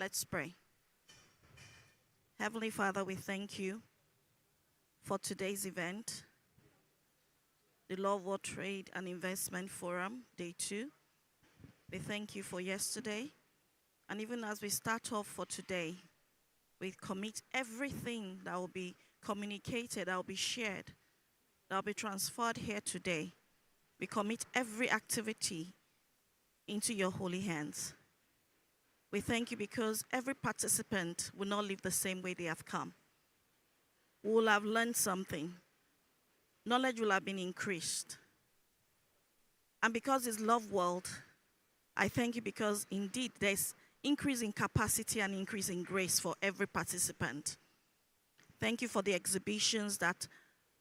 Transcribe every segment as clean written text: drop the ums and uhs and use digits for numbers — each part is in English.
Let's pray. Heavenly Father, we thank you for today's event, the Loveworld Trade and Investment Forum, Day 2. We thank you for yesterday. And even as we start off for today, we commit everything that will be communicated, that will be shared, that will be transferred here today. We commit every activity into your holy hands. We thank you because every participant will not live the same way they have come. We will have learned something. Knowledge will have been increased. And because it's Love World, I thank you because indeed there's increase in capacity and increase in grace for every participant. Thank you for the exhibitions that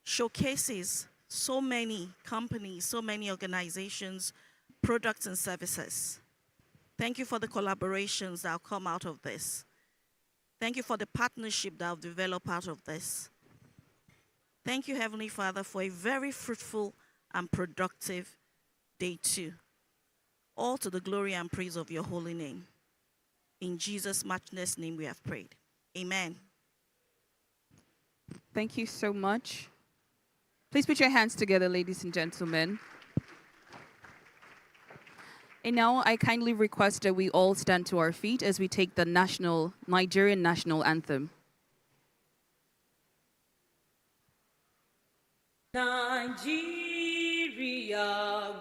showcases so many companies, so many organizations, products and services. Thank you for the collaborations that will come out of this. Thank you for the partnership that will develop out of this. Thank you, Heavenly Father, for a very fruitful and productive Day 2. All to the glory and praise of your holy name. In Jesus' matchless name we have prayed. Amen. Thank you so much. Please put your hands together, ladies and gentlemen. And now I kindly request that we all stand to our feet as we take the Nigerian national anthem. Nigeria,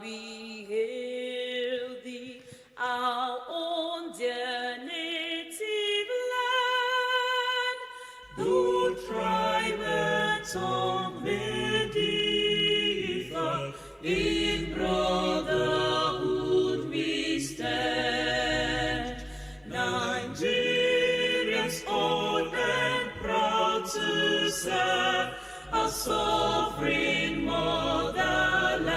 we hail thee, our own dear native land. Though tribe and tongue may differ, in brotherhood we stand. Nigerians old and proud to serve our sovereign motherland.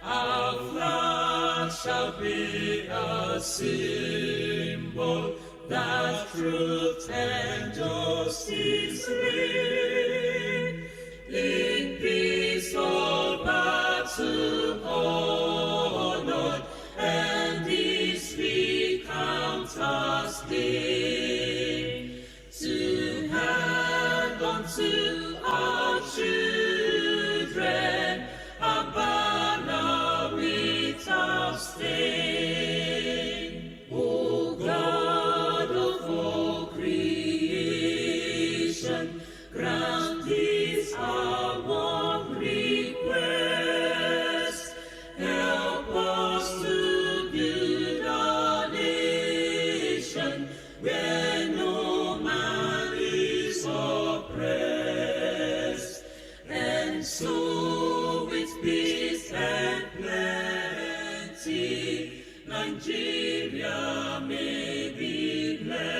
Our flag shall be a symbol that truth and justice reign. In peace all battle honored, and this we count as gain. To hand unto our children a banner without stain. O God of all creation, grant this our one request. Help us to build a nation where no man is oppressed, and so with peace and plenty Nigeria may be blessed.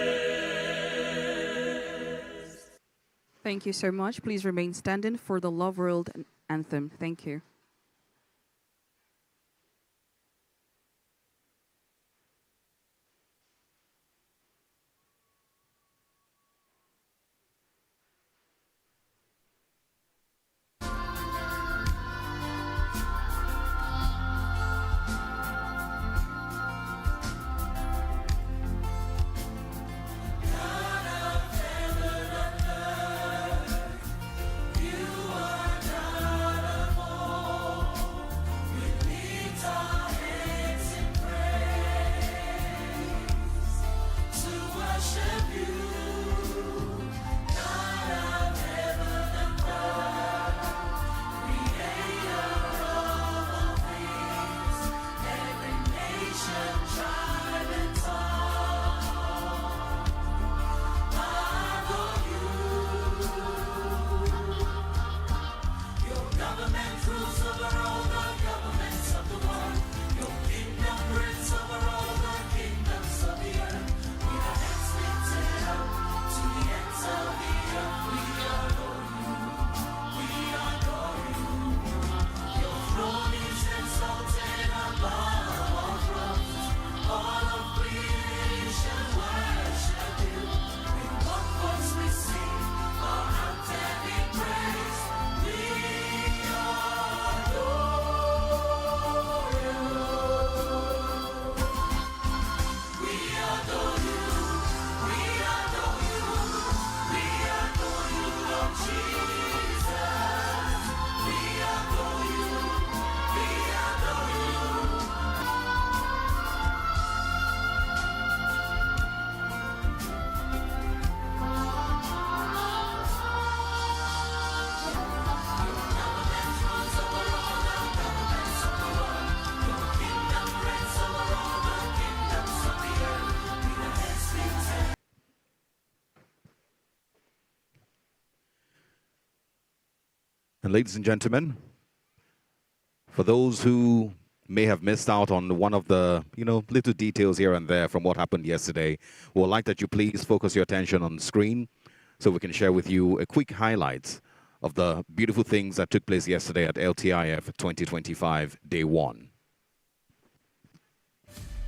Thank you so much. Please remain standing for the Love World anthem. Thank you. You are God of all. And ladies and gentlemen, for those who may have missed out on one of the, little details here and there from what happened yesterday, we would like that you please focus your attention on the screen so we can share with you a quick highlight of the beautiful things that took place yesterday at LTIF 2025 Day 1.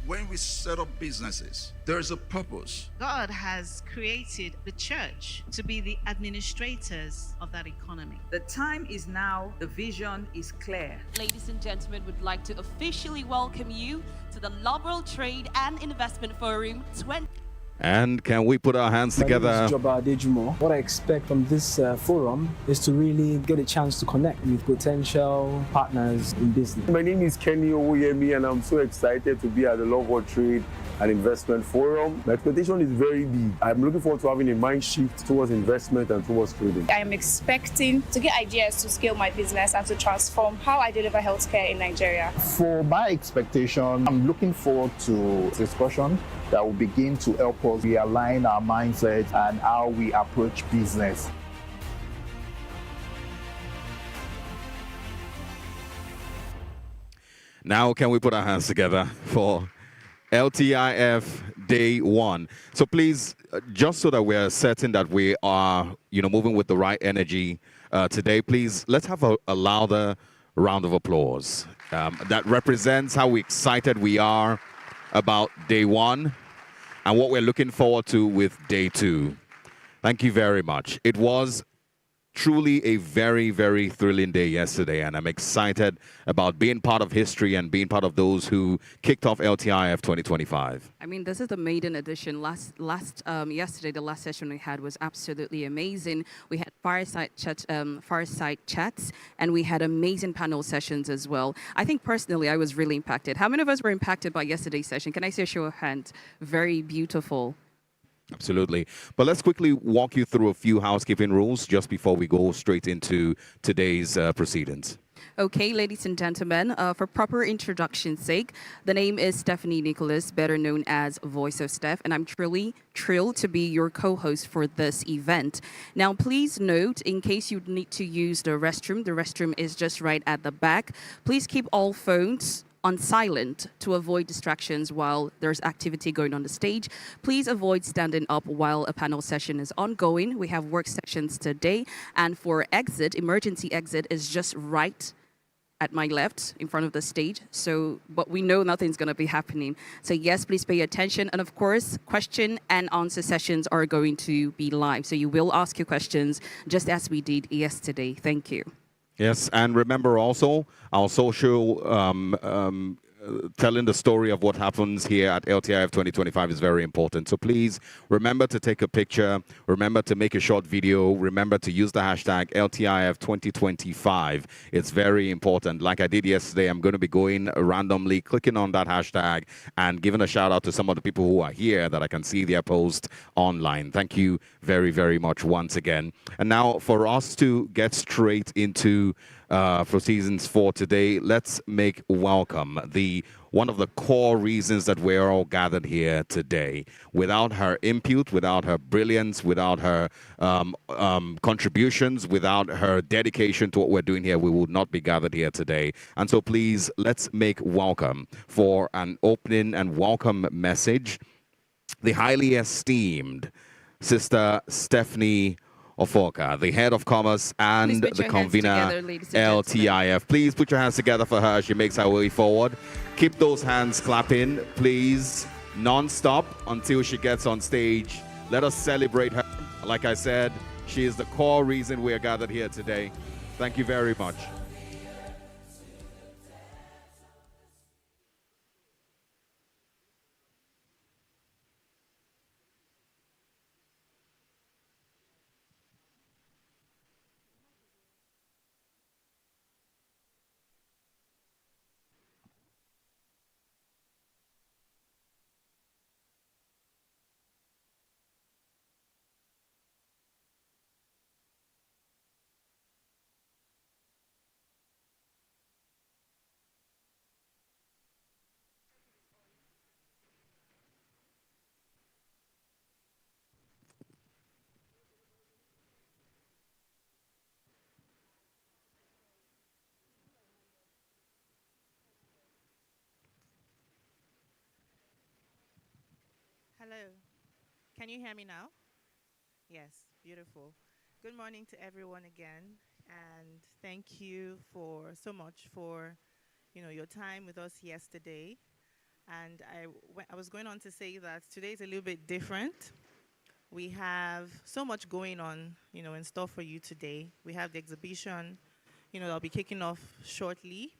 When we set up businesses, there is a purpose. God has created the church to be the administrators of that economy. The time is now, the vision is clear. Ladies and gentlemen, would like to officially welcome you to the Loveworld Trade and Investment Forum 20. And can we put our hands together? My name is Joba Adejumo. What I expect from this forum is to really get a chance to connect with potential partners in business. My name is Kenny Owuyemi, and I'm so excited to be at the Loveworld Trade and Investment Forum. My expectation is very big. I'm looking forward to having a mind shift towards investment and towards trading. I am expecting to get ideas to scale my business and to transform how I deliver healthcare in Nigeria. For my expectation, I'm looking forward to discussion that will begin to help us realign our mindset and how we approach business. Now, can we put our hands together for LTIF Day 1? So please, just so that we're certain that we are, moving with the right energy today, please, let's have a louder round of applause. That represents how excited we are about Day 1 and what we're looking forward to with Day 2. Thank you very much. It was truly a very, very thrilling day yesterday, and I'm excited about being part of history and being part of those who kicked off LTIF 2025. I mean, this is the maiden edition. Yesterday, the last session we had was absolutely amazing. We had fireside chats, and we had amazing panel sessions as well. I think personally, I was really impacted. How many of us were impacted by yesterday's session? Can I see a show of hands? Very beautiful. Absolutely. But let's quickly walk you through a few housekeeping rules just before we go straight into today's proceedings. Okay, ladies and gentlemen, for proper introduction's sake, the name is Stephanie Nicholas, better known as Voice of Steph, and I'm truly thrilled to be your co-host for this event. Now, please note, in case you need to use the restroom is just right at the back. Please keep all phones on silent to avoid distractions while there's activity going on the stage. Please avoid standing up while a panel session is ongoing. We have work sessions today, and for emergency exit is just right at my left in front of the stage. But we know nothing's gonna be happening. So yes, please pay attention. And of course, question and answer sessions are going to be live. So you will ask your questions just as we did yesterday. Thank you. Yes, and remember also our social telling the story of what happens here at LTIF 2025 is very important. So please remember to take a picture, remember to make a short video, remember to use the hashtag LTIF 2025. It's very important. Like I did yesterday, I'm going to be going randomly, clicking on that hashtag and giving a shout out to some of the people who are here that I can see their post online. Thank you very, very much once again. And now for us to get straight into proceedings for today, let's make welcome one of the core reasons that we're all gathered here today. Without her input, without her brilliance, without her contributions, without her dedication to what we're doing here, we would not be gathered here today. And so please, let's make welcome for an opening and welcome message, the highly esteemed Sister Stephanie Ofoka, the head of commerce and the convener LTIF. Please put your hands together for her as she makes her way forward. Keep those hands clapping, please, non-stop until she gets on stage. Let us celebrate her. Like I said, she is the core reason we are gathered here today. Thank you very much. Hello. Can you hear me now? Yes, beautiful. Good morning to everyone again, and thank you for so much for your time with us yesterday. And I was going on to say that today is a little bit different. We have so much going on, in store for you today. We have the exhibition, that'll be kicking off shortly.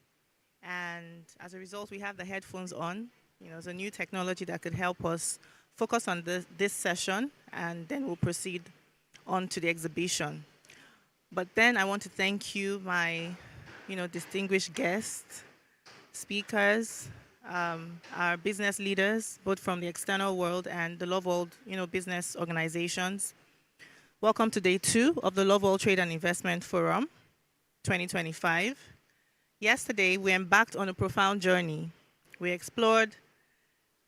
And as a result, we have the headphones on. It's a new technology that could help us focus on this session, and then we'll proceed on to the exhibition. But then I want to thank you, my, distinguished guests, speakers, our business leaders, both from the external world and the Loveworld, business organizations. Welcome to day 2 of the Loveworld Trade and Investment Forum 2025. Yesterday, we embarked on a profound journey. We explored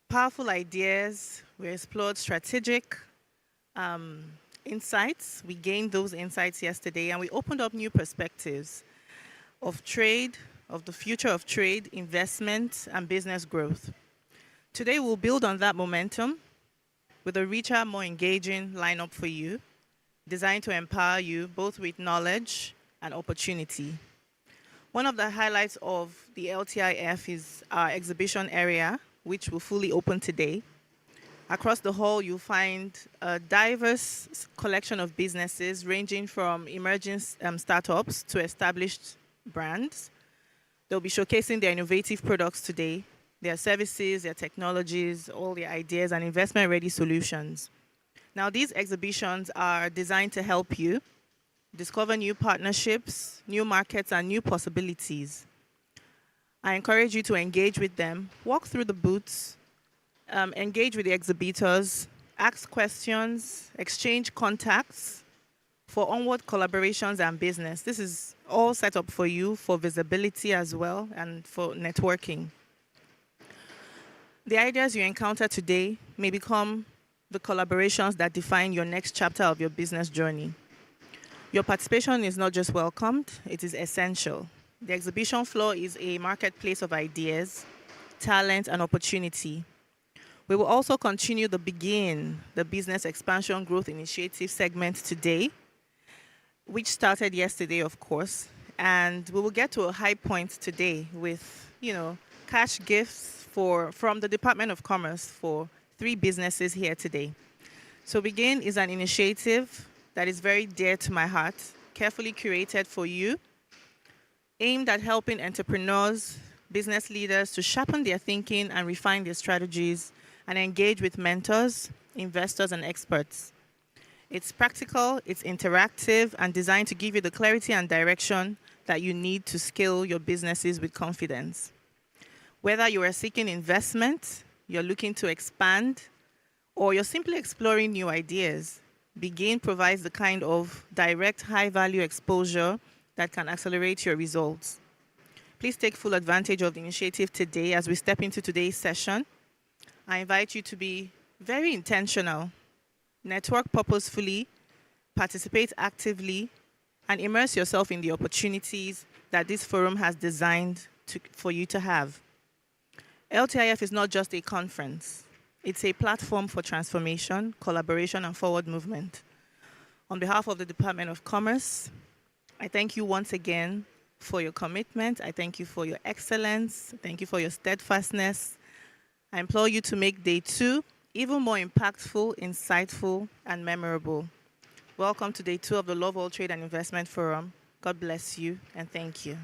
powerful ideas. We explored strategic insights. We gained those insights yesterday, and we opened up new perspectives of trade, of the future of trade, investment, and business growth. Today, we'll build on that momentum with a richer, more engaging lineup for you, designed to empower you both with knowledge and opportunity. One of the highlights of the LTIF is our exhibition area, which will fully open today. Across the hall, you'll find a diverse collection of businesses ranging from emerging startups to established brands. They'll be showcasing their innovative products today, their services, their technologies, all their ideas and investment-ready solutions. Now, these exhibitions are designed to help you discover new partnerships, new markets, and new possibilities. I encourage you to engage with them, walk through the booths, engage with the exhibitors, ask questions, exchange contacts for onward collaborations and business. This is all set up for you for visibility as well and for networking. The ideas you encounter today may become the collaborations that define your next chapter of your business journey. Your participation is not just welcomed, it is essential. The exhibition floor is a marketplace of ideas, talent, and opportunity. We will also continue the Business Expansion Growth Initiative segment today, which started yesterday, of course, and we will get to a high point today with, cash gifts from the Department of Commerce for 3 businesses here today. So Begin is an initiative that is very dear to my heart, carefully curated for you, aimed at helping entrepreneurs, business leaders to sharpen their thinking and refine their strategies and engage with mentors, investors, and experts. It's practical, it's interactive, and designed to give you the clarity and direction that you need to scale your businesses with confidence. Whether you are seeking investment, you're looking to expand, or you're simply exploring new ideas, Begin provides the kind of direct, high-value exposure that can accelerate your results. Please take full advantage of the initiative today as we step into today's session. I invite you to be very intentional, network purposefully, participate actively, and immerse yourself in the opportunities that this forum has designed for you to have. LTIF is not just a conference. It's a platform for transformation, collaboration, and forward movement. On behalf of the Department of Commerce, I thank you once again for your commitment. I thank you for your excellence. Thank you for your steadfastness. I implore you to make day 2 even more impactful, insightful, and memorable. Welcome to day 2 of the Loveworld Trade and Investment Forum. God bless you, and thank you.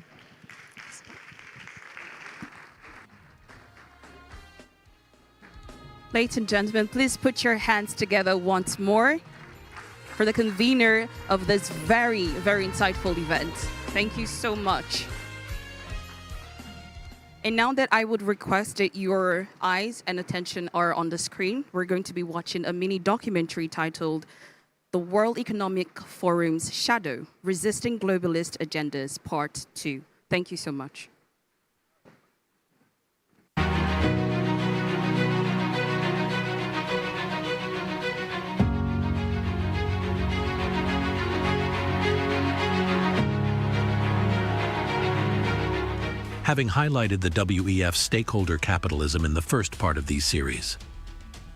Ladies and gentlemen, please put your hands together once more for the convener of this very, very insightful event. Thank you so much. And now that I would request that your eyes and attention are on the screen, we're going to be watching a mini documentary titled The World Economic Forum's Shadow, Resisting Globalist Agendas, Part 2. Thank you so much. Having highlighted the WEF stakeholder capitalism in the first part of these series,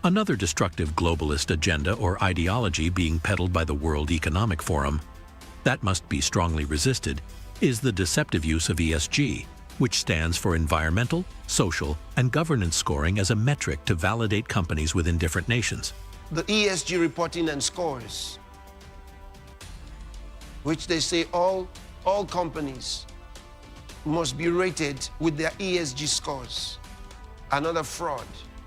Another destructive globalist agenda or ideology being peddled by the World Economic Forum that must be strongly resisted is the deceptive use of ESG, which stands for environmental, social, and governance scoring as a metric to validate companies within different nations. The ESG reporting and scores, which they say all companies must be rated with their ESG scores. Another fraud.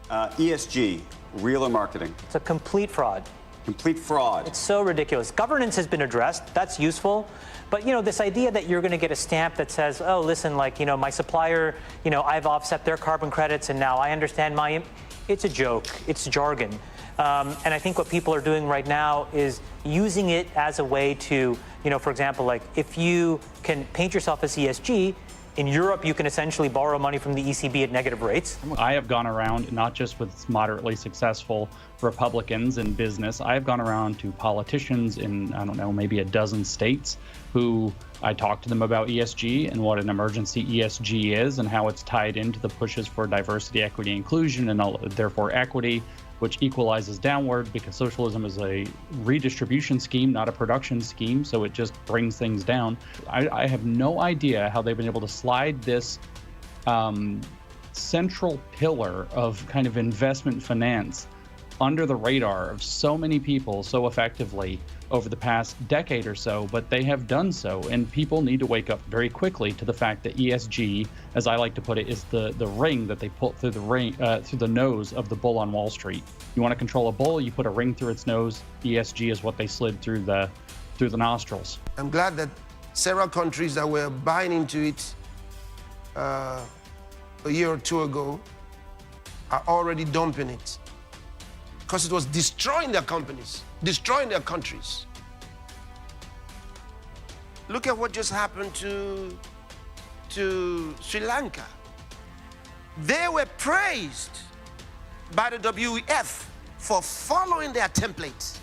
ESG, real or marketing? It's a complete fraud. Complete fraud. It's so ridiculous. Governance has been addressed. That's useful. But, this idea that you're going to get a stamp that says, oh, listen, my supplier, I've offset their carbon credits and now I understand it's a joke. It's jargon. And I think what people are doing right now is using it as a way to, for example, if you can paint yourself as ESG, in Europe, you can essentially borrow money from the ECB at negative rates. I have gone around not just with moderately successful Republicans in business. I have gone around to politicians in, I don't know, maybe a dozen states who I talk to them about ESG and what an emergency ESG is and how it's tied into the pushes for diversity, equity, inclusion, and therefore equity, which equalizes downward because socialism is a redistribution scheme, not a production scheme, so it just brings things down. I have no idea how they've been able to slide this central pillar of kind of investment finance under the radar of so many people so effectively over the past decade or so, but they have done so, and people need to wake up very quickly to the fact that ESG, as I like to put it, is the ring that they put through the nose of the bull on Wall Street. You want to control a bull, you put a ring through its nose. ESG is what they slid through the nostrils. I'm glad that several countries that were buying into it a year or two ago are already dumping it, because it was destroying their companies, destroying their countries. Look at what just happened to Sri Lanka. They were praised by the WEF for following their templates.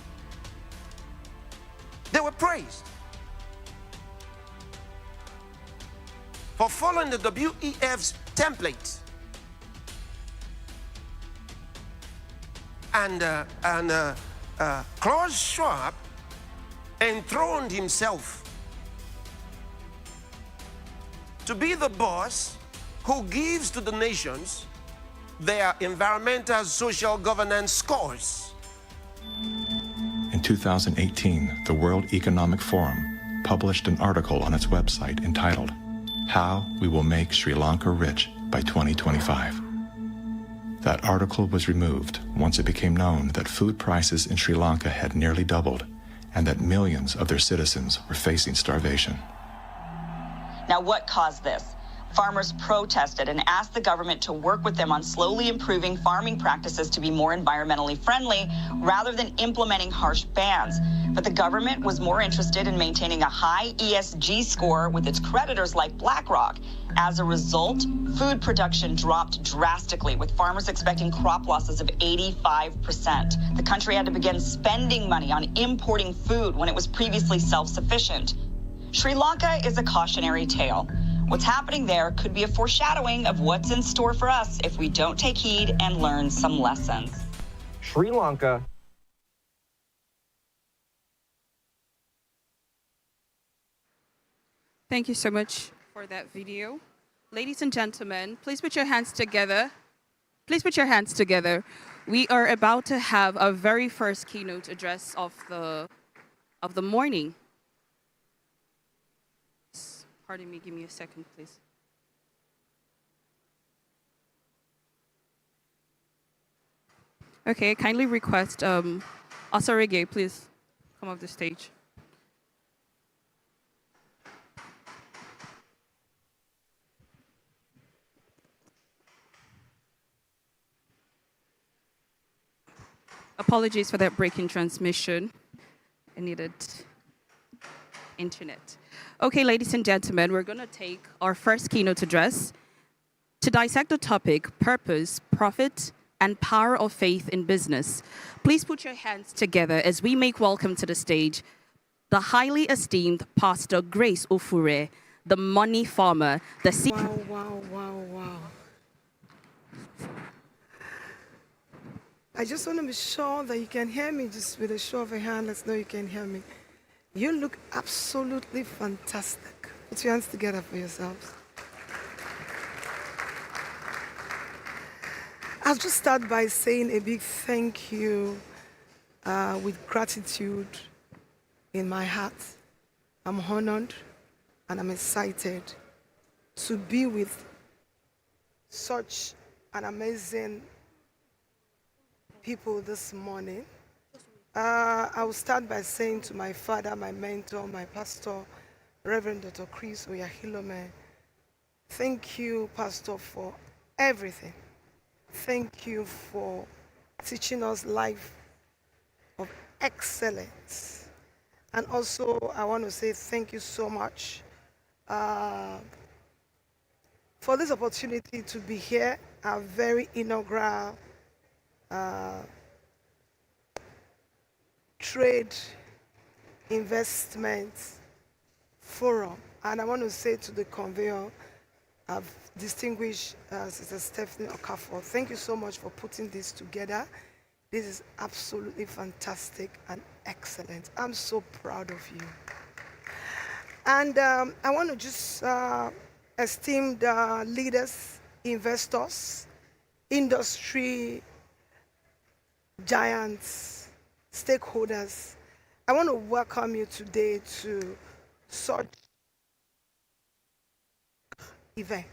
They were praised for following the WEF's template. And Klaus Schwab enthroned himself to be the boss who gives to the nations their environmental, social governance scores. In 2018, the World Economic Forum published an article on its website entitled, "How We Will Make Sri Lanka Rich by 2025. That article was removed once it became known that food prices in Sri Lanka had nearly doubled and that millions of their citizens were facing starvation. Now, what caused this? Farmers protested and asked the government to work with them on slowly improving farming practices to be more environmentally friendly rather than implementing harsh bans. But the government was more interested in maintaining a high ESG score with its creditors like BlackRock. As a result, food production dropped drastically, with farmers expecting crop losses of 85%. The country had to begin spending money on importing food when it was previously self-sufficient. Sri Lanka is a cautionary tale. What's happening there could be a foreshadowing of what's in store for us if we don't take heed and learn some lessons. Sri Lanka. Thank you so much for that video. Ladies and gentlemen, please put your hands together. Please put your hands together. We are about to have our very first keynote address of the morning. Pardon me, give me a second, please. Okay, kindly request Osarege, please come off the stage. Apologies for that break in transmission. I needed internet. Okay, ladies and gentlemen, we're going to take our first keynote address to dissect the topic, purpose, profit, and power of faith in business. Please put your hands together as we make welcome to the stage the highly esteemed Pastor Grace Ofure, the money farmer, the Wow. I just want to be sure that you can hear me. Just with a show of a hand, let's know you can hear me. You look absolutely fantastic. Put your hands together for yourselves. I'll just start by saying a big thank you with gratitude in my heart. I'm honored and I'm excited to be with such an amazing people this morning. I will start by saying to my father, my mentor, my pastor, Reverend Dr. Chris Oyahilome, thank you, Pastor, for everything. Thank you for teaching us life of excellence. And also, I want to say thank you so much for this opportunity to be here, our very inaugural Trade Investment Forum. And I want to say to the conveyor, I've distinguished Sister Stephanie Okafor, thank you so much for putting this together. This is absolutely fantastic and excellent. I'm so proud of you. And I want to just esteemed leaders, investors, industry giants, stakeholders, I want to welcome you today to such event.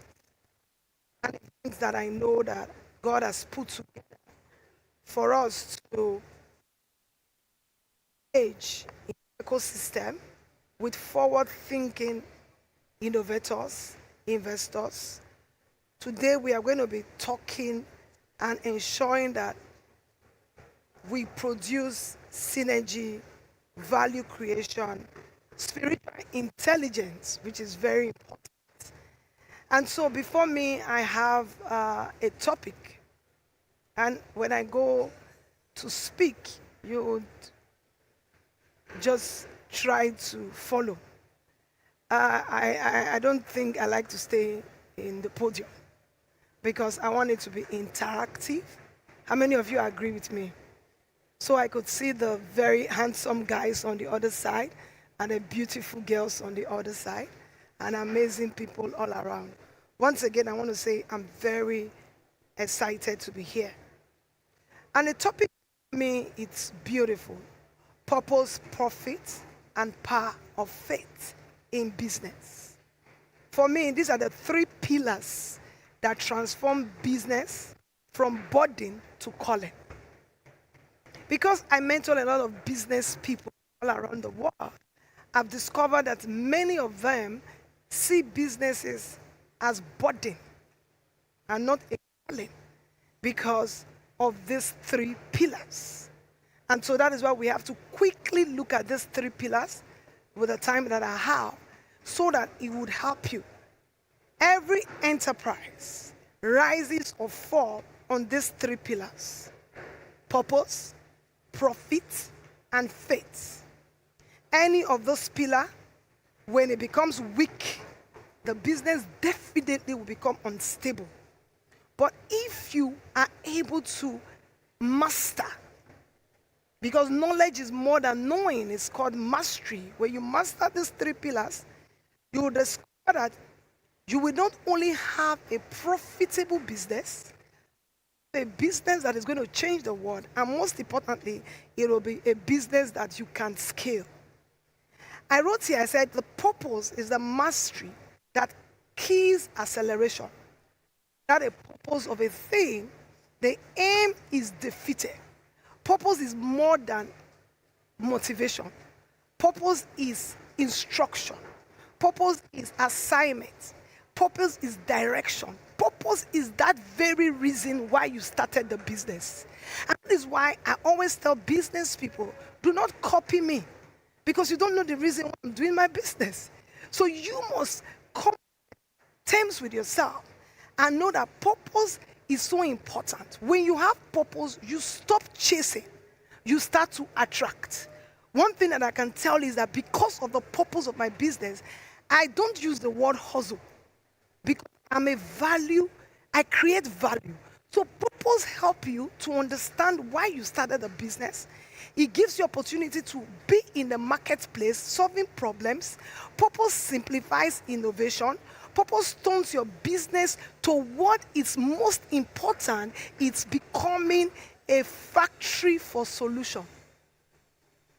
And things that I know that God has put together for us to engage in the ecosystem with forward-thinking innovators, investors. Today we are going to be talking and ensuring that we produce synergy, value creation, spiritual intelligence, which is very important. And so before me, I have a topic. And when I go to speak, you would just try to follow. I don't think I like to stay in the podium because I want it to be interactive. How many of you agree with me? So I could see the very handsome guys on the other side and the beautiful girls on the other side and amazing people all around. Once again, I want to say I'm very excited to be here. And the topic for me, it's beautiful. Purpose, profit, and power of faith in business. For me, these are the three pillars that transform business from burden to calling. Because I mentor a lot of business people all around the world, I've discovered that many of them see businesses as burden and not a calling because of these three pillars. And so that is why we have to quickly look at these three pillars with the time that I have so that it would help you. Every enterprise rises or falls on these three pillars: purpose, profit, and faith. Any of those pillars, when it becomes weak, the business definitely will become unstable. But if you are able to master, because knowledge is more than knowing, it's called mastery. When you master these three pillars, you will discover that you will not only have a profitable business, a business that is going to change the world, and most importantly, it will be a business that you can scale. I wrote here, I said, the purpose is the mastery that keys acceleration. Not a purpose of a thing, the aim is defeated. Purpose is more than motivation. Purpose is instruction. Purpose is assignment. Purpose is direction. Purpose is that very reason why you started the business. And that is why I always tell business people, do not copy me because you don't know the reason why I'm doing my business. So you must come to terms with yourself and know that purpose is so important. When you have purpose, you stop chasing. You start to attract. One thing that I can tell is that because of the purpose of my business, I don't use the word hustle. Because I'm a value, I create value. So purpose Purpose helps you to understand why you started a business. It gives you opportunity to be in the marketplace solving problems. Purpose simplifies innovation. Purpose turns your business to what is most important. It's becoming a factory for solution.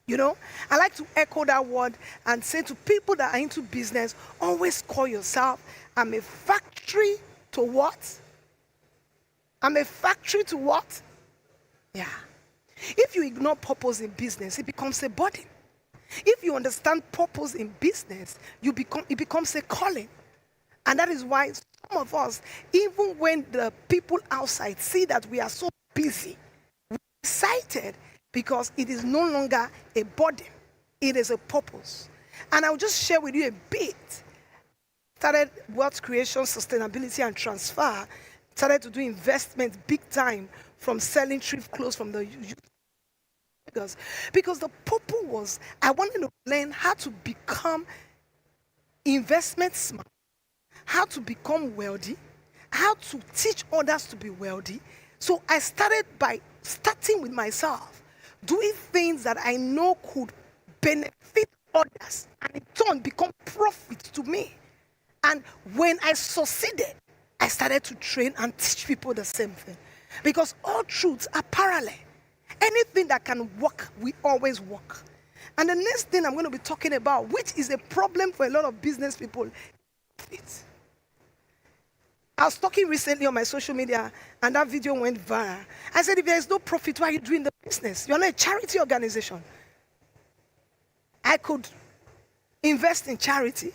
You know, I like to echo that word and say to people that are into business, always call yourself, I'm a factory to what? I'm a factory to what? Yeah. If you ignore purpose in business, it becomes a burden. If you understand purpose in business, it becomes a calling. And that is why some of us, even when the people outside see that we are so busy, we're excited because it is no longer a burden. It is a purpose. And I'll just share with you a bit. Started wealth creation, sustainability, and transfer. Started to do investment big time from selling thrift clothes from the because the purpose was I wanted to learn how to become investment smart, how to become wealthy, how to teach others to be wealthy. So I started by starting with myself, doing things that I know could benefit others and in turn become profit to me. And when I succeeded, I started to train and teach people the same thing. Because all truths are parallel. Anything that can work, we always work. And the next thing I'm going to be talking about, which is a problem for a lot of business people, is I was talking recently on my social media, and that video went viral. I said, if there is no profit, why are you doing the business? You're not a charity organization. I could invest in charity,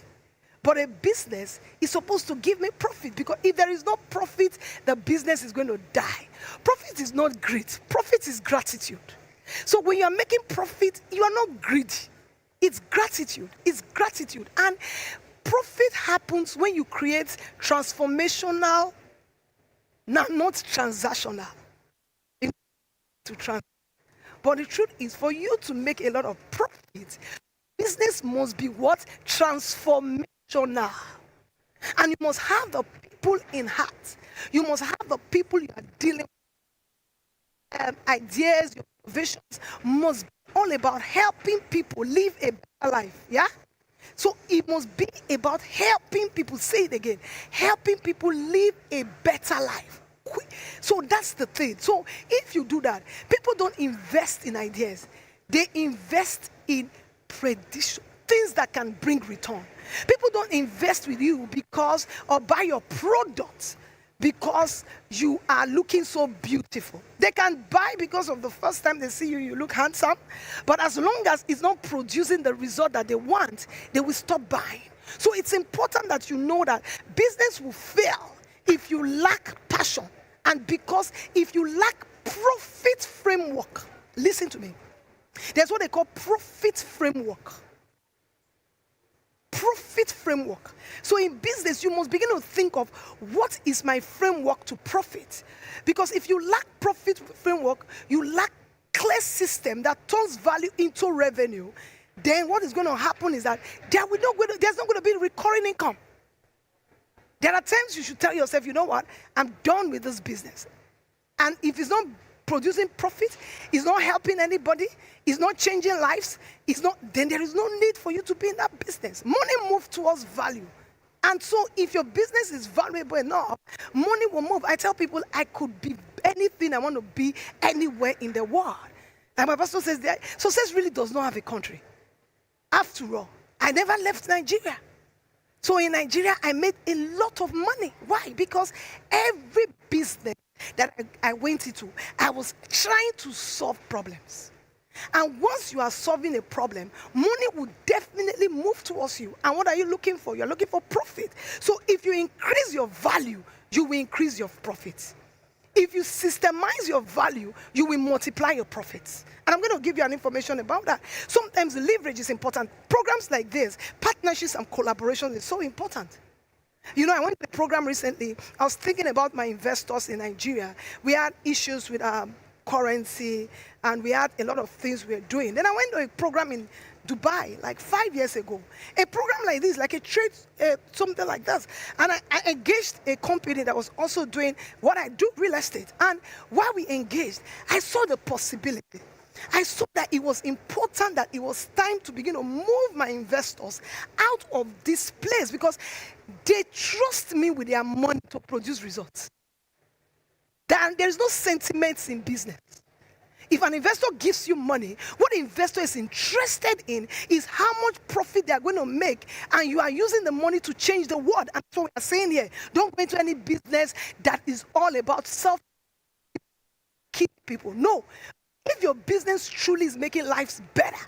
but a business is supposed to give me profit, because if there is no profit, the business is going to die. Profit is not greed. Profit is gratitude. So when you are making profit, you are not greedy. It's gratitude. It's gratitude. And profit happens when you create transformational, not transactional. But the truth is, for you to make a lot of profit, business must be what? Transformational. And you must have the people in heart. You must have the people you are dealing with. Ideas, your visions must be all about helping people live a better life. Yeah? So it must be about helping people, say it again, helping people live a better life. So that's the thing. So if you do that, people don't invest in ideas. They invest in prediction, things that can bring return. People don't invest with you because or buy your product because you are looking so beautiful. They can buy because of the first time they see you, you look handsome. But as long as it's not producing the result that they want, they will stop buying. So it's important that you know that business will fail if you lack passion. And because if you lack profit framework, listen to me. There's what they call profit framework. Profit framework. So in business, you must begin to think of what is my framework to profit. Because if you lack profit framework, you lack clear system that turns value into revenue, then what is going to happen is that there's not going to be recurring income. There are times you should tell yourself, you know what, I'm done with this business. And if it's not producing profit, it's not helping anybody, it's not changing lives, then there is no need for you to be in that business. Money moves towards value. And so if your business is valuable enough, money will move. I tell people I could be anything I want to be anywhere in the world. And my pastor says that success really does not have a country. After all, I never left Nigeria. So in Nigeria, I made a lot of money. Why? Because every business that I went into, I was trying to solve problems. And once you are solving a problem, money will definitely move towards you. And what are you looking for? You're looking for profit. So if you increase your value, you will increase your profits. If you systemize your value, you will multiply your profits. And I'm going to give you an information about that. Sometimes leverage is important. Programs like this, partnerships and collaboration is so important. You know, I went to a program recently. I was thinking about my investors in Nigeria. We had issues with currency, and we had a lot of things we were doing. Then I went to a program in Dubai like 5 years ago. A program like this, like a trade, something like this. And I engaged a company that was also doing what I do, real estate. And while we engaged, I saw the possibility. I saw that it was important, that it was time to begin to move my investors out of this place because they trust me with their money to produce results. There's no sentiments in business. If an investor gives you money, what the investor is interested in is how much profit they are going to make, and you are using the money to change the world. And so we are saying here, don't go into any business that is all about keep people. No. If your business truly is making lives better.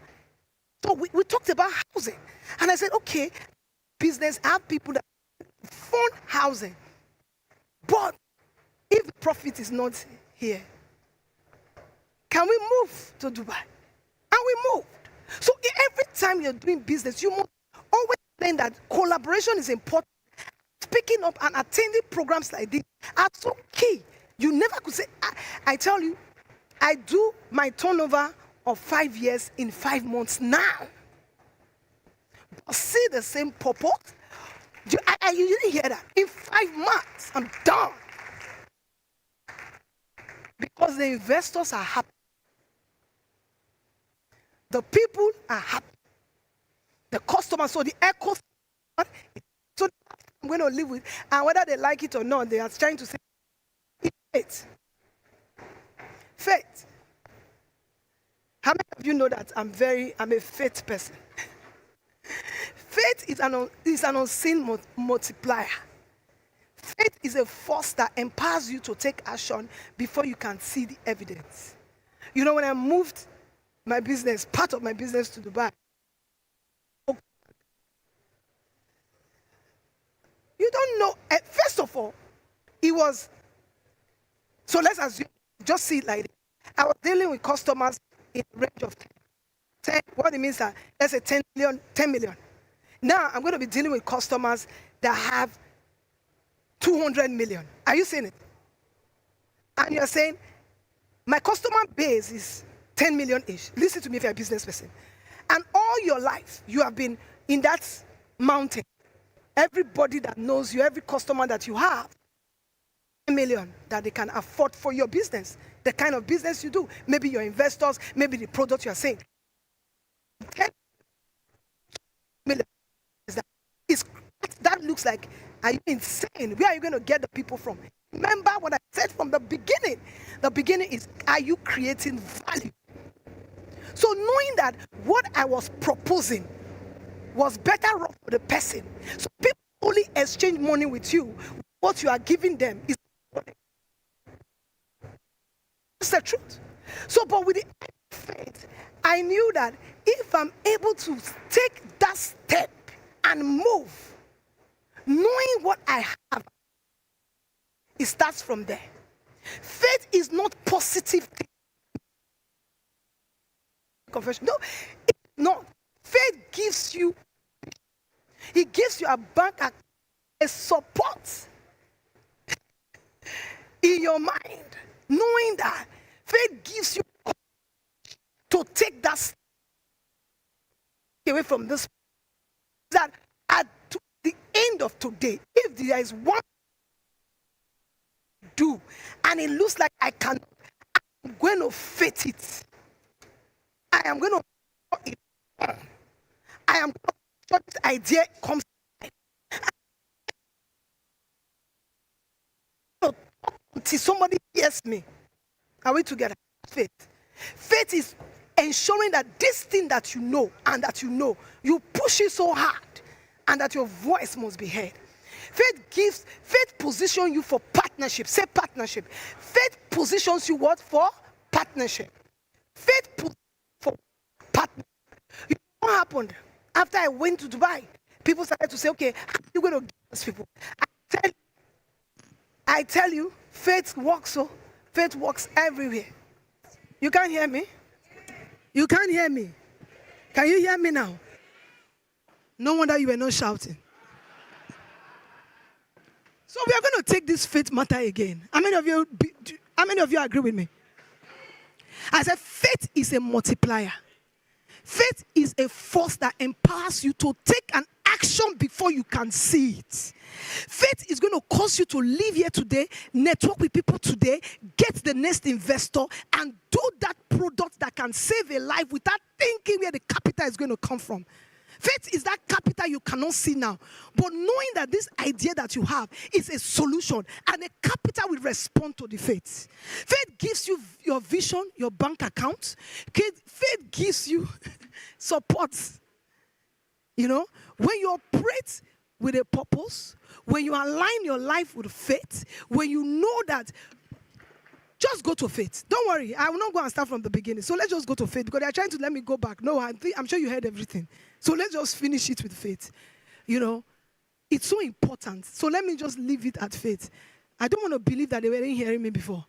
So we talked about housing. And I said, okay, business have people that fund housing. But if profit is not here, can we move to Dubai? And we moved. So every time you're doing business, you must always think that collaboration is important. Picking up and attending programs like this are so key. You never could say, I tell you, I do my turnover of 5 years in 5 months now. But see the same purpose? I usually hear that. In 5 months, I'm done. Because the investors are happy. The people are happy. The customers, so the echo, so I'm going to live with, and whether they like it or not, they are trying to say, faith. Faith. How many of you know that I'm a faith person? Faith is an unseen multiplier. Faith is a force that empowers you to take action before you can see the evidence. You know, when I moved my business, part of my business to Dubai, you don't know, first of all, it was, so let's assume, just see it like this. I was dealing with customers in the range of 10, what it means that, let's say 10 million. Now I'm going to be dealing with customers that have 200 million. Are you seeing it? And you're saying, my customer base is 10 million-ish. Listen to me if you're a business person. And all your life, you have been in that mountain. Everybody that knows you, every customer that you have, 10 million that they can afford for your business, the kind of business you do. Maybe your investors, maybe the product you're saying. 10 million. That looks like, are you insane? Where are you going to get the people from? Remember what I said from the beginning. The beginning is, are you creating value? So knowing that what I was proposing was better off for the person. So people only exchange money with you. What you are giving them is the truth. So, but with the faith, I knew that if I'm able to take that step and move, knowing what I have, it starts from there. Faith is not positive thing. Confession. No, it's not. Faith gives you, it gives you a bank account, a support in your mind, knowing that faith gives you to take that step away from this. That at the end of today, if there is one do and it looks like I'm going to fit it, I am going to, I am going to, this idea comes until somebody hears me. Are we together? Faith. Faith is ensuring that this thing that you know and that you know, you push it so hard and that your voice must be heard. Faith positions you for partnership. Say partnership. Faith positions you what? For partnership. Faith for partnership. You know what happened? After I went to Dubai, people started to say, okay, how are you going to get these people? I tell you, faith works, so faith works everywhere. You can't hear me? You can't hear me. Can you hear me now? No wonder you were not shouting. So we are going to take this faith matter again. How many of you agree with me? I said faith is a multiplier. Faith is a force that empowers you to take an action before you can see it. Faith is going to cause you to live here today, network with people today, get the next investor, and do that product that can save a life without thinking where the capital is going to come from. Faith is that capital you cannot see now. But knowing that this idea that you have is a solution, and a capital will respond to the faith. Faith gives you your vision, your bank account. Faith gives you support. You know, when you operate with a purpose, when you align your life with faith, when you know that, just go to faith. Don't worry, I will not go and start from the beginning. So let's just go to faith, because they are trying to let me go back. No, I'm sure you heard everything. So let's just finish it with faith. You know, it's so important. So let me just leave it at faith. I don't want to believe that they weren't hearing me before.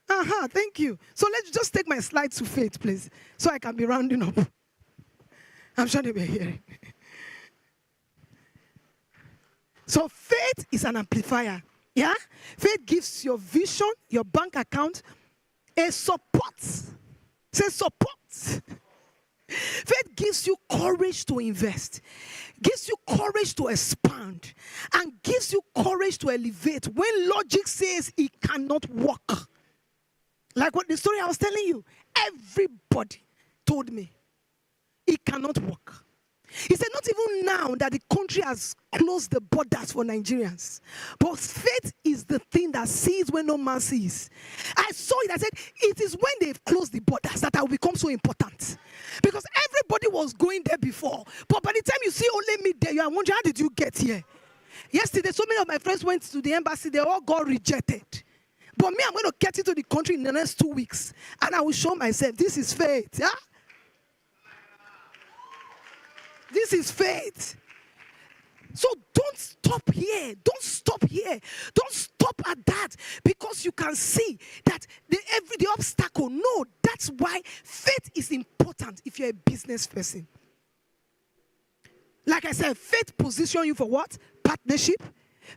Thank you. So let's just take my slide to faith, please, so I can be rounding up. I'm sure they were hearing. So faith is an amplifier. Yeah? Faith gives your vision, your bank account, a support. Say support. Faith gives you courage to invest, gives you courage to expand, and gives you courage to elevate when logic says it cannot work. Like what the story I was telling you, everybody told me it cannot work. He said, not even now that the country has closed the borders for Nigerians. But faith is the thing that sees when no man sees. I saw it. I said, it is when they've closed the borders that I will become so important. Because everybody was going there before. But by the time you see only me there, you are wondering, how did you get here? Yesterday, so many of my friends went to the embassy. They all got rejected. But me, I'm going to get into the country in the next 2 weeks. And I will show myself, this is faith. Yeah? This is faith. So don't stop here. Don't stop here. Don't stop at that, because you can see that the obstacle. No, that's why faith is important if you're a business person. Like I said, faith position you for what? Partnership.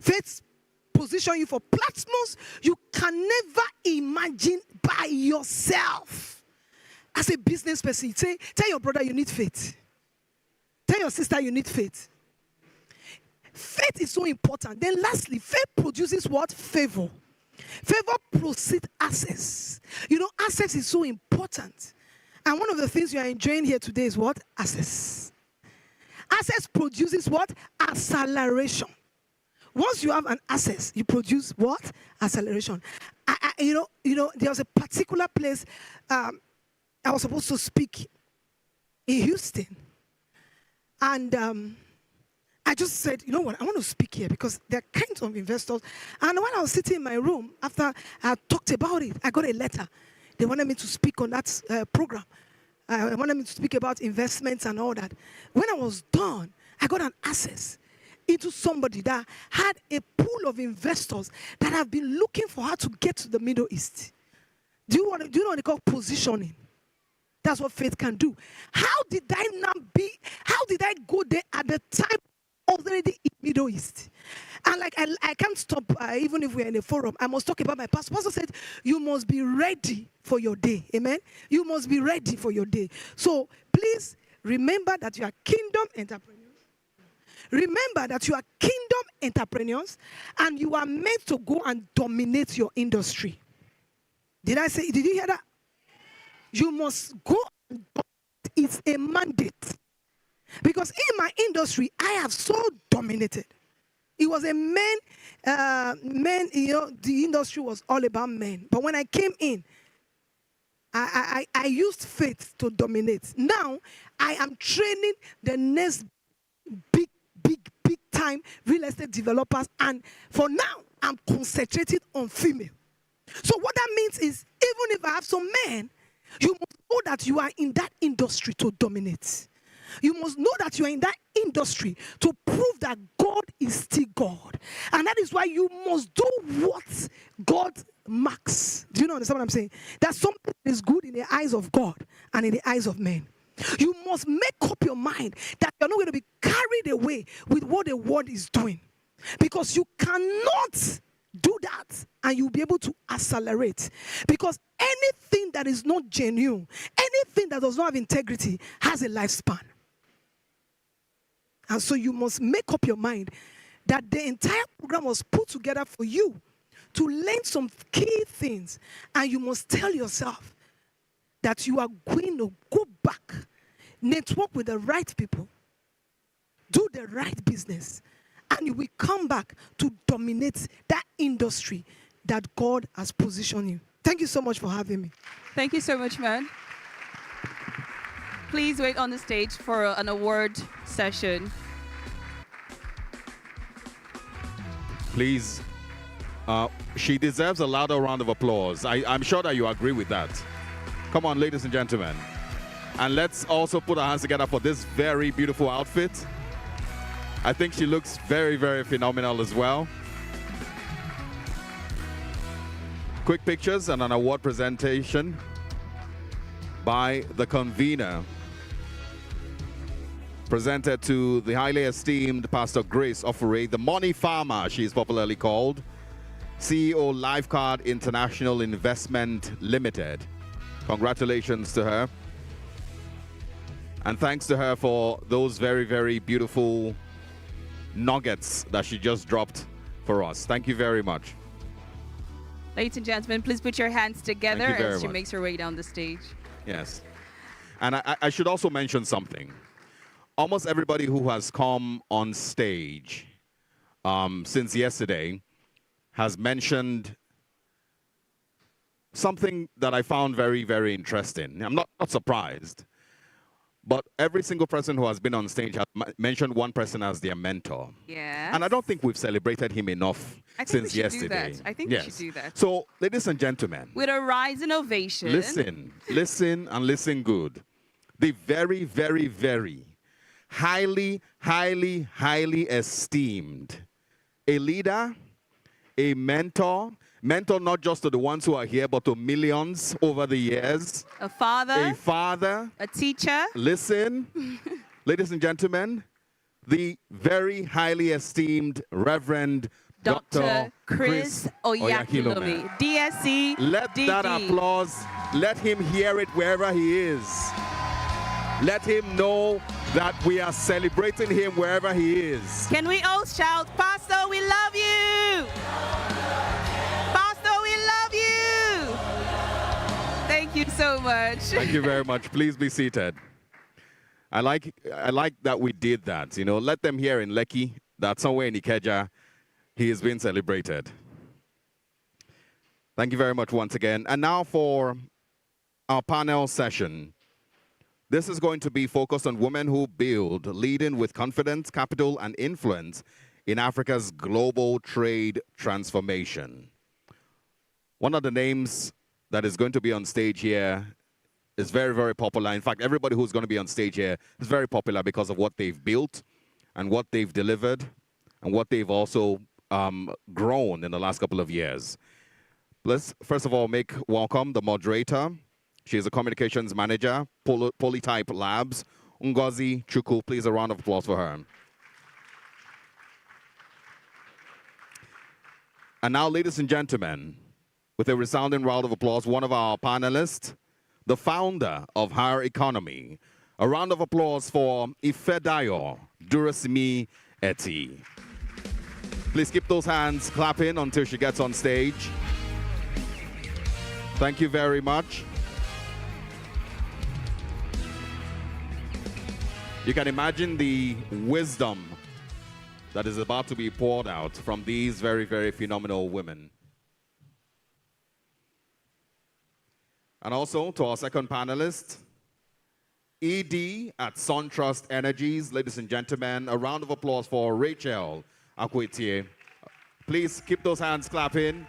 Faith position you for platforms you can never imagine by yourself. As a business person, tell your brother you need faith. Tell your sister you need faith. Faith is so important. Then lastly, faith produces what? Favor. Favor precedes access. You know, access is so important. And one of the things you are enjoying here today is what? Access. Access produces what? Acceleration. Once you have an access, you produce what? Acceleration. You know, there was a particular place I was supposed to speak in Houston. And I just said, you know what, I want to speak here because there are kinds of investors. And when I was sitting in my room, after I talked about it, I got a letter. They wanted me to speak on that program. They wanted me to speak about investments and all that. When I was done, I got an access into somebody that had a pool of investors that have been looking for how to get to the Middle East. Do you know what they call positioning? That's what faith can do. How did I go there at the time already in Middle East? And like I can't stop, even if we're in a forum, I must talk about my pastor. Pastor said, you must be ready for your day. Amen? You must be ready for your day. So please remember that you are kingdom entrepreneurs. Remember that you are kingdom entrepreneurs and you are meant to go and dominate your industry. Did you hear that? You must go and dominate. It's a mandate. Because in my industry, I have so dominated. It was a men, the industry was all about men. But when I came in, I used faith to dominate. Now, I am training the next big time real estate developers. And for now, I'm concentrated on female. So what that means is, even if I have some men, you must know that you are in that industry to dominate. You must know that you are in that industry to prove that God is still God. And that is why you must do what God marks. Do you know understand what I'm saying? That something is good in the eyes of God and in the eyes of men. You must make up your mind that you're not going to be carried away with what the world is doing. Because you cannot do that and you'll be able to accelerate. Because anything that is not genuine, anything Anything that does not have integrity has a lifespan. And so you must make up your mind that the entire program was put together for you to learn some key things. And you must tell yourself that you are going to go back, network with the right people, do the right business, and you will come back to dominate that industry that God has positioned you. Thank you so much for having me. Thank you so much, man. Please wait on the stage for an award session. Please, she deserves a louder round of applause. I'm sure that you agree with that. Come on, ladies and gentlemen. And let's also put our hands together for this very beautiful outfit. I think she looks very, very phenomenal as well. Quick pictures and an award presentation by the convener. Presented to the highly esteemed Pastor Grace Ofure, the money farmer, she is popularly called, CEO Lifecard International Investment Limited. Congratulations to her. And thanks to her for those very, very beautiful nuggets that she just dropped for us. Thank you very much. Ladies and gentlemen, please put your hands together as she much. makes her way down the stage. Yes. And I should also mention something. Almost everybody who has come on stage since yesterday has mentioned something that I found very, very interesting. I'm not surprised. But every single person who has been on stage has mentioned one person as their mentor. Yeah. And I don't think we've celebrated him enough since yesterday. I think we should do that. So, ladies and gentlemen, With a rise in ovation. listen and listen good. The very, very, very highly, highly, highly esteemed, a leader, a mentor not just to the ones who are here, but to millions over the years. A father. A teacher. Listen, ladies and gentlemen, the very highly esteemed Reverend Dr. Chris Oyakhilome, DSC. Let that applause, let him hear it wherever he is. Let him know that we are celebrating him wherever he is. Can we all shout, Pastor, we love you! Pastor, we love you! Thank you so much. Thank you very much. Please be seated. I like that we did that. You know, let them hear in Lekki that somewhere in Ikeja, he is being celebrated. Thank you very much once again. And now for our panel session. This is going to be focused on women who build, leading with confidence, capital, and influence in Africa's global trade transformation. One of the names that is going to be on stage here is very, very popular. In fact, everybody who's going to be on stage here is very popular because of what they've built and what they've delivered and what they've also grown in the last couple of years. Let's first of all make welcome the moderator. She is a communications manager, Polytype Labs, Ngozi Chukwu. Please, a round of applause for her. And now, ladies and gentlemen, with a resounding round of applause, one of our panelists, the founder of Higher Economy. A round of applause for Ifedayo Durasimi Eti. Please keep those hands clapping until she gets on stage. Thank you very much. You can imagine the wisdom that is about to be poured out from these very, very phenomenal women. And also to our second panelist, ED at SunTrust Energies. Ladies and gentlemen, a round of applause for Rachel Akwetie. Please keep those hands clapping.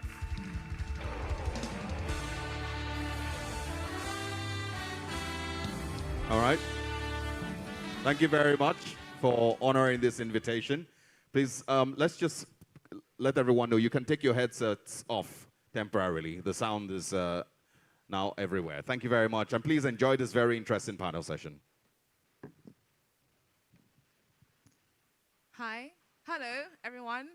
All right. Thank you very much for honoring this invitation. Please, let's just let everyone know you can take your headsets off temporarily. The sound is now everywhere. Thank you very much. And please enjoy this very interesting panel session. Hi. Hello, everyone.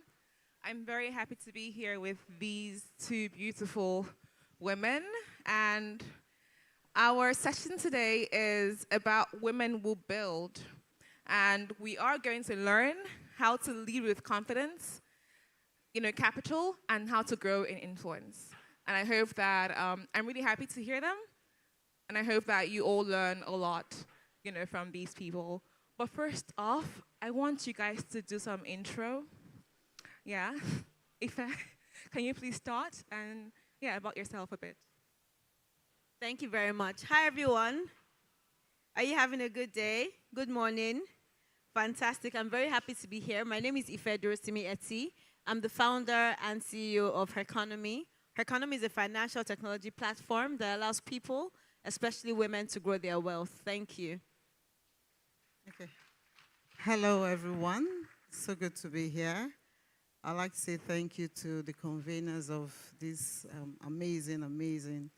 I'm very happy to be here with these two beautiful women. And Our session today is about Women Will Build. And we are going to learn how to lead with confidence, capital, and how to grow in influence. And I hope that, I'm really happy to hear them. And I hope that you all learn a lot, from these people. But first off, I want you guys to do some intro. Yeah. Ife, can you please start? And about yourself a bit. Thank you very much. Hi, everyone. Are you having a good day? Good morning. Fantastic. I'm very happy to be here. My name is Ife Durosimi Eti. I'm the founder and CEO of Herconomy. Herconomy is a financial technology platform that allows people, especially women, to grow their wealth. Thank you. Okay. Hello, everyone. So good to be here. I'd like to say thank you to the conveners of this amazing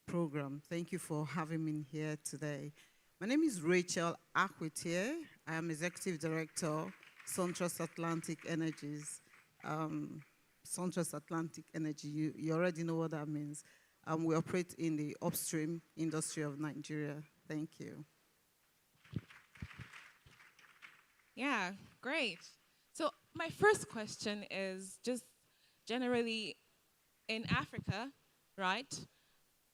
program. Thank you for having me here today. My name is Rachel Akwitie. I am Executive Director, SunTrust Atlantic Energies. SunTrust Atlantic Energy, you already know what that means. We operate in the upstream industry of Nigeria. Thank you. Yeah, great. So my first question is just generally in Africa, right?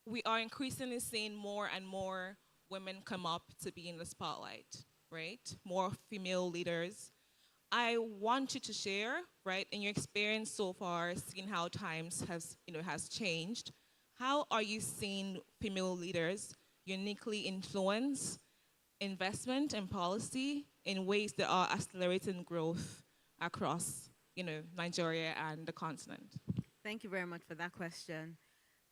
We are increasingly seeing more and more women come up to be in the spotlight, right? More female leaders. I want you to share, right, in your experience so far, seeing how times has changed. How are you seeing female leaders uniquely influence investment and policy in ways that are accelerating growth across, Nigeria and the continent? Thank you very much for that question.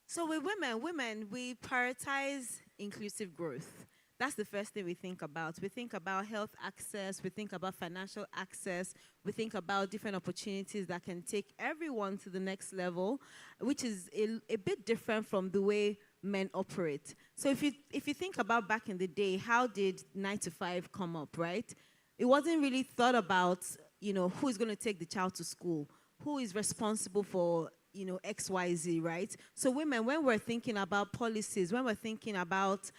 So with women, we prioritize inclusive growth. That's the first thing we think about. We think about health access, we think about financial access, we think about different opportunities that can take everyone to the next level, which is a bit different from the way men operate. So if you think about back in the day, how did 9 to 5 come up, right? It wasn't really thought about, who is going to take the child to school, who is responsible for XYZ, right? So women, when we're thinking about policies, when we're thinking about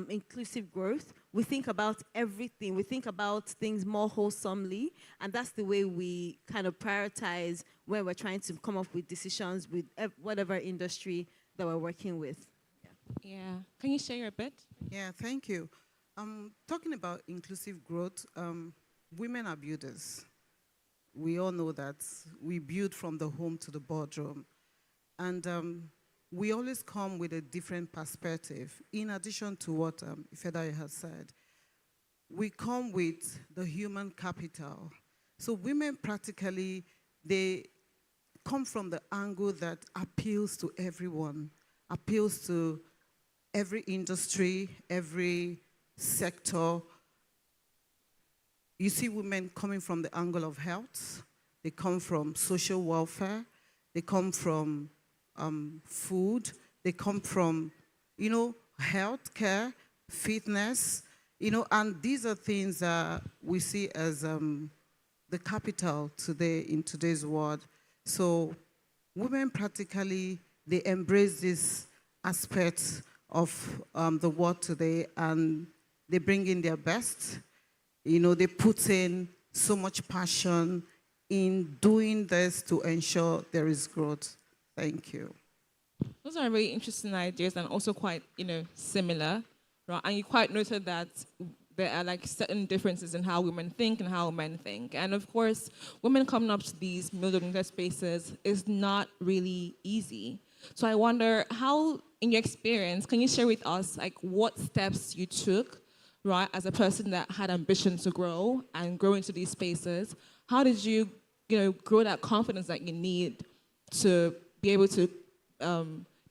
inclusive growth, we think about everything. We think about things more wholesomely, and that's the way we kind of prioritize when we're trying to come up with decisions with whatever industry that we're working with. Yeah. Can you share a bit? Yeah, thank you. Talking about inclusive growth, women are builders. We all know that we build from the home to the boardroom. And we always come with a different perspective. In addition to what Ifedayo has said, we come with the human capital. So women practically, they come from the angle that appeals to everyone, appeals to every industry, every sector. You see women coming from the angle of health. They come from social welfare. They come from food. They come from, health care, fitness, and these are things that we see as the capital today in today's world. So women practically, they embrace this aspect of the world today, and they bring in their best. They put in so much passion in doing this to ensure there is growth. Thank you. Those are really interesting ideas and also quite, similar, right? And you quite noted that there are certain differences in how women think and how men think. And of course, women coming up to these middle-income spaces is not really easy. So I wonder how, in your experience, can you share with us what steps you took, right, as a person that had ambition to grow and grow into these spaces? How did you, grow that confidence that you need to be able to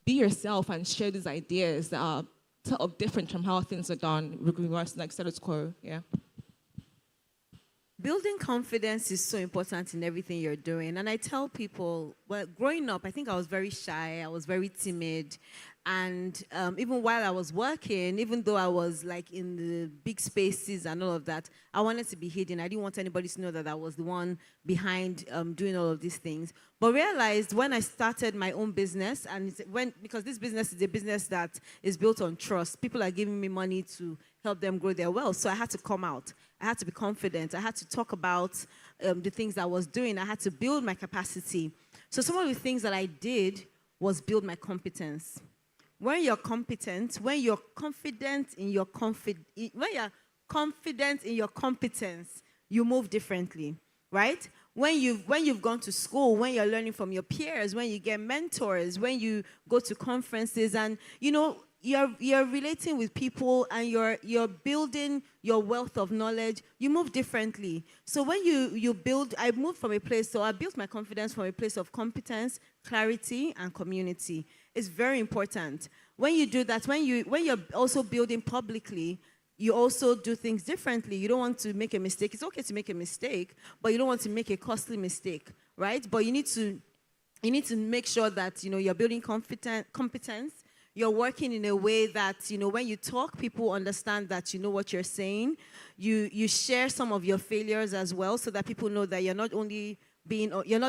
be yourself and share these ideas that are sort of different from how things are done with regards to status quo? Yeah. Building confidence is so important in everything you're doing. And I tell people, well, growing up, I think I was very shy. I was very timid. And even while I was working, even though I was like in the big spaces and all of that, I wanted to be hidden. I didn't want anybody to know that I was the one behind doing all of these things. But realized when I started my own business, and because this business is a business that is built on trust, people are giving me money to help them grow their wealth. So I had to come out. I had to be confident. I had to talk about the things I was doing. I had to build my capacity. So some of the things that I did was build my competence. When you're competent, when you're confident in your when you're confident in your competence, you move differently, right? When you've gone to school, when you're learning from your peers, when you get mentors, when you go to conferences, and you're relating with people and you're building your wealth of knowledge, you move differently. So when you build, I moved from a place, so I built my confidence from a place of competence, clarity, and community. It's very important. When you do that, when you're also building publicly, you also do things differently. You don't want to make a mistake. It's okay to make a mistake, but you don't want to make a costly mistake, right? But you need to make sure that you're building competence. You're working in a way that, when you talk, people understand that you know what you're saying. You share some of your failures as well, so that people know that you're not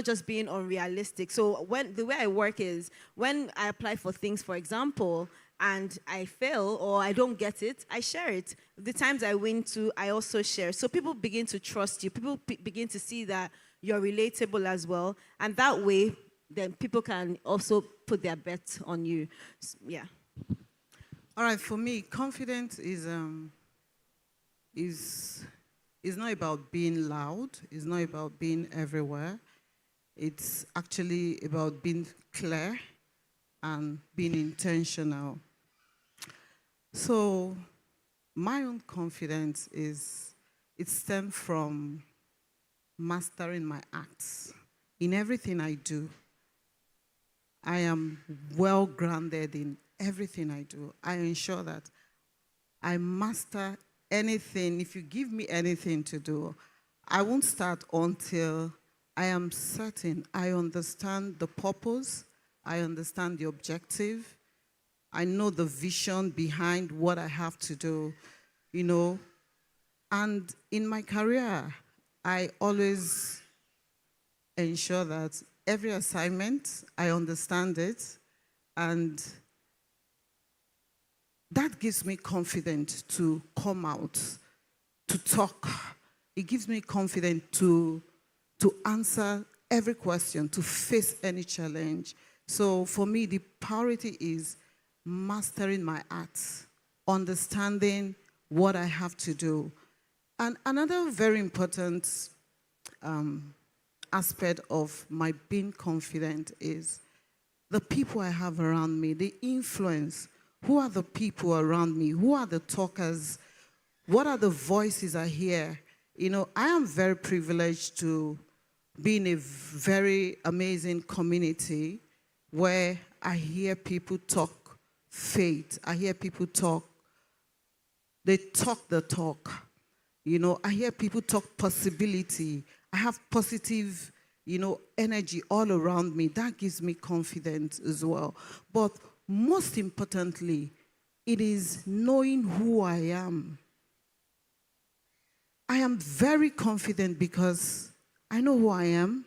just being unrealistic. So the way I work is, when I apply for things, for example, and I fail or I don't get it, I share it. The times I win too, I also share. So people begin to trust you. People begin to see that you're relatable as well. And that way, then people can also put their bet on you. Yeah. All right, for me, confidence is not about being loud. It's not about being everywhere. It's actually about being clear and being intentional. So my own confidence it stems from mastering my acts. In everything I do, I am well grounded in everything I do. I ensure that I master anything. If you give me anything to do, I won't start until I am certain I understand the purpose, I understand the objective, I know the vision behind what I have to do, And in my career, I always ensure that every assignment, I understand it, and that gives me confidence to come out, to talk. It gives me confidence to answer every question, to face any challenge. So for me, the priority is mastering my art, understanding what I have to do. And another very important aspect of my being confident is the people I have around me, the influence. Who are the people around me? Who are the talkers? What are the voices I hear? I am very privileged to be in a very amazing community where I hear people talk faith. I hear people talk. They talk the talk. I hear people talk possibility. I have positive, energy all around me. That gives me confidence as well. But most importantly, it is knowing who I am. I am very confident because I know who I am.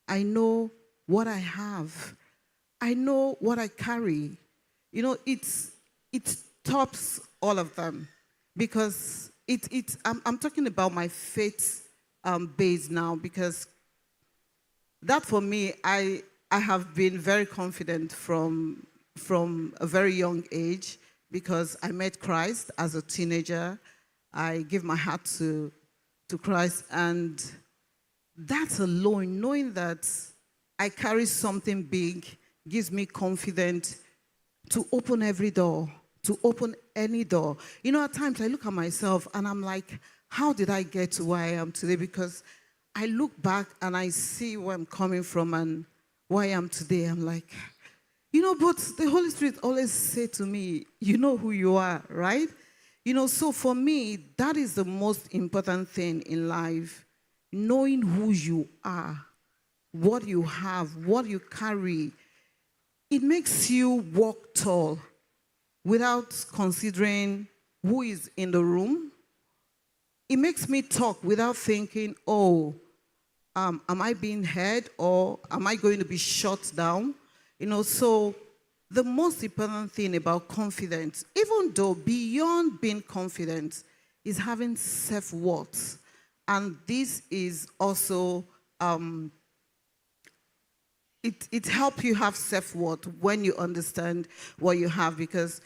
I know what I have. I know what I carry. It tops all of them because I'm talking about my faith base now, because that for me, I have been very confident from a very young age, because I met Christ as a teenager. I gave my heart to Christ, and that alone, knowing that I carry something big, gives me confidence to open every door, to open any door. At times I look at myself and I'm like, how did I get to where I am today? Because I look back and I see where I'm coming from and where I am today. I'm like, but the Holy Spirit always say to me, you know who you are, right? So for me, that is the most important thing in life, knowing who you are, what you have, what you carry. It makes you walk tall. without considering who is in the room. It makes me talk without thinking, oh, am I being heard or am I going to be shut down? So the most important thing about confidence, even though beyond being confident, is having self-worth. And this is also, it helps you have self-worth when you understand what you have, because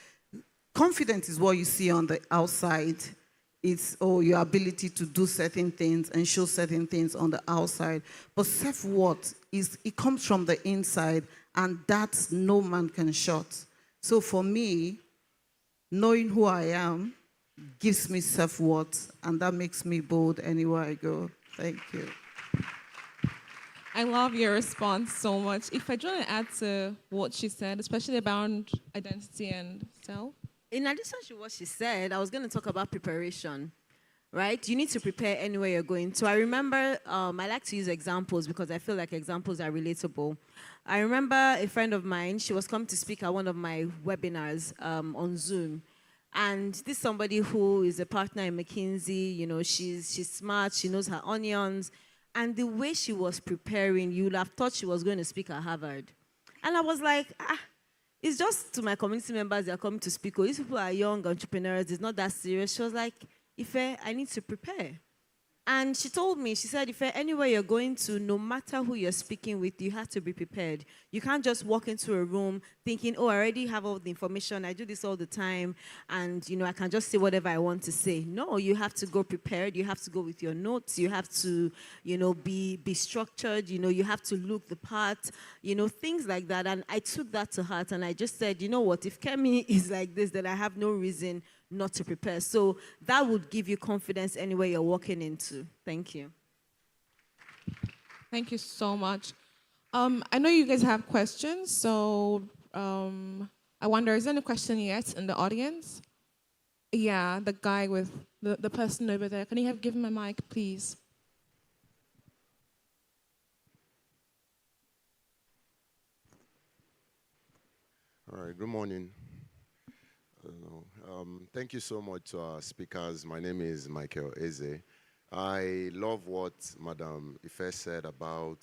confidence is what you see on the outside. It's your ability to do certain things and show certain things on the outside. But self-worth, it comes from the inside, and that no man can shut. So for me, knowing who I am gives me self-worth, and that makes me bold anywhere I go. Thank you. I love your response so much. If I want to add to what she said, especially about identity and self. In addition to what she said, I was going to talk about preparation, right? You need to prepare anywhere you're going. So I remember, I like to use examples because I feel like examples are relatable. I remember a friend of mine, she was coming to speak at one of my webinars on Zoom. And this is somebody who is a partner in McKinsey. She's smart, she knows her onions. And the way she was preparing, you would have thought she was going to speak at Harvard. And I was like, it's just to my community members that are coming to speak. These people are young entrepreneurs. It's not that serious. She was like, Ife, I need to prepare. And she told me, she said, Ife, anywhere you're going to, no matter who you're speaking with, you have to be prepared. You can't just walk into a room thinking, oh, I already have all the information. I do this all the time. And, I can just say whatever I want to say. No, you have to go prepared. You have to go with your notes. You have to, be structured. You have to look the part, things like that. And I took that to heart. And I just said, you know what, if Kemi is like this, then I have no reason not to prepare. So that would give you confidence anywhere you're walking into. Thank you. Thank you so much. I know you guys have questions, so I wonder, is there any question yet in the audience? Yeah, the guy with the person over there. Can you give him a mic, please? All right, good morning. Thank you so much to our speakers. My name is Michael Eze. I love what Madam Ife said about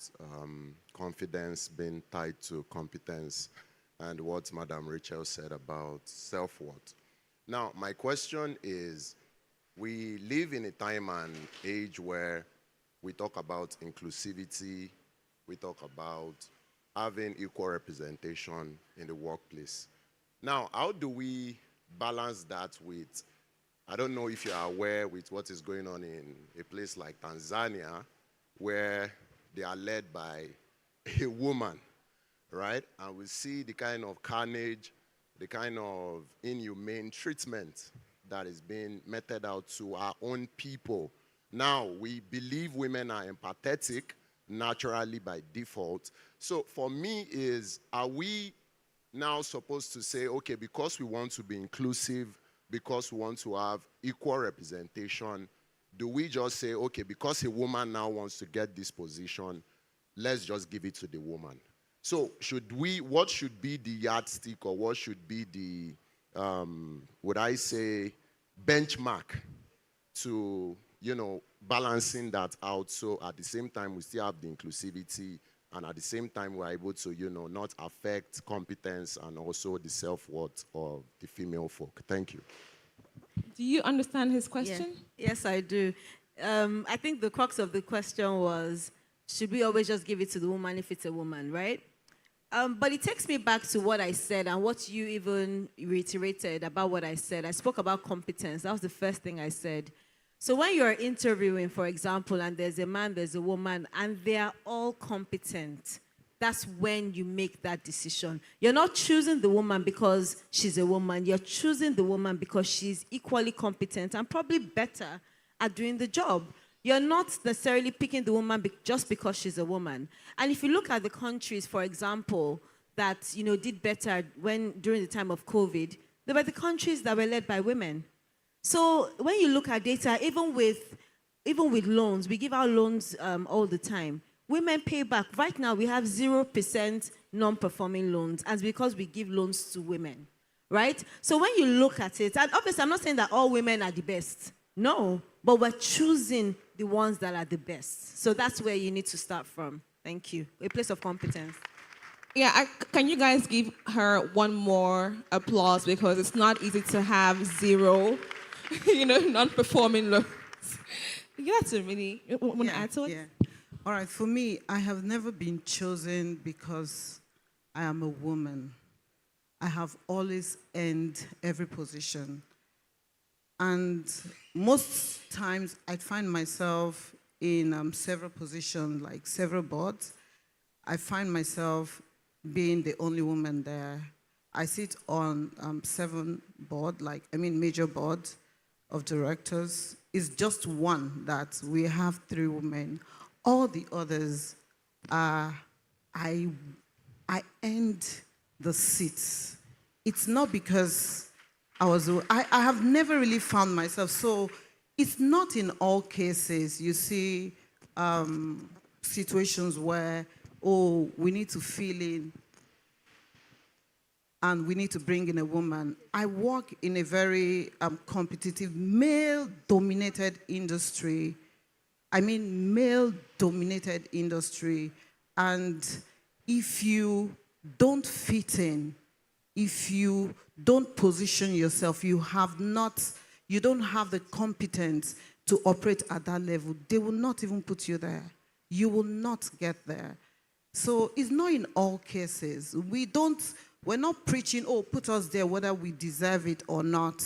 confidence being tied to competence and what Madam Rachel said about self-worth. Now, my question is, we live in a time and age where we talk about inclusivity, we talk about having equal representation in the workplace. Now, how do we balance that with, I don't know if you are aware with what is going on in a place like Tanzania, where they are led by a woman, right? And we see the kind of carnage, the kind of inhumane treatment that is being meted out to our own people. Now, we believe women are empathetic naturally by default. So for me are we now supposed to say, okay, because we want to be inclusive, because we want to have equal representation, do we just say, okay, because a woman now wants to get this position, let's just give it to the woman? So what should be the yardstick, or what should be the, would I say, benchmark to, balancing that out, so at the same time we still have the inclusivity, and at the same time we're able to, not affect competence and also the self-worth of the female folk? Thank you. Do you understand his question? Yeah. Yes, I do. I think the crux of the question was, should we always just give it to the woman if it's a woman, right? But it takes me back to what I said and what you even reiterated about what I said. I spoke about competence. That was the first thing I said. So when you're interviewing, for example, and there's a man, there's a woman, and they are all competent, that's when you make that decision. You're not choosing the woman because she's a woman. You're choosing the woman because she's equally competent and probably better at doing the job. You're not necessarily picking the woman just because she's a woman. And if you look at the countries, for example, that did better during the time of COVID, they were the countries that were led by women. So when you look at data, even with loans, we give out loans all the time. Women pay back. Right now, we have 0% non-performing loans, and because we give loans to women, right? So when you look at it, and obviously I'm not saying that all women are the best. No, but we're choosing the ones that are the best. So that's where you need to start from. Thank you. A place of competence. Yeah, can you guys give her one more applause, because it's not easy to have zero, non-performing loans. You have to really want to add to it? Yeah. All right, for me, I have never been chosen because I am a woman. I have always earned every position. And most times I find myself in several positions, like several boards. I find myself being the only woman there. I sit on 7 boards, major boards of directors. It's just one that we have 3 women. All the others are, I earned the seats. It's not because I have never really found myself. So it's not in all cases you see situations where, oh, we need to fill in and we need to bring in a woman. I work in a very competitive, male-dominated industry. I mean male-dominated industry. And if you don't fit in, if you don't position yourself, you don't have the competence to operate at that level, they will not even put you there. You will not get there. So it's not in all cases. We're not preaching, oh, put us there whether we deserve it or not.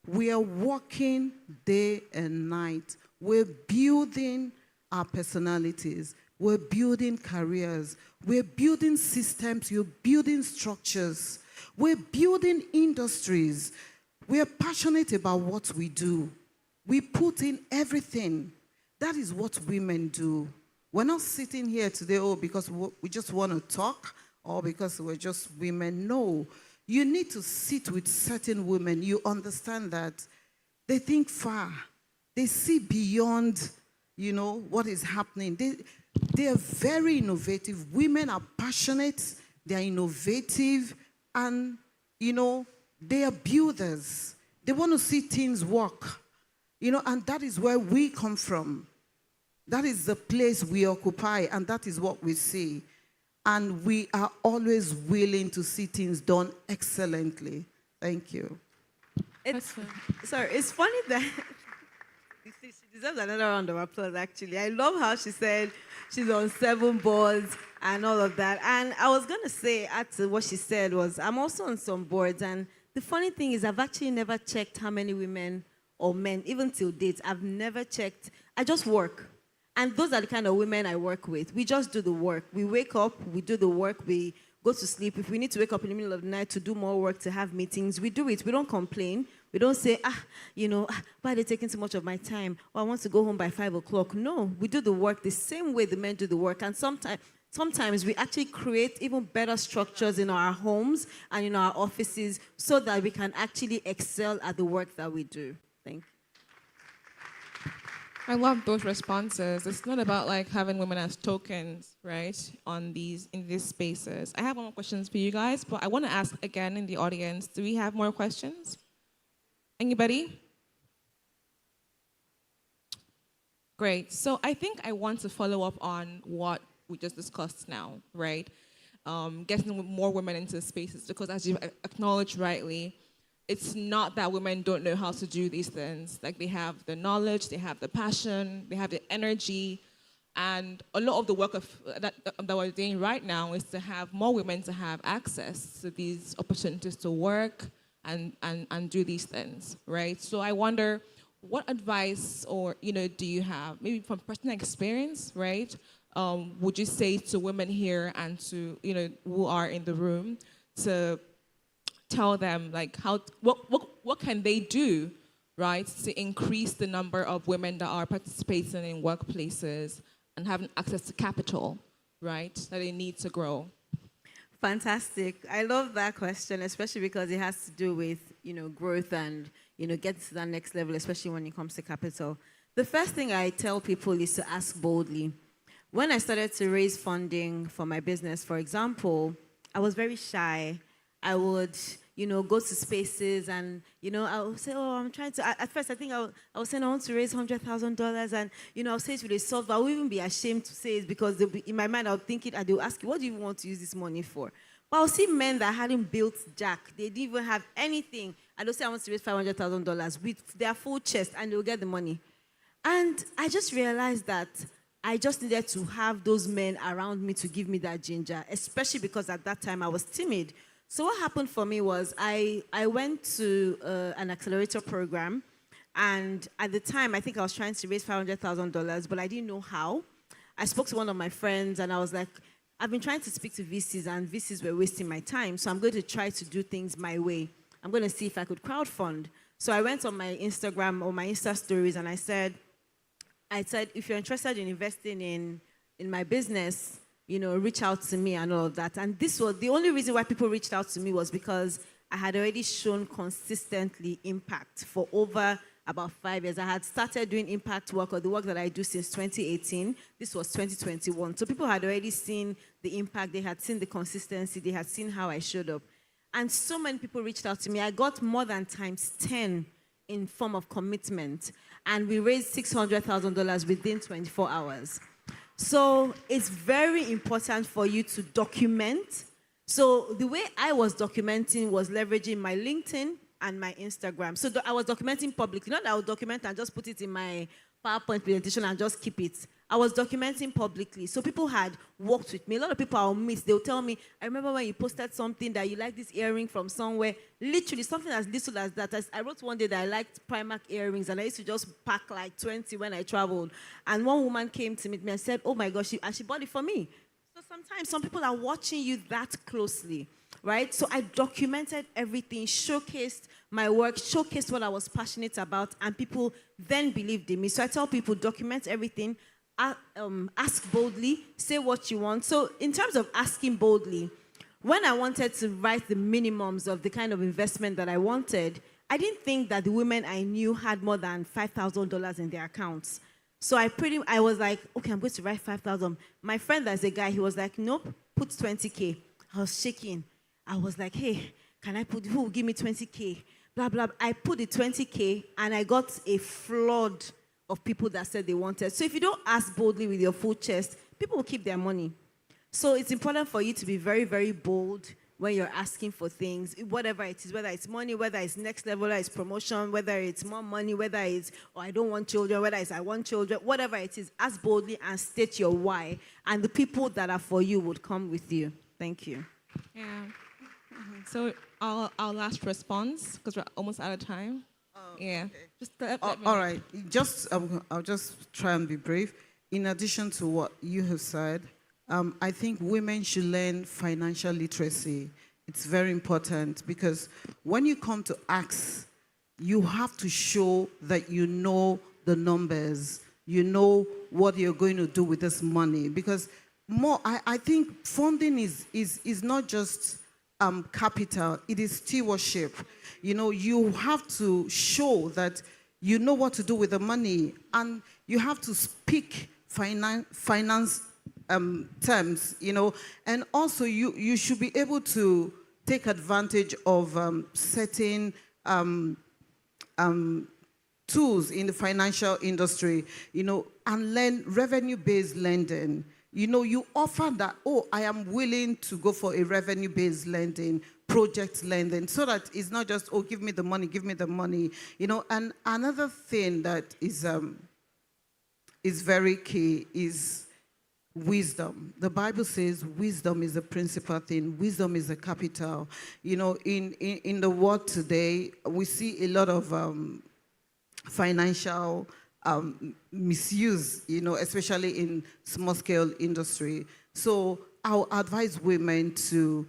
We are working day and night. We're building our personalities. We're building careers. We're building systems. We're building structures. We're building industries. We're passionate about what we do. We put in everything. That is what women do. We're not sitting here today, because we just want to talk or because we're just women. No. You need to sit with certain women. You understand that they think far. They see beyond, what is happening. They are very innovative. Women are passionate. They are innovative. And, they are builders. They want to see things work. And that is where we come from. That is the place we occupy, and that is what we see. And we are always willing to see things done excellently. Thank you. It's funny that she deserves another round of applause, actually. I love how she said she's on 7 boards and all of that. And I was going to say, add to what she said, was I'm also on some boards. And the funny thing is I've actually never checked how many women or men, even till date, I've never checked. I just work. And those are the kind of women I work with. We just do the work. We wake up, we do the work, we go to sleep. If we need to wake up in the middle of the night to do more work, to have meetings, we do it. We don't complain. We don't say, why are they taking so much of my time? Or I want to go home by 5 o'clock. No, we do the work the same way the men do the work. And sometimes we actually create even better structures in our homes and in our offices so that we can actually excel at the work that we do. Thank you. I love those responses. It's not about having women as tokens, right, in these spaces. I have more questions for you guys, but I want to ask again in the audience, do we have more questions? Anybody? Great. So I think I want to follow up on what we just discussed now, right? Getting more women into spaces, because as you acknowledged rightly, it's not that women don't know how to do these things. They have the knowledge, they have the passion, they have the energy, and a lot of the work that we're doing right now is to have more women to have access to these opportunities to work and do these things, right? So I wonder, what advice do you have, maybe from personal experience, right? Would you say to women here and to who are in the room to tell them what can they do, right, to increase the number of women that are participating in workplaces and having access to capital, right, that they need to grow? Fantastic. I love that question, especially because it has to do with growth and get to that next level, especially when it comes to capital. The first thing I tell people is to ask boldly. When I started to raise funding for my business, for example, I was very shy. I would, go to spaces and, I'll say, oh, I'm trying to, at first I think I was saying I want to raise $100,000 and, I'll say it with a soft, I will even be ashamed to say it because they'll be, in my mind I'll think it and they'll ask you, what do you want to use this money for? But I'll see men that hadn't built jack. They didn't even have anything. And they'll say, I want to raise $500,000 with their full chest and they'll get the money. And I just realized that I just needed to have those men around me to give me that ginger, especially because at that time I was timid. So what happened for me was I went to an accelerator program. And at the time, I think I was trying to raise $500,000, but I didn't know how. I spoke to one of my friends and I was like, I've been trying to speak to VCs and VCs were wasting my time. So I'm going to try to do things my way. I'm going to see if I could crowdfund. So I went on my Instagram or my Insta stories and I said, if you're interested in investing in my business, reach out to me and all of that. And this was the only reason why people reached out to me was because I had already shown consistently impact for over about 5 years. I had started doing impact work or the work that I do since 2018. This was 2021. So people had already seen the impact. They had seen the consistency. They had seen how I showed up. And so many people reached out to me. I got more than times 10 in form of commitment. And we raised $600,000 within 24 hours. So it's very important for you to document. So the way I was documenting was leveraging my LinkedIn and my Instagram. So I was documenting publicly. Not that I would document and just put it in my PowerPoint presentation and just keep it. I was documenting publicly. So people had worked with me. A lot of people I'll meet, they'll tell me, I remember when you posted something that you like this earring from somewhere. Literally, something as little as that. I wrote one day that I liked Primark earrings, and I used to just pack like 20 when I traveled. And one woman came to meet me and said, oh my gosh, she bought it for me. So sometimes some people are watching you that closely, right? So I documented everything, showcased my work, showcased what I was passionate about, and people then believed in me. So I tell people, document everything, ask boldly, say what you want. So in terms of asking boldly, when I wanted to write the minimums of the kind of investment that I wanted, I didn't think that the women I knew had more than $5,000 in their accounts. So I was like, okay, I'm going to write 5,000. My friend that's a guy, he was like, nope, put 20K. I was shaking. I was like, hey, who will give me 20K? Blah, blah. I put the 20K and I got a flood of people that said they wanted. So if you don't ask boldly with your full chest, people will keep their money. So it's important for you to be very, very bold when you're asking for things, whatever it is, whether it's money, whether it's next level, whether it's promotion, whether it's more money, whether it's, oh, I don't want children, whether it's I want children, whatever it is, ask boldly and state your why. And the people that are for you would come with you. Thank you. Yeah. So our last response, because we're almost out of time. Yeah. Okay. Just let me all right. I'll just try and be brief. In addition to what you have said, I think women should learn financial literacy. It's very important because when you come to ask, you have to show that you know the numbers, you know what you're going to do with this money. Because I think funding is not just capital, it is stewardship. You have to show that you know what to do with the money, and you have to speak finance terms, and also you should be able to take advantage of certain tools in the financial industry, and learn revenue-based lending. You offer that, oh, I am willing to go for a revenue-based lending, project lending, so that it's not just, oh, give me the money, And another thing that is very key is wisdom. The Bible says wisdom is the principal thing. Wisdom is the capital. In the world today, we see a lot of financial misuse, especially in small-scale industry. So I'll advise women to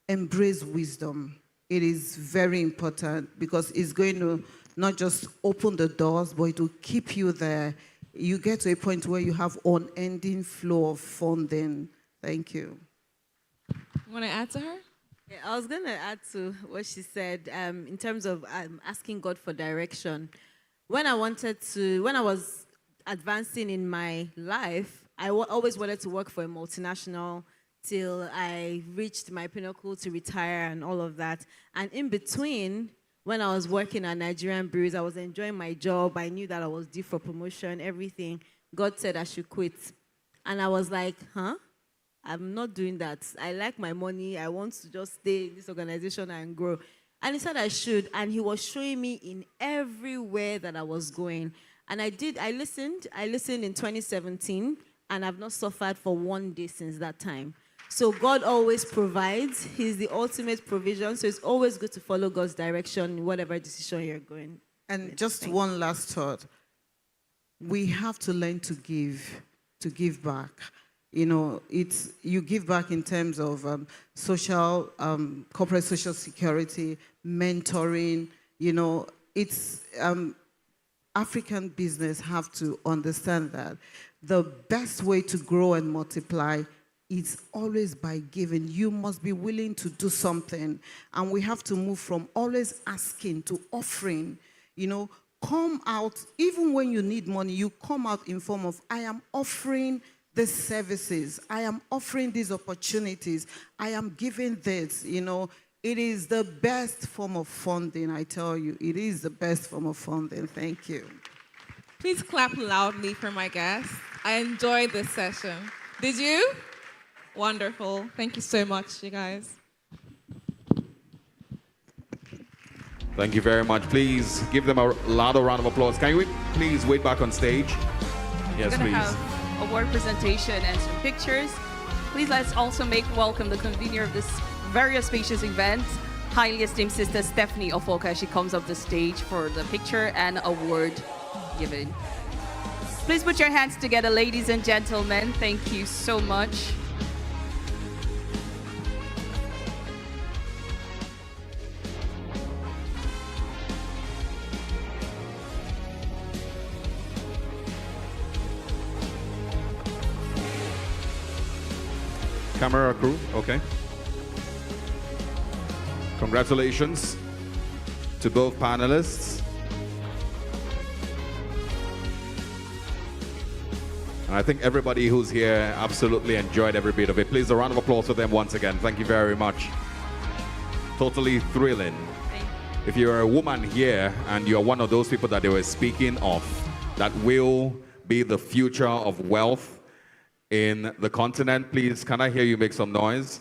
embrace wisdom. It is very important because it's going to not just open the doors, but it will keep you there. You get to a point where you have unending flow of funding. Thank you. You want to add to her? Yeah, I was going to add to what she said in terms of asking God for direction. When I was advancing in my life, I always wanted to work for a multinational till I reached my pinnacle to retire and all of that. And in between, when I was working at Nigerian Breweries, I was enjoying my job. I knew that I was due for promotion, everything. God said I should quit. And I was like, huh? I'm not doing that. I like my money. I want to just stay in this organization and grow. And he said I should. And he was showing me in everywhere that I was going. And I did. I listened in 2017. And I've not suffered for one day since that time. So God always provides. He's the ultimate provision. So it's always good to follow God's direction in whatever decision you're going. And just one last thought. We have to learn to give back. You know, you give back in terms of social, corporate social security, mentoring. You know, it's African business have to understand that the best way to grow and multiply is always by giving. You must be willing to do something. And we have to move from always asking to offering. You know, come out, even when you need money, you come out in form of, I am offering these services. I am offering these opportunities. I am giving this, you know. It is the best form of funding, I tell you. It is the best form of funding. Thank you. Please clap loudly for my guests. I enjoyed this session. Did you? Wonderful. Thank you so much, you guys. Thank you very much. Please give them a louder round of applause. Can you please wait back on stage? Yes, We're gonna please. have award presentation and some pictures. Please let's also make welcome the convener of this very auspicious event, highly esteemed Sister Stephanie Ofoka, as she comes up the stage for the picture and award given. Please put your hands together, ladies and gentlemen. Thank you so much. Camera crew, okay. Congratulations to both panelists. And I think everybody who's here absolutely enjoyed every bit of it. Please, a round of applause for them once again. Thank you very much. Totally thrilling. If you're a woman here and you're one of those people that they were speaking of that will be the future of wealth in the continent, please, can I hear you make some noise?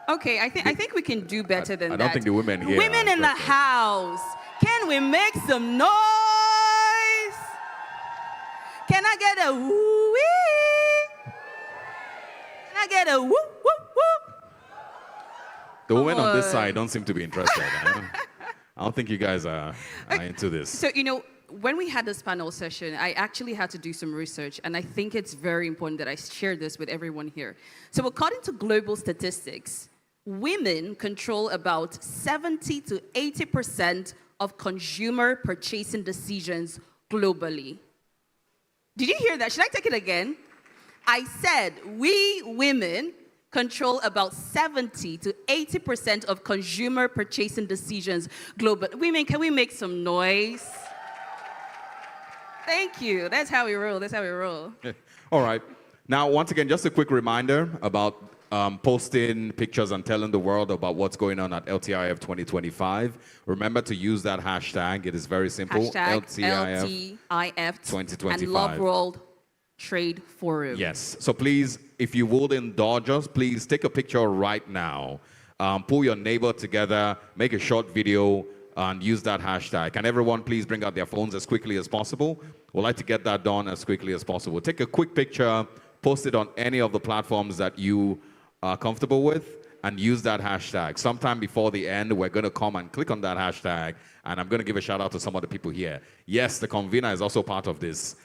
Okay, I think we can do better than that. I don't think the women here. Women in the house, can we make some noise? Can I get a woo-wee? Can I get a whoop-whoop-whoop? The women on this side don't seem to be interested. I don't think you guys are into this. So, you know, when we had this panel session, I actually had to do some research, and I think it's very important that I share this with everyone here. So according to global statistics, women control about 70 to 80% of consumer purchasing decisions globally. Did you hear that? Should I take it again? I said we women control about 70 to 80% of consumer purchasing decisions globally. Women, can we make some noise? Thank you. That's how we roll. That's how we roll. All right. Now, once again, just a quick reminder about posting pictures and telling the world about what's going on at LTIF 2025. Remember to use that hashtag. It is very simple. Hashtag LTIF 2025. And Loveworld Trade Forum. Yes. So please, if you would indulge us, please take a picture right now. Pull your neighbor together, make a short video, and use that hashtag. Can everyone please bring out their phones as quickly as possible? We'd like to get that done as quickly as possible. Take a quick picture, post it on any of the platforms that you are comfortable with, and use that hashtag. Sometime before the end, we're going to come and click on that hashtag, and I'm going to give a shout out to some of the people here. Yes, the convener is also part of this.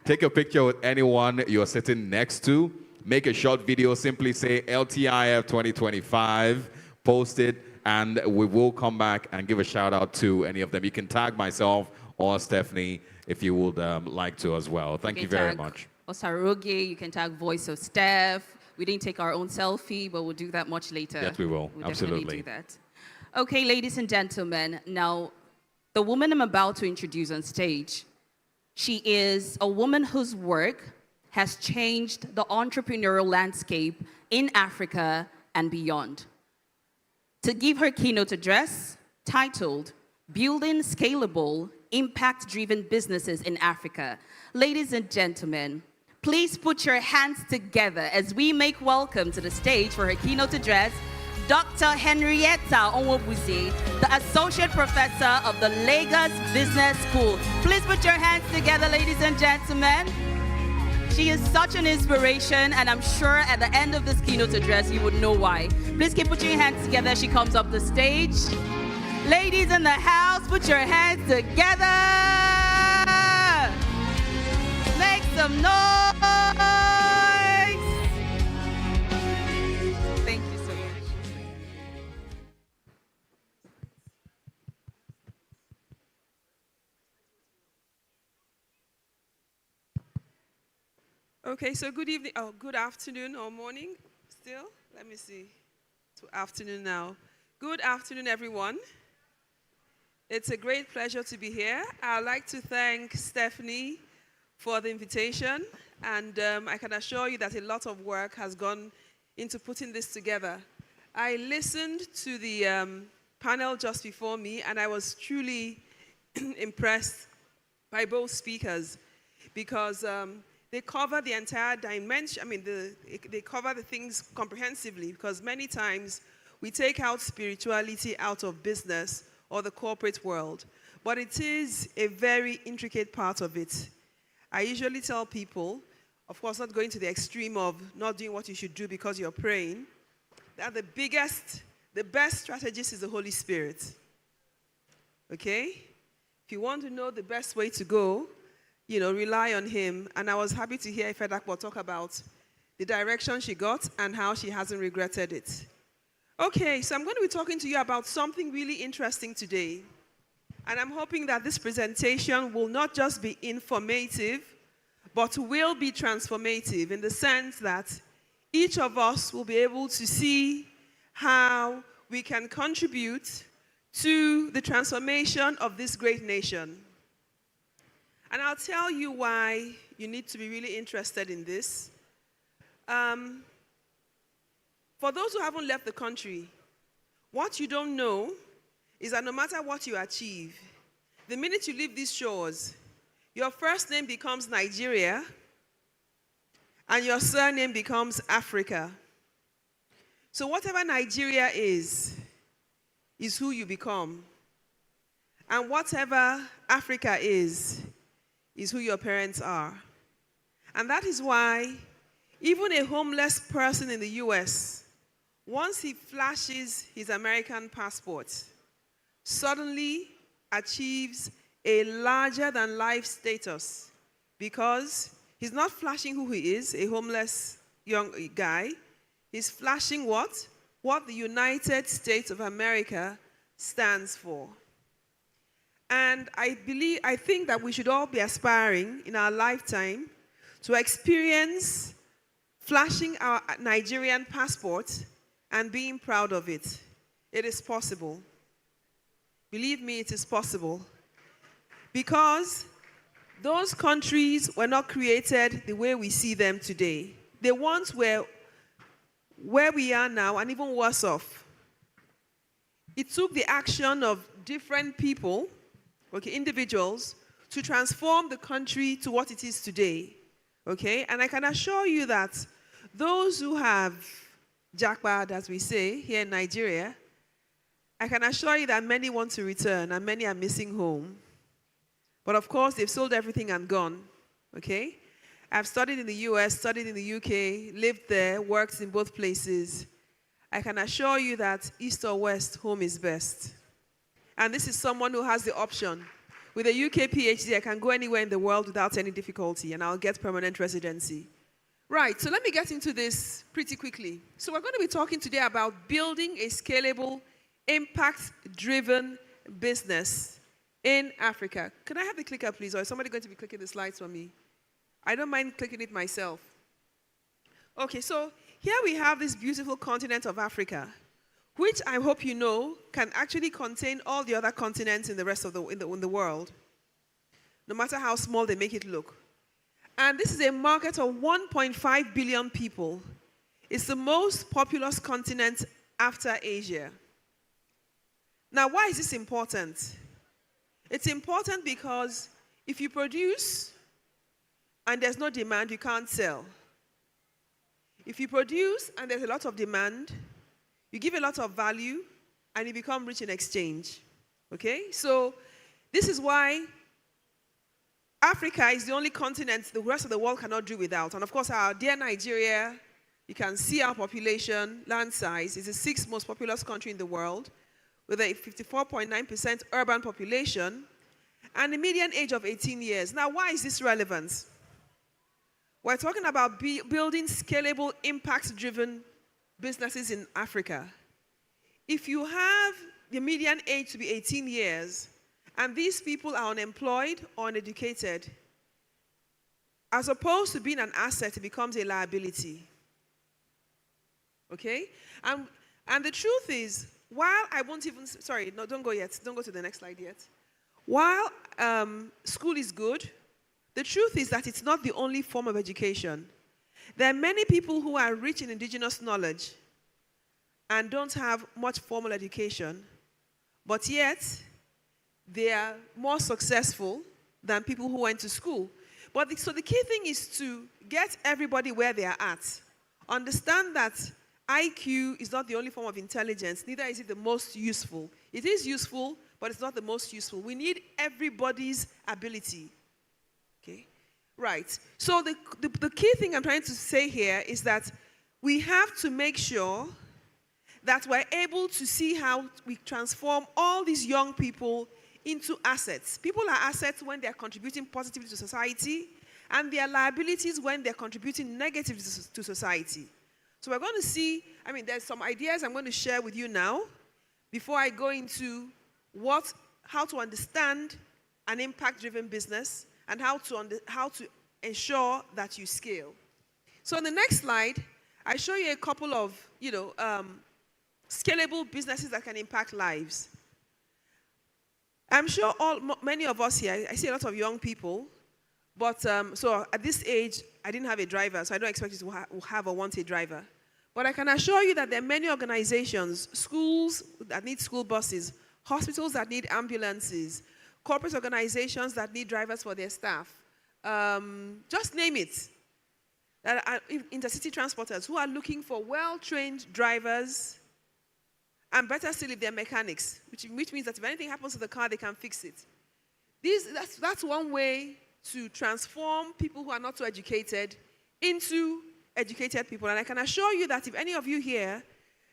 Take a picture with anyone you're sitting next to. Make a short video. Simply say LTIF 2025. Post it, and we will come back and give a shout out to any of them. You can tag myself or Stephanie if you would like to as well. Thank you very much. Osaroge, you can tag Voice of Steph. We didn't take our own selfie, but we'll do that much later. Yes, we will. We'll Absolutely. definitely do that. Okay, ladies and gentlemen. Now, the woman I'm about to introduce on stage, she is a woman whose work has changed the entrepreneurial landscape in Africa and beyond. To give her keynote address, titled Building Scalable, Impact-Driven Businesses in Africa, ladies and gentlemen, please put your hands together as we make welcome to the stage for her keynote address, Dr. Henrietta Onwobuzie, the Associate Professor of the Lagos Business School. Please put your hands together, ladies and gentlemen. She is such an inspiration, and I'm sure at the end of this keynote address, you would know why. Please keep putting your hands together as she comes up the stage. Ladies in the house, put your hands together. Make some noise. Thank you so much. Okay, so good evening, good afternoon or morning still. Let me see. It's afternoon now. Good afternoon, everyone. It's a great pleasure to be here. I'd like to thank Stephanie for the invitation, and I can assure you that a lot of work has gone into putting this together. I listened to the panel just before me, and I was truly impressed by both speakers because they cover the entire dimension. I mean, they cover the things comprehensively because many times we take out spirituality out of business or the corporate world, but it is a very intricate part of it. I usually tell people, of course, not going to the extreme of not doing what you should do because you're praying, that the best strategist is the Holy Spirit. Okay? If you want to know the best way to go, rely on him. And I was happy to hear Ifedakwa talk about the direction she got and how she hasn't regretted it. Okay, so I'm going to be talking to you about something really interesting today. And I'm hoping that this presentation will not just be informative, but will be transformative in the sense that each of us will be able to see how we can contribute to the transformation of this great nation. And I'll tell you why you need to be really interested in this. For those who haven't left the country, what you don't know is that no matter what you achieve, the minute you leave these shores, your first name becomes Nigeria, and your surname becomes Africa. So whatever Nigeria is who you become. And whatever Africa is who your parents are. And that is why even a homeless person in the US, once he flashes his American passport, suddenly achieves a larger-than-life status because he's not flashing who he is, a homeless young guy. He's flashing what? What the United States of America stands for. And I think that we should all be aspiring in our lifetime to experience flashing our Nigerian passport and being proud of it. It is possible. Believe me, it is possible. Because those countries were not created the way we see them today. They once were where we are now and even worse off. It took the action of different people, individuals, to transform the country to what it is today. Okay? And I can assure you that those who have jackpot, as we say, here in Nigeria, I can assure you that many want to return and many are missing home. But of course, they've sold everything and gone. Okay? I've studied in the US, studied in the UK, lived there, worked in both places. I can assure you that East or West, home is best. And this is someone who has the option. With a UK PhD, I can go anywhere in the world without any difficulty, and I'll get permanent residency. Right, so let me get into this pretty quickly. So we're going to be talking today about building a scalable, impact-driven business in Africa. Can I have the clicker, please? Or is somebody going to be clicking the slides for me? I don't mind clicking it myself. Okay, so here we have this beautiful continent of Africa, which I hope you know can actually contain all the other continents in the rest of in the world, no matter how small they make it look. And this is a market of 1.5 billion people. It's the most populous continent after Asia. Now, why is this important? It's important because if you produce and there's no demand, you can't sell. If you produce and there's a lot of demand, you give a lot of value and you become rich in exchange. Okay? So this is why Africa is the only continent the rest of the world cannot do without. And of course, our dear Nigeria, you can see our population, land size, is the 6th most populous country in the world, with a 54.9% urban population and a median age of 18 years. Now, why is this relevant? We're talking about building scalable, impact-driven businesses in Africa. If you have the median age to be 18 years, and these people are unemployed or uneducated, as opposed to being an asset, it becomes a liability. Okay? And the truth is, while I won't even, sorry, no, don't go yet. Don't go to the next slide yet. While school is good, the truth is that it's not the only form of education. There are many people who are rich in indigenous knowledge and don't have much formal education, but yet they are more successful than people who went to school. So the key thing is to get everybody where they are at. Understand that IQ is not the only form of intelligence, neither is it the most useful. It is useful, but it's not the most useful. We need everybody's ability. Okay? Right. So the key thing I'm trying to say here is that we have to make sure that we're able to see how we transform all these young people into assets. People are assets when they're contributing positively to society, and they are liabilities when they're contributing negatively to society. So we're going to see, there's some ideas I'm going to share with you now before I go into how to understand an impact-driven business and how to ensure that you scale. So on the next slide, I show you a couple of, scalable businesses that can impact lives. I'm sure many of us here, I see a lot of young people, but so at this age, I didn't have a driver, so I don't expect you to have or want a driver. But I can assure you that there are many organizations, schools that need school buses, hospitals that need ambulances, corporate organizations that need drivers for their staff. Just name it. That are intercity transporters who are looking for well-trained drivers, and better still if they're mechanics, which means that if anything happens to the car, they can fix it. That's one way to transform people who are not so educated into educated people. And I can assure you that if any of you here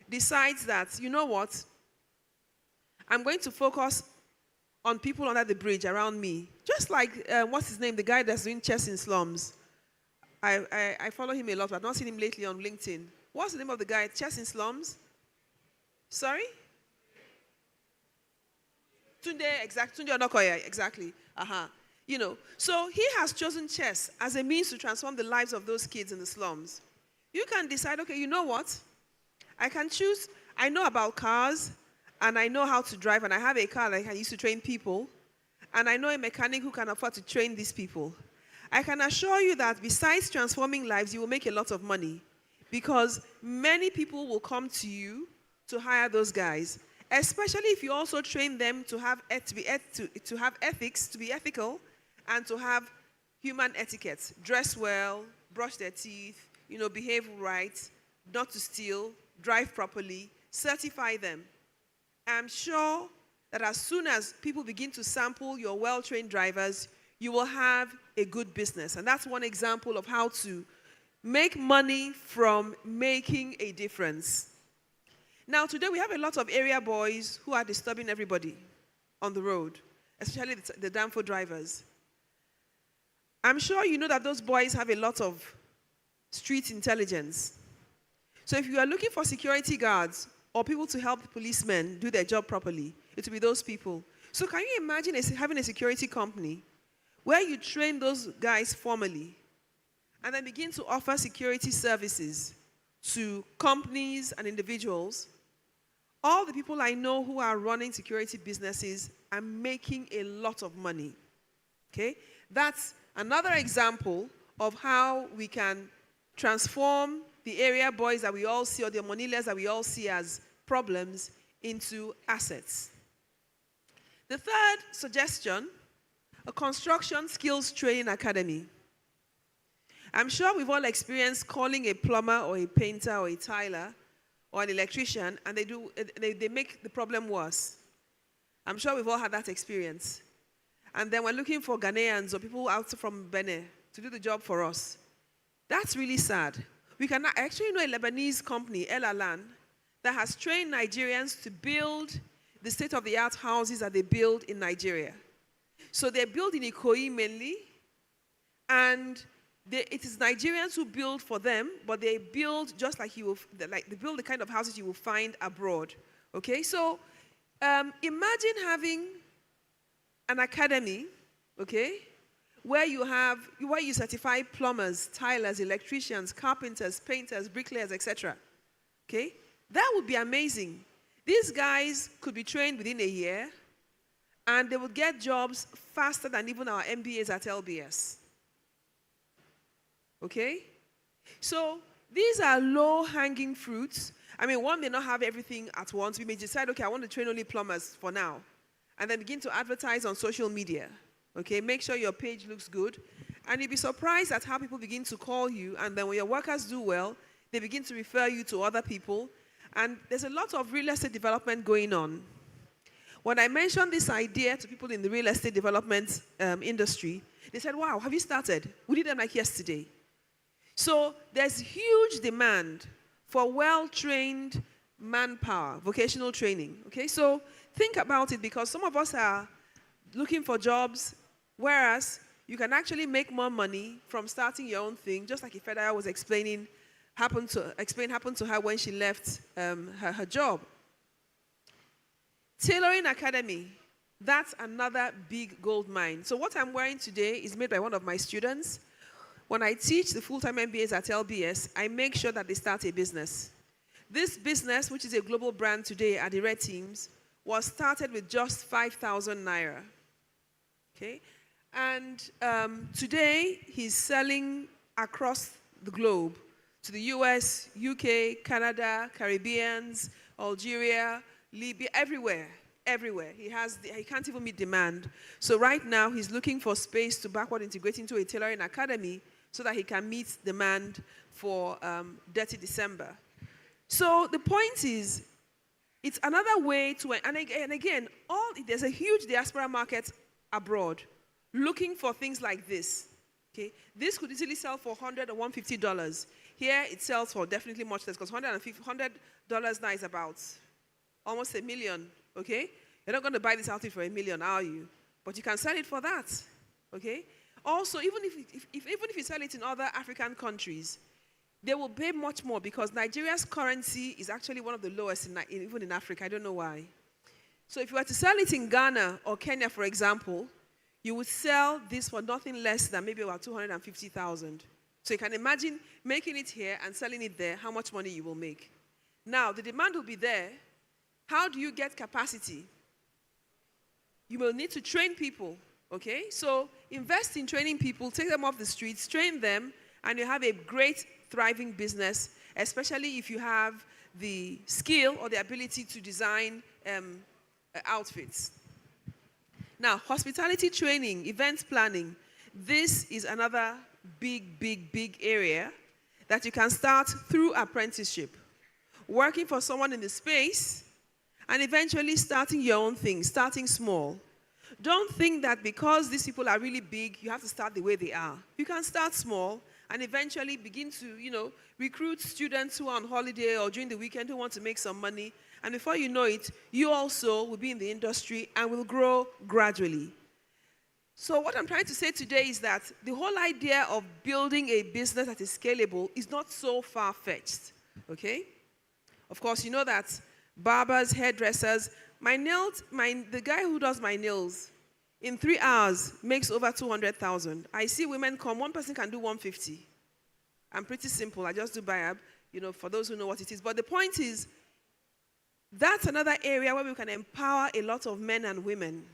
decides that, you know what, I'm going to focus on people under the bridge around me, just like, what's his name, the guy that's doing chess in slums. I follow him a lot, but I've not seen him lately on LinkedIn. What's the name of the guy, chess in slums? Sorry? Tunde Onokoya, exactly. So he has chosen chess as a means to transform the lives of those kids in the slums. You can decide, okay, you know what? I can choose, I know about cars, and I know how to drive, and I have a car that I can use to train people, and I know a mechanic who can afford to train these people. I can assure you that besides transforming lives, you will make a lot of money, because many people will come to you to hire those guys, especially if you also train them to have ethics, to be ethical, and to have human etiquette. Dress well, brush their teeth, behave right, not to steal, drive properly, certify them. I'm sure that as soon as people begin to sample your well-trained drivers, you will have a good business. And that's one example of how to make money from making a difference. Now, today we have a lot of area boys who are disturbing everybody on the road, especially the Danfo drivers. I'm sure you know that those boys have a lot of street intelligence. So if you are looking for security guards or people to help policemen do their job properly, it will be those people. So can you imagine having a security company where you train those guys formally and then begin to offer security services to companies and individuals? All the people I know who are running security businesses are making a lot of money. Okay? That's another example of how we can transform the area boys that we all see, or the moneyless that we all see as problems, into assets. The third suggestion, a construction skills training academy. I'm sure we've all experienced calling a plumber or a painter or a tiler or an electrician, and they make the problem worse. I'm sure we've all had that experience. And then we're looking for Ghanaians or people out from Benin to do the job for us. That's really sad. We can actually know a Lebanese company, El Alan, that has trained Nigerians to build the state-of-the-art houses that they build in Nigeria. So they're built in Ikoyi mainly, and it is Nigerians who build for them, but they build just like they build the kind of houses you will find abroad. Okay, so imagine having an academy, okay, where you certify plumbers, tilers, electricians, carpenters, painters, bricklayers, etc. Okay, that would be amazing. These guys could be trained within a year, and they would get jobs faster than even our MBAs at LBS. Okay? So these are low-hanging fruits. I mean, one may not have everything at once. We may decide, okay, I want to train only plumbers for now, and then begin to advertise on social media. Okay? Make sure your page looks good. And you'll be surprised at how people begin to call you, and then when your workers do well, they begin to refer you to other people. And there's a lot of real estate development going on. When I mentioned this idea to people in the real estate development industry, they said, wow, have you started? We did them like yesterday. So there's huge demand for well-trained manpower, vocational training. Okay, so think about it, because some of us are looking for jobs, whereas you can actually make more money from starting your own thing, just like Ifeda was explaining happened to her when she left her job. Tailoring Academy, that's another big gold mine. So what I'm wearing today is made by one of my students. When I teach the full-time MBAs at LBS, I make sure that they start a business. This business, which is a global brand today at the Red Teams, was started with just 5,000 naira. Okay? And today, he's selling across the globe to the US, UK, Canada, Caribbeans, Algeria, Libya, everywhere. He can't even meet demand. So right now, he's looking for space to backward integrate into a tailoring academy so that he can meet demand for Dirty December. So the point is, it's another way to, and again, there's a huge diaspora market abroad looking for things like this. Okay? This could easily sell for $100 or $150. Here, it sells for definitely much less, because $100 now is about almost $1 million, okay? You're not going to buy this outfit for $1 million, are you? But you can sell it for that, okay? Also, even if you sell it in other African countries, they will pay much more, because Nigeria's currency is actually one of the lowest even in Africa. I don't know why. So if you were to sell it in Ghana or Kenya, for example, you would sell this for nothing less than maybe about 250,000. So you can imagine making it here and selling it there, how much money you will make. Now, the demand will be there. How do you get capacity? You will need to train people, okay? So invest in training people, take them off the streets, train them, and you have a great, thriving business, especially if you have the skill or the ability to design outfits. Now, hospitality training, events planning. This is another big area that you can start through apprenticeship. Working for someone in the space and eventually starting your own thing, starting small. Don't think that because these people are really big, you have to start the way they are. You can start small and eventually begin to, recruit students who are on holiday or during the weekend who want to make some money. And before you know it, you also will be in the industry and will grow gradually. So what I'm trying to say today is that the whole idea of building a business that is scalable is not so far-fetched, okay? Of course, you know that barbers, hairdressers, the guy who does my nails, in 3 hours makes over 200,000. I see women come, one person can do 150. I'm pretty simple, I just do bayab, for those who know what it is. But the point is, that's another area where we can empower a lot of men and women.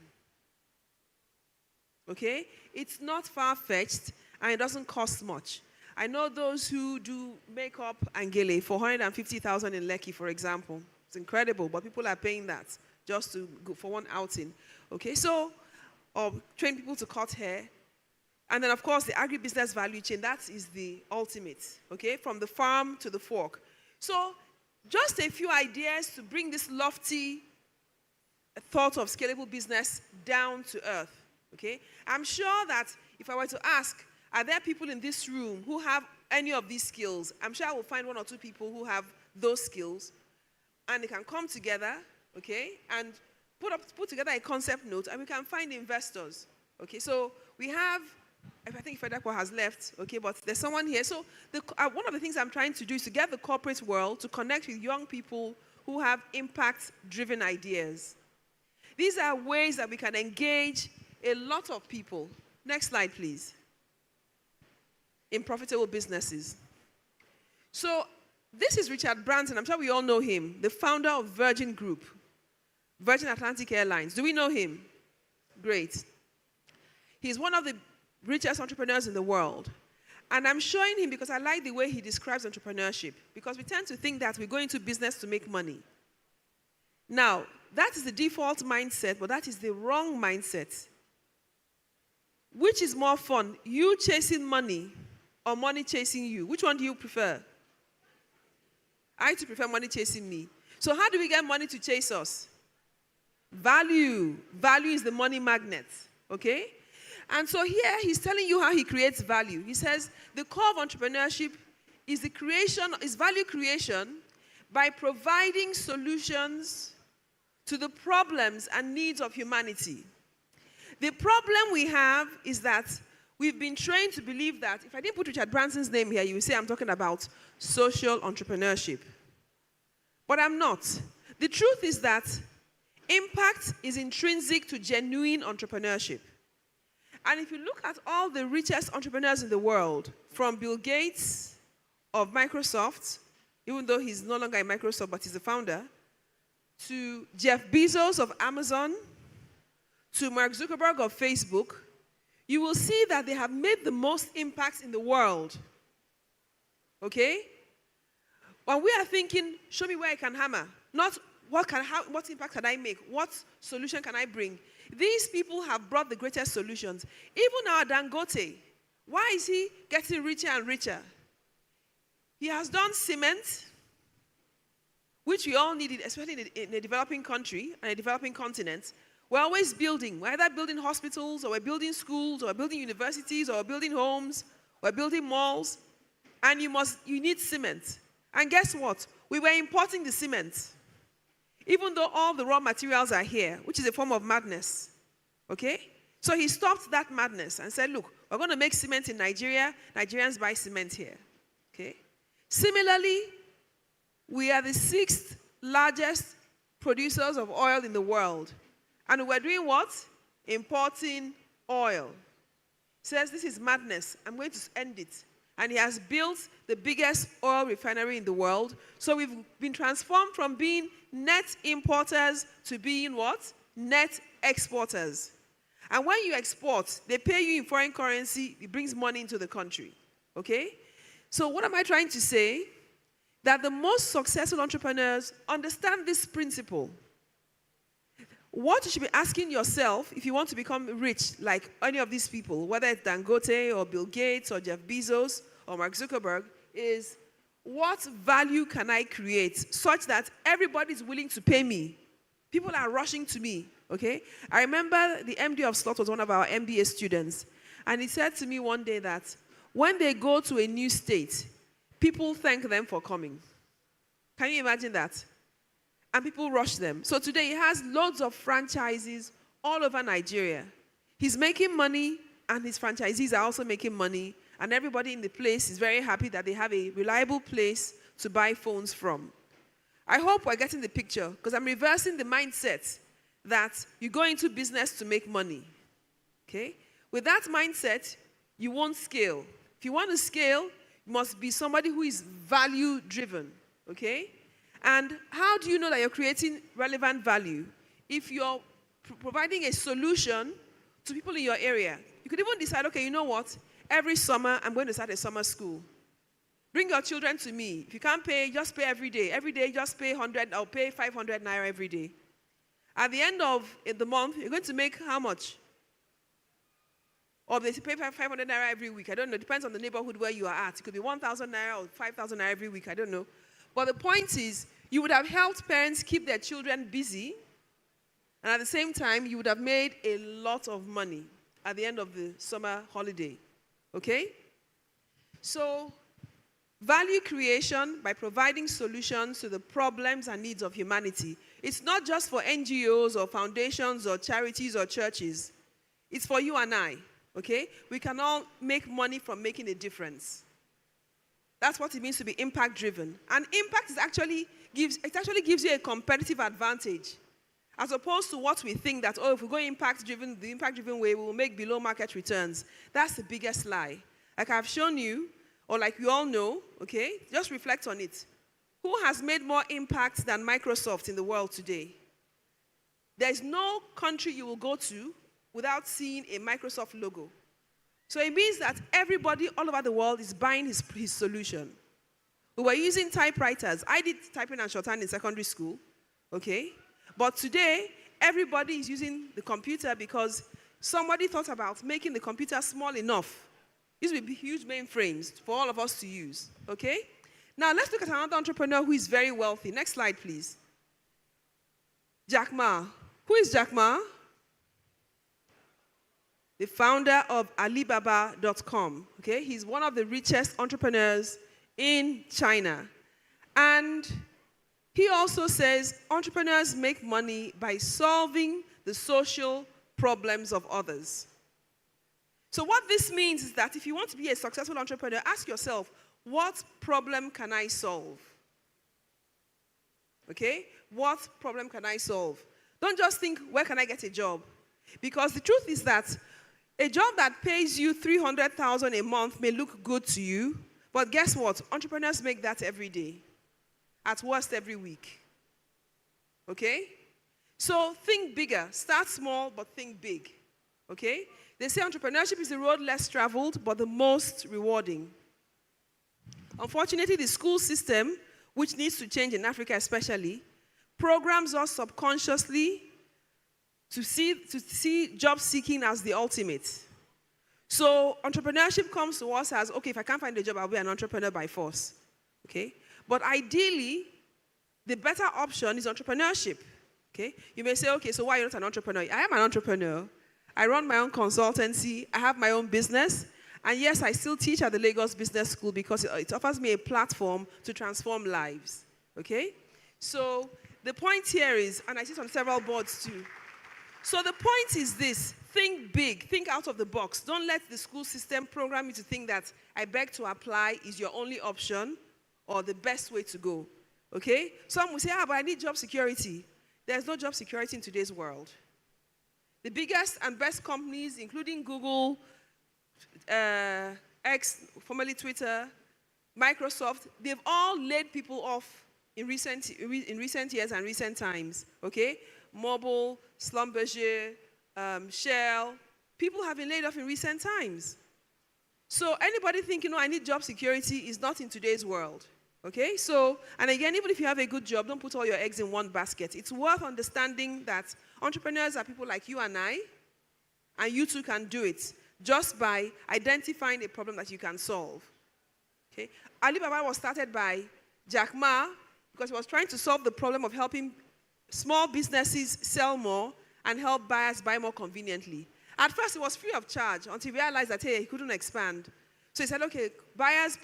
Okay? It's not far-fetched, and it doesn't cost much. I know those who do makeup and gele for 150,000 in Lekki, for example. It's incredible, but people are paying that just to go for one outing. Okay, so, or train people to cut hair. And then, of course, the agribusiness value chain, that is the ultimate, okay, from the farm to the fork. So, just a few ideas to bring this lofty thought of scalable business down to earth, okay? I'm sure that if I were to ask, are there people in this room who have any of these skills? I'm sure I will find one or two people who have those skills, and they can come together, okay, and put together a concept note, and we can find investors, okay? So we have, I think Fedeco has left, okay, but there's someone here. So one of the things I'm trying to do is to get the corporate world to connect with young people who have impact-driven ideas. These are ways that we can engage a lot of people. Next slide, please. In profitable businesses. So this is Richard Branson. I'm sure we all know him, the founder of Virgin Group, Virgin Atlantic Airlines. Do we know him? Great. He's one of the richest entrepreneurs in the world. And I'm showing him because I like the way he describes entrepreneurship, because we tend to think that we go into business to make money. Now, that is the default mindset, but that is the wrong mindset. Which is more fun, you chasing money or money chasing you? Which one do you prefer? I too prefer money chasing me. So how do we get money to chase us? Value. Value is the money magnet, okay? And so here he's telling you how he creates value. He says the core of entrepreneurship is value creation by providing solutions to the problems and needs of humanity. The problem we have is that we've been trained to believe that, if I didn't put Richard Branson's name here, you would say I'm talking about social entrepreneurship. But I'm not. The truth is that impact is intrinsic to genuine entrepreneurship. And if you look at all the richest entrepreneurs in the world, from Bill Gates of Microsoft, even though he's no longer in Microsoft, but he's the founder, to Jeff Bezos of Amazon, to Mark Zuckerberg of Facebook, you will see that they have made the most impact in the world. Okay? When we are thinking, show me where I can hammer, not what impact can I make, what solution can I bring? These people have brought the greatest solutions. Even our Dangote, why is he getting richer and richer? He has done cement, which we all need, especially in a developing country and a developing continent. We're always building. We're either building hospitals, or we're building schools, or we're building universities, or we're building homes, we're building malls, and you need cement. And guess what? We were importing the cement, even though all the raw materials are here, which is a form of madness. Okay? So he stopped that madness and said, look, we're going to make cement in Nigeria. Nigerians buy cement here. Okay? Similarly, we are the 6th largest producers of oil in the world. And we're doing what? Importing oil. He says, this is madness. I'm going to end it. And he has built the biggest oil refinery in the world. So we've been transformed from being net importers to being what? Net exporters. And when you export, they pay you in foreign currency. It brings money into the country. Okay? So what am I trying to say? That the most successful entrepreneurs understand this principle. What you should be asking yourself if you want to become rich like any of these people, whether it's Dangote or Bill Gates or Jeff Bezos or Mark Zuckerberg, is what value can I create such that everybody's willing to pay me? People are rushing to me, okay? I remember the MD of Slot was one of our MBA students, and he said to me one day that when they go to a new state, people thank them for coming. Can you imagine that? And people rush them. So today he has loads of franchises all over Nigeria. He's making money, and his franchisees are also making money, and everybody in the place is very happy that they have a reliable place to buy phones from. I hope we're getting the picture, because I'm reversing the mindset that you go into business to make money. Okay? With that mindset, you won't scale. If you want to scale, you must be somebody who is value-driven. Okay? And how do you know that you're creating relevant value? If you're providing a solution to people in your area, you could even decide, okay, you know what? every summer, I'm going to start a summer school. Bring your children to me. If you can't pay, just pay every day. Every day, just pay 100, I'll pay 500 naira every day. At the end of the month, you're going to make how much? Or they pay 500 naira every week. I don't know. It depends on the neighborhood where you are at. It could be 1,000 naira or 5,000 naira every week. I don't know. But the point is, you would have helped parents keep their children busy, and at the same time, you would have made a lot of money at the end of the summer holiday. Okay? So, value creation by providing solutions to the problems and needs of humanity. It's not just for NGOs or foundations or charities or churches. It's for you and I. Okay? We can all make money from making a difference. That's what it means to be impact-driven. And impact actually gives you a competitive advantage, as opposed to what we think that, oh, if we go impact-driven, the impact-driven way, we will make below-market returns. That's the biggest lie. Like I've shown you, or like you all know, okay? Just reflect on it. Who has made more impact than Microsoft in the world today? There's no country you will go to without seeing a Microsoft logo. So it means that everybody all over the world is buying his solution. We were using typewriters. I did typing and shorthand in secondary school, okay? But today, everybody is using the computer because somebody thought about making the computer small enough. These will be huge mainframes for all of us to use, okay? Now, let's look at another entrepreneur who is very wealthy. Next slide, please. Jack Ma. Who is Jack Ma? The founder of Alibaba.com, okay? He's one of the richest entrepreneurs in China. And he also says entrepreneurs make money by solving the social problems of others. So what this means is that if you want to be a successful entrepreneur, ask yourself, what problem can I solve? Okay? What problem can I solve? Don't just think, where can I get a job? Because the truth is that a job that pays you 300,000 a month may look good to you, but guess what? Entrepreneurs make that every day. At worst, every week. Okay? So think bigger. Start small, but think big. Okay? They say entrepreneurship is the road less traveled, but the most rewarding. Unfortunately, the school system, which needs to change in Africa especially, programs us subconsciously to see job seeking as the ultimate. So entrepreneurship comes to us as, okay, if I can't find a job, I'll be an entrepreneur by force. Okay? But ideally, the better option is entrepreneurship. Okay? You may say, okay, so why are you not an entrepreneur? I am an entrepreneur. I run my own consultancy. I have my own business. And yes, I still teach at the Lagos Business School because it offers me a platform to transform lives. Okay? So the point here is, and I sit on several boards too. So the point is this: think big, think out of the box. Don't let the school system program you to think that I beg to apply is your only option or the best way to go. Okay? Some will say, but I need job security. There's no job security in today's world. The biggest and best companies, including Google, X, formerly Twitter, Microsoft, they've all laid people off in recent years and recent times. Okay? Mobile, Schlumberger, Shell, people have been laid off in recent times. So anybody thinking, I need job security is not in today's world. Okay? So, and again, even if you have a good job, don't put all your eggs in one basket. It's worth understanding that entrepreneurs are people like you and I, and you too can do it just by identifying a problem that you can solve. Okay? Alibaba was started by Jack Ma because he was trying to solve the problem of helping small businesses sell more and help buyers buy more conveniently. At first, it was free of charge until he realized that, hey, he couldn't expand. So he said, okay, buyers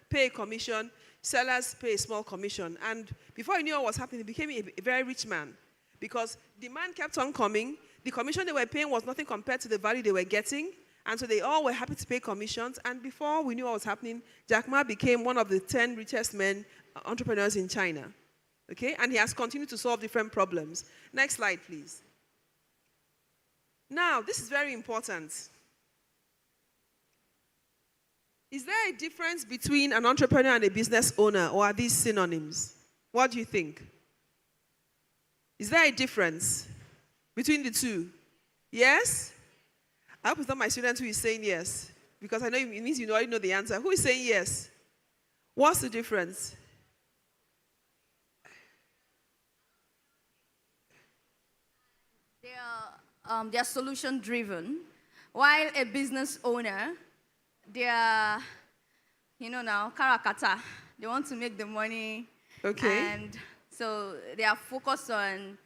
pay a commission, sellers pay a small commission. And before he knew what was happening, he became a very rich man because demand kept on coming. The commission they were paying was nothing compared to the value they were getting. And so they all were happy to pay commissions. And before we knew what was happening, Jack Ma became one of the 10 richest entrepreneurs in China. Okay? And he has continued to solve different problems. Next slide, please. Now, this is very important. Is there a difference between an entrepreneur and a business owner, or are these synonyms? What do you think? Is there a difference between the two? Yes? I hope it's not my student who is saying yes, because I know it means you already know the answer. Who is saying yes? What's the difference? They are solution driven, while a business owner, they are, now, karakata. They want to make the money. Okay. And so they are focused on,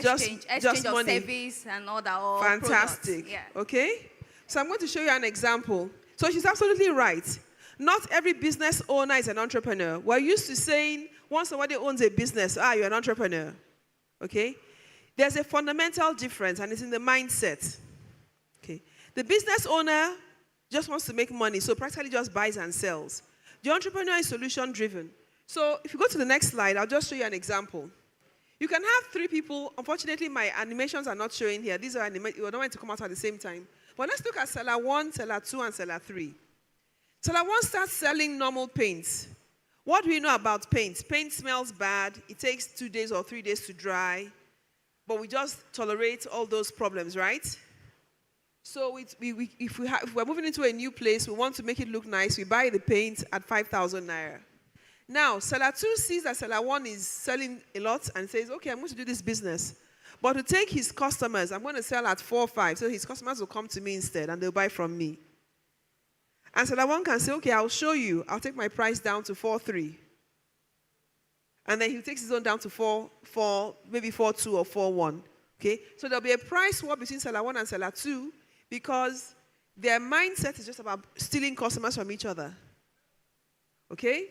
Just exchange of money. service and all that. All Fantastic. products. Yeah. Okay. So I'm going to show you an example. So she's absolutely right. Not every business owner is an entrepreneur. We're used to saying once somebody owns a business, you're an entrepreneur. Okay. There's a fundamental difference, and it's in the mindset. Okay. The business owner just wants to make money, so practically just buys and sells. The entrepreneur is solution-driven. So if you go to the next slide, I'll just show you an example. You can have 3 people. Unfortunately, my animations are not showing here. These are animations. You don't want to come out at the same time. But let's look at seller 1, seller 2, and seller 3. Seller 1 starts selling normal paints. What do we know about paint? Paint smells bad. It takes 2 days or 3 days to dry. But we just tolerate all those problems, right? So if we're moving into a new place, we want to make it look nice, we buy the paint at 5,000 naira. Now, seller 2 sees that seller 1 is selling a lot and says, okay, I'm going to do this business. But to take his customers, I'm going to sell at 4,500, so his customers will come to me instead and they'll buy from me. And seller 1 can say, okay, I'll show you. I'll take my price down to 4,300. And then he takes his own down to 4, maybe 4,200 or 4,100. Okay? So there'll be a price war between seller 1 and seller 2 because their mindset is just about stealing customers from each other. Okay?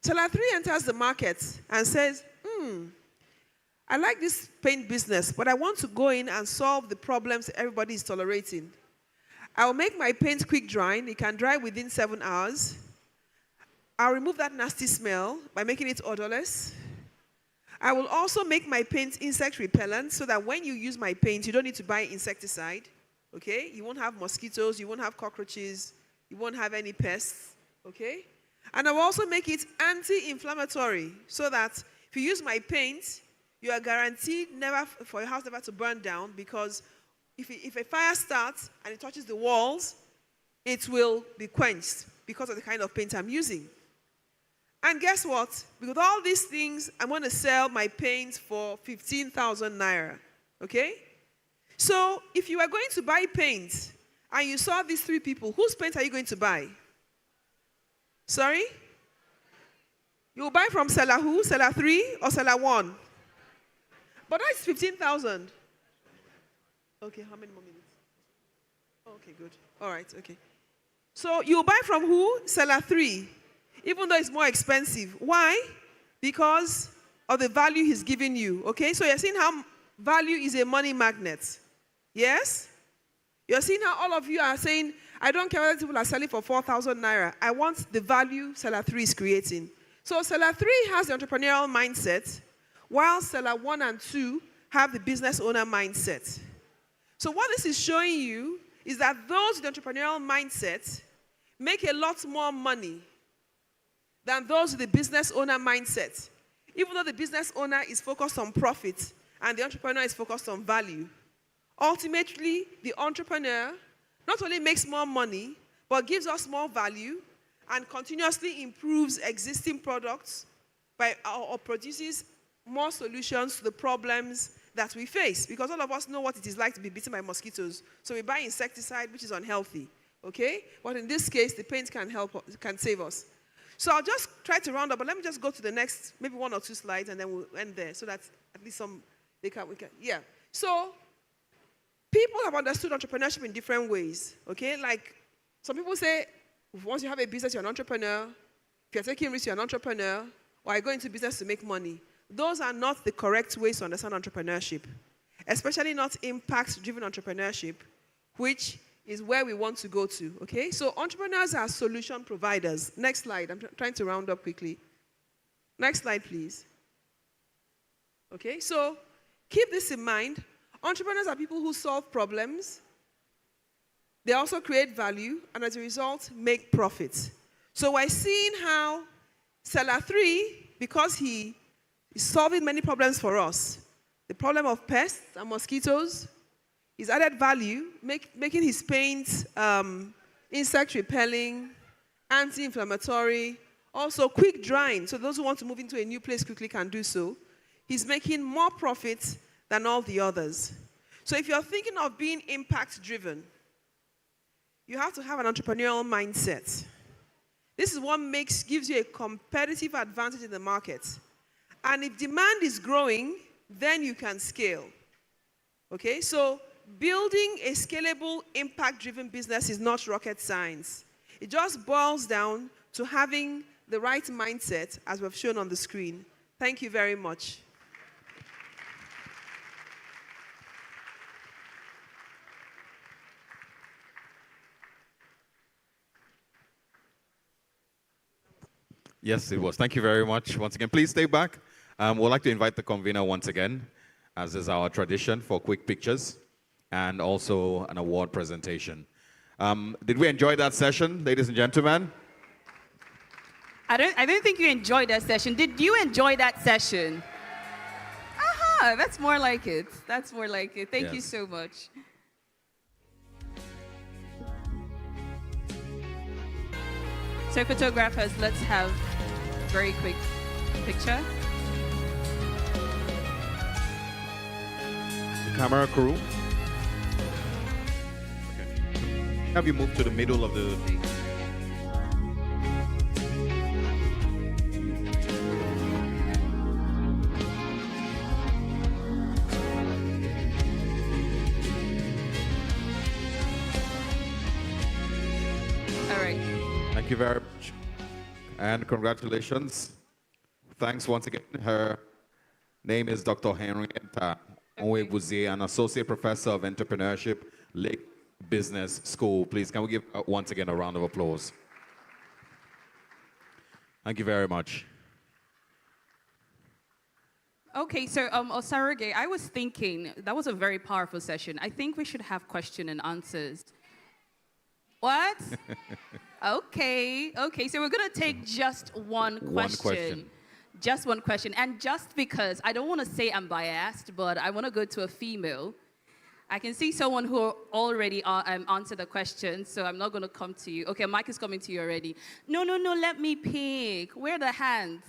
Seller 3 enters the market and says, I like this paint business, but I want to go in and solve the problems everybody is tolerating. I'll make my paint quick drying. It can dry within 7 hours. I'll remove that nasty smell by making it odorless. I will also make my paint insect repellent so that when you use my paint, you don't need to buy insecticide. Okay? You won't have mosquitoes, you won't have cockroaches, you won't have any pests. Okay? And I will also make it anti-inflammatory so that if you use my paint, you are guaranteed for your house never to burn down, because if a fire starts and it touches the walls, it will be quenched because of the kind of paint I'm using. And guess what? With all these things, I'm going to sell my paint for 15,000 naira. Okay? So if you are going to buy paint and you saw these 3 people, whose paint are you going to buy? Sorry? You will buy from seller who? Seller 3 or seller 1? But that's 15,000. Okay, how many more minutes? Okay, good. All right, okay. So you buy from who? Seller 3. Even though it's more expensive. Why? Because of the value he's giving you. Okay? So you're seeing how value is a money magnet. Yes? You're seeing how all of you are saying, I don't care whether people are selling for 4,000 naira. I want the value seller 3 is creating. So seller 3 has the entrepreneurial mindset, while seller 1 and 2 have the business owner mindset. So what this is showing you is that those with the entrepreneurial mindset make a lot more money than those with the business owner mindset. Even though the business owner is focused on profit and the entrepreneur is focused on value. Ultimately, the entrepreneur not only makes more money, but gives us more value and continuously improves existing products or produces more solutions to the problems that we face. Because all of us know what it is like to be bitten by mosquitoes. So we buy insecticide, which is unhealthy. Okay? But in this case, the paint can save us. So I'll just try to round up, but let me just go to the next, maybe 1 or 2 slides, and then we'll end there, so that at least we can. Yeah. So people have understood entrepreneurship in different ways. Okay? Like some people say, once you have a business, you're an entrepreneur. If you're taking risks, you're an entrepreneur. Or you go into business to make money. Those are not the correct ways to understand entrepreneurship, especially not impact-driven entrepreneurship, which is where we want to go to, okay? So entrepreneurs are solution providers. Next slide. I'm trying to round up quickly. Next slide, please. Okay, so keep this in mind. Entrepreneurs are people who solve problems. They also create value, and as a result, make profits. So we're seeing how seller 3, because he is solving many problems for us, the problem of pests and mosquitoes, His added value, making his paints insect repelling, anti-inflammatory, also quick drying. So those who want to move into a new place quickly can do so. He's making more profits than all the others. So if you're thinking of being impact-driven, you have to have an entrepreneurial mindset. This is what gives you a competitive advantage in the market. And if demand is growing, then you can scale. Okay, so building a scalable, impact-driven business is not rocket science. It just boils down to having the right mindset, as we've shown on the screen. Thank you very much. Yes, it was. Thank you very much. Once again, please stay back. We'd like to invite the convener once again, as is our tradition, for quick pictures and also an award presentation. Did we enjoy that session, ladies and gentlemen? I don't think you enjoyed that session. Did you enjoy that session? Aha, that's more like it. That's more like it. Thank you so much. So photographers, let's have a very quick picture. The camera crew. Okay. Have you moved to the middle of the... All right. Thank you very much. And congratulations. Thanks once again. Her name is Dr. Henrietta Onwebuzie, an associate professor of entrepreneurship, Lake Business School. Please, can we give once again a round of applause? Thank you very much. Okay, so Osarage, I was thinking, that was a very powerful session. I think we should have question and answers. What? Okay, so we're going to take just one question. Just one question. And just because, I don't want to say I'm biased, but I want to go to a female. I can see someone who already answered the question, so I'm not going to come to you. Okay, Mike is coming to you already. No, let me pick. Where are the hands?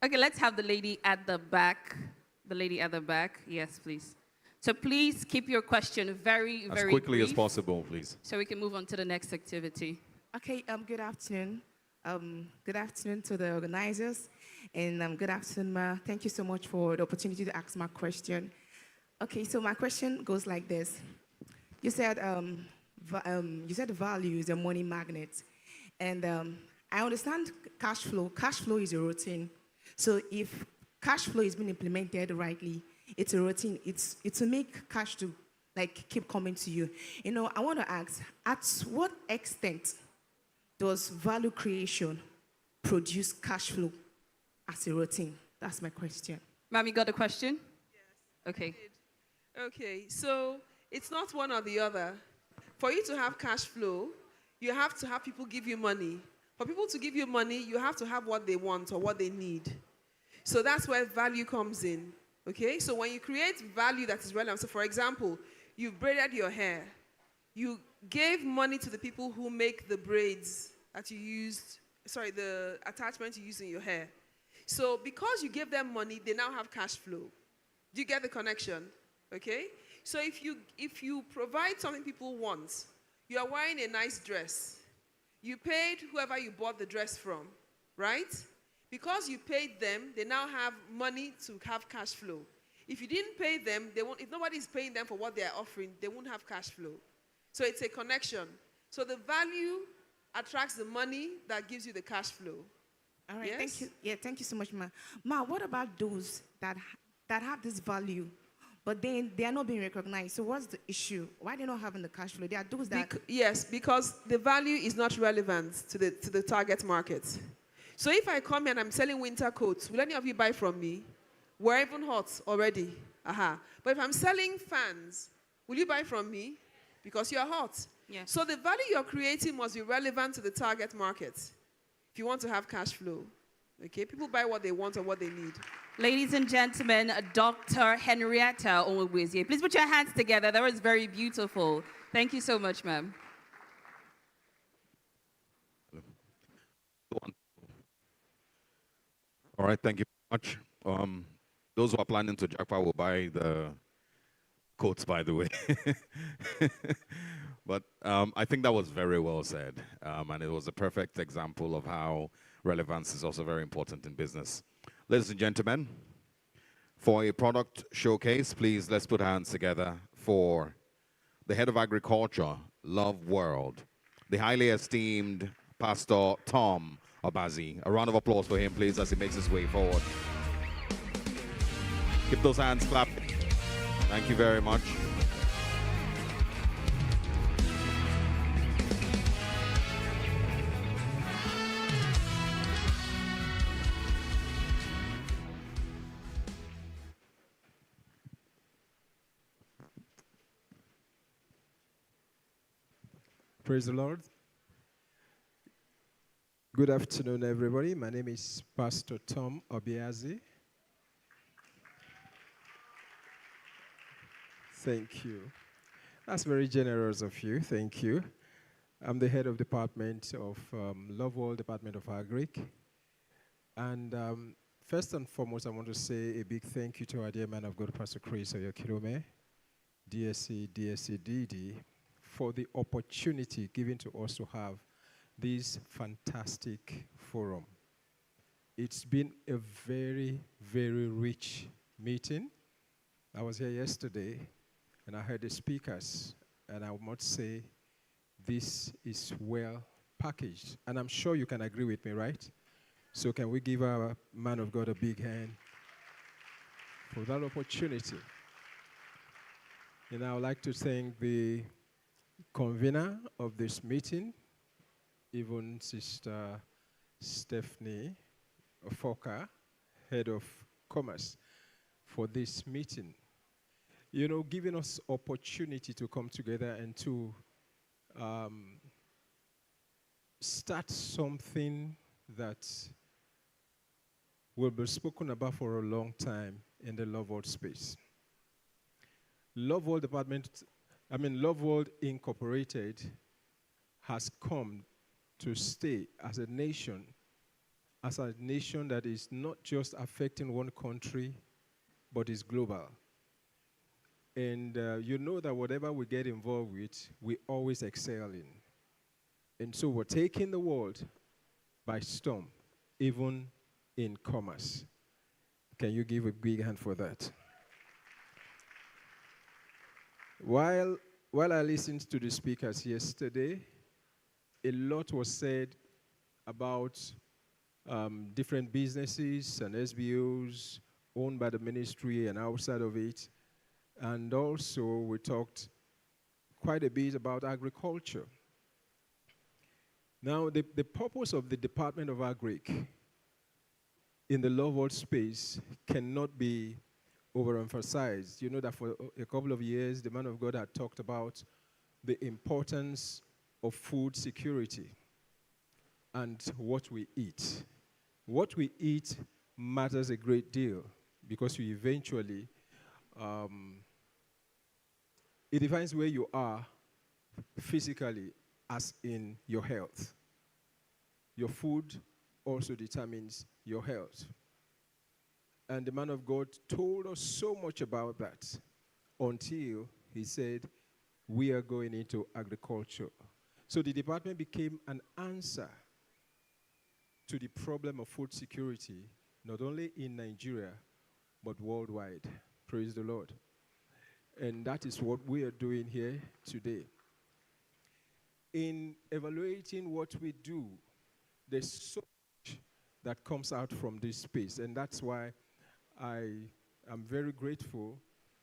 Okay, let's have the lady at the back. The lady at the back. Yes, please. So please keep your question very, very as quickly brief, as possible, please. so we can move on to the next activity. Okay, good afternoon. Good afternoon to the organizers, and good afternoon, Ma. Thank you so much for the opportunity to ask my question. Okay, so my question goes like this. You said value is a money magnet, and I understand cash flow. Cash flow is a routine. So if cash flow is being implemented rightly, it's a routine. It's to make cash to keep coming to you. You know, I want to ask, at what extent does value creation produce cash flow as a routine? That's my question. Ma'am, you got the question? Yes. Okay. Okay, so it's not one or the other. For you to have cash flow, you have to have people give you money. For people to give you money, you have to have what they want or what they need. So that's where value comes in. Okay, so when you create value that is relevant, so for example, you've braided your hair. You gave money to the people who make the braids that you used, the attachment you use in your hair. So because you gave them money, they now have cash flow. Do you get the connection? Okay? So if you provide something people want, you are wearing a nice dress. You paid whoever you bought the dress from, right? Because you paid them, they now have money to have cash flow. If you didn't pay them, they won't, if nobody is paying them for what they are offering, they won't have cash flow. So it's a connection. So the value attracts the money that gives you the cash flow. All right, Yes? thank you. Yeah, thank you so much, Ma. Ma, what about those that have this value, but then they are not being recognized? So what's the issue? Why are they not having the cash flow? There are those that... Yes, because the value is not relevant to the target market. So if I come here and I'm selling winter coats, will any of you buy from me? We're even hot already. Aha. But if I'm selling fans, will you buy from me? Because you're hot. Yes. So the value you're creating must be relevant to the target market if you want to have cash flow. Okay, people buy what they want and what they need. Ladies and gentlemen, Dr. Henrietta Onwuezie. Please put your hands together. That was very beautiful. Thank you so much, ma'am. All right, thank you very much. Those who are planning to jackpot will buy the quotes, by the way. But I think that was very well said. And it was a perfect example of how relevance is also very important in business. Ladies and gentlemen, for a product showcase, please let's put hands together for the head of agriculture, Loveworld, the highly esteemed Pastor Tom Obazi. A round of applause for him, please, as he makes his way forward. Keep those hands clapping. Thank you very much. Praise the Lord. Good afternoon, everybody. My name is Pastor Tom Obiazi. Thank you. That's very generous of you. Thank you. I'm the head of department of Loveworld Department of Agric. And first and foremost, I want to say a big thank you to our dear man of God, Pastor Chris Oyokirome, DSC, DD, for the opportunity given to us to have this fantastic forum. It's been a very, very rich meeting. I was here yesterday, and I heard the speakers, and I must say this is well packaged. And I'm sure you can agree with me, right? So can we give our man of God a big hand for that opportunity? And I would like to thank the convener of this meeting, even Sister Stephanie Foka, Head of Commerce, for this meeting. You know, giving us opportunity to come together and to start something that will be spoken about for a long time in the Loveworld space. Loveworld Incorporated has come to stay as a nation that is not just affecting one country, but is global. And you know that whatever we get involved with, we always excel in. And so we're taking the world by storm, even in commerce. Can you give a big hand for that? While I listened to the speakers yesterday, a lot was said about different businesses and SBOs owned by the ministry and outside of it. And also we talked quite a bit about agriculture. Now, the purpose of the Department of Agric in the Loveworld space cannot be overemphasized. You know that for a couple of years, the man of God had talked about the importance of food security and what we eat. What we eat matters a great deal because you eventually, it defines where you are physically as in your health. Your food also determines your health. And the man of God told us so much about that until he said, we are going into agriculture. So the department became an answer to the problem of food security, not only in Nigeria, but worldwide. Praise the Lord. And that is what we are doing here today. In evaluating what we do, there's so much that comes out from this space, and that's why I am very grateful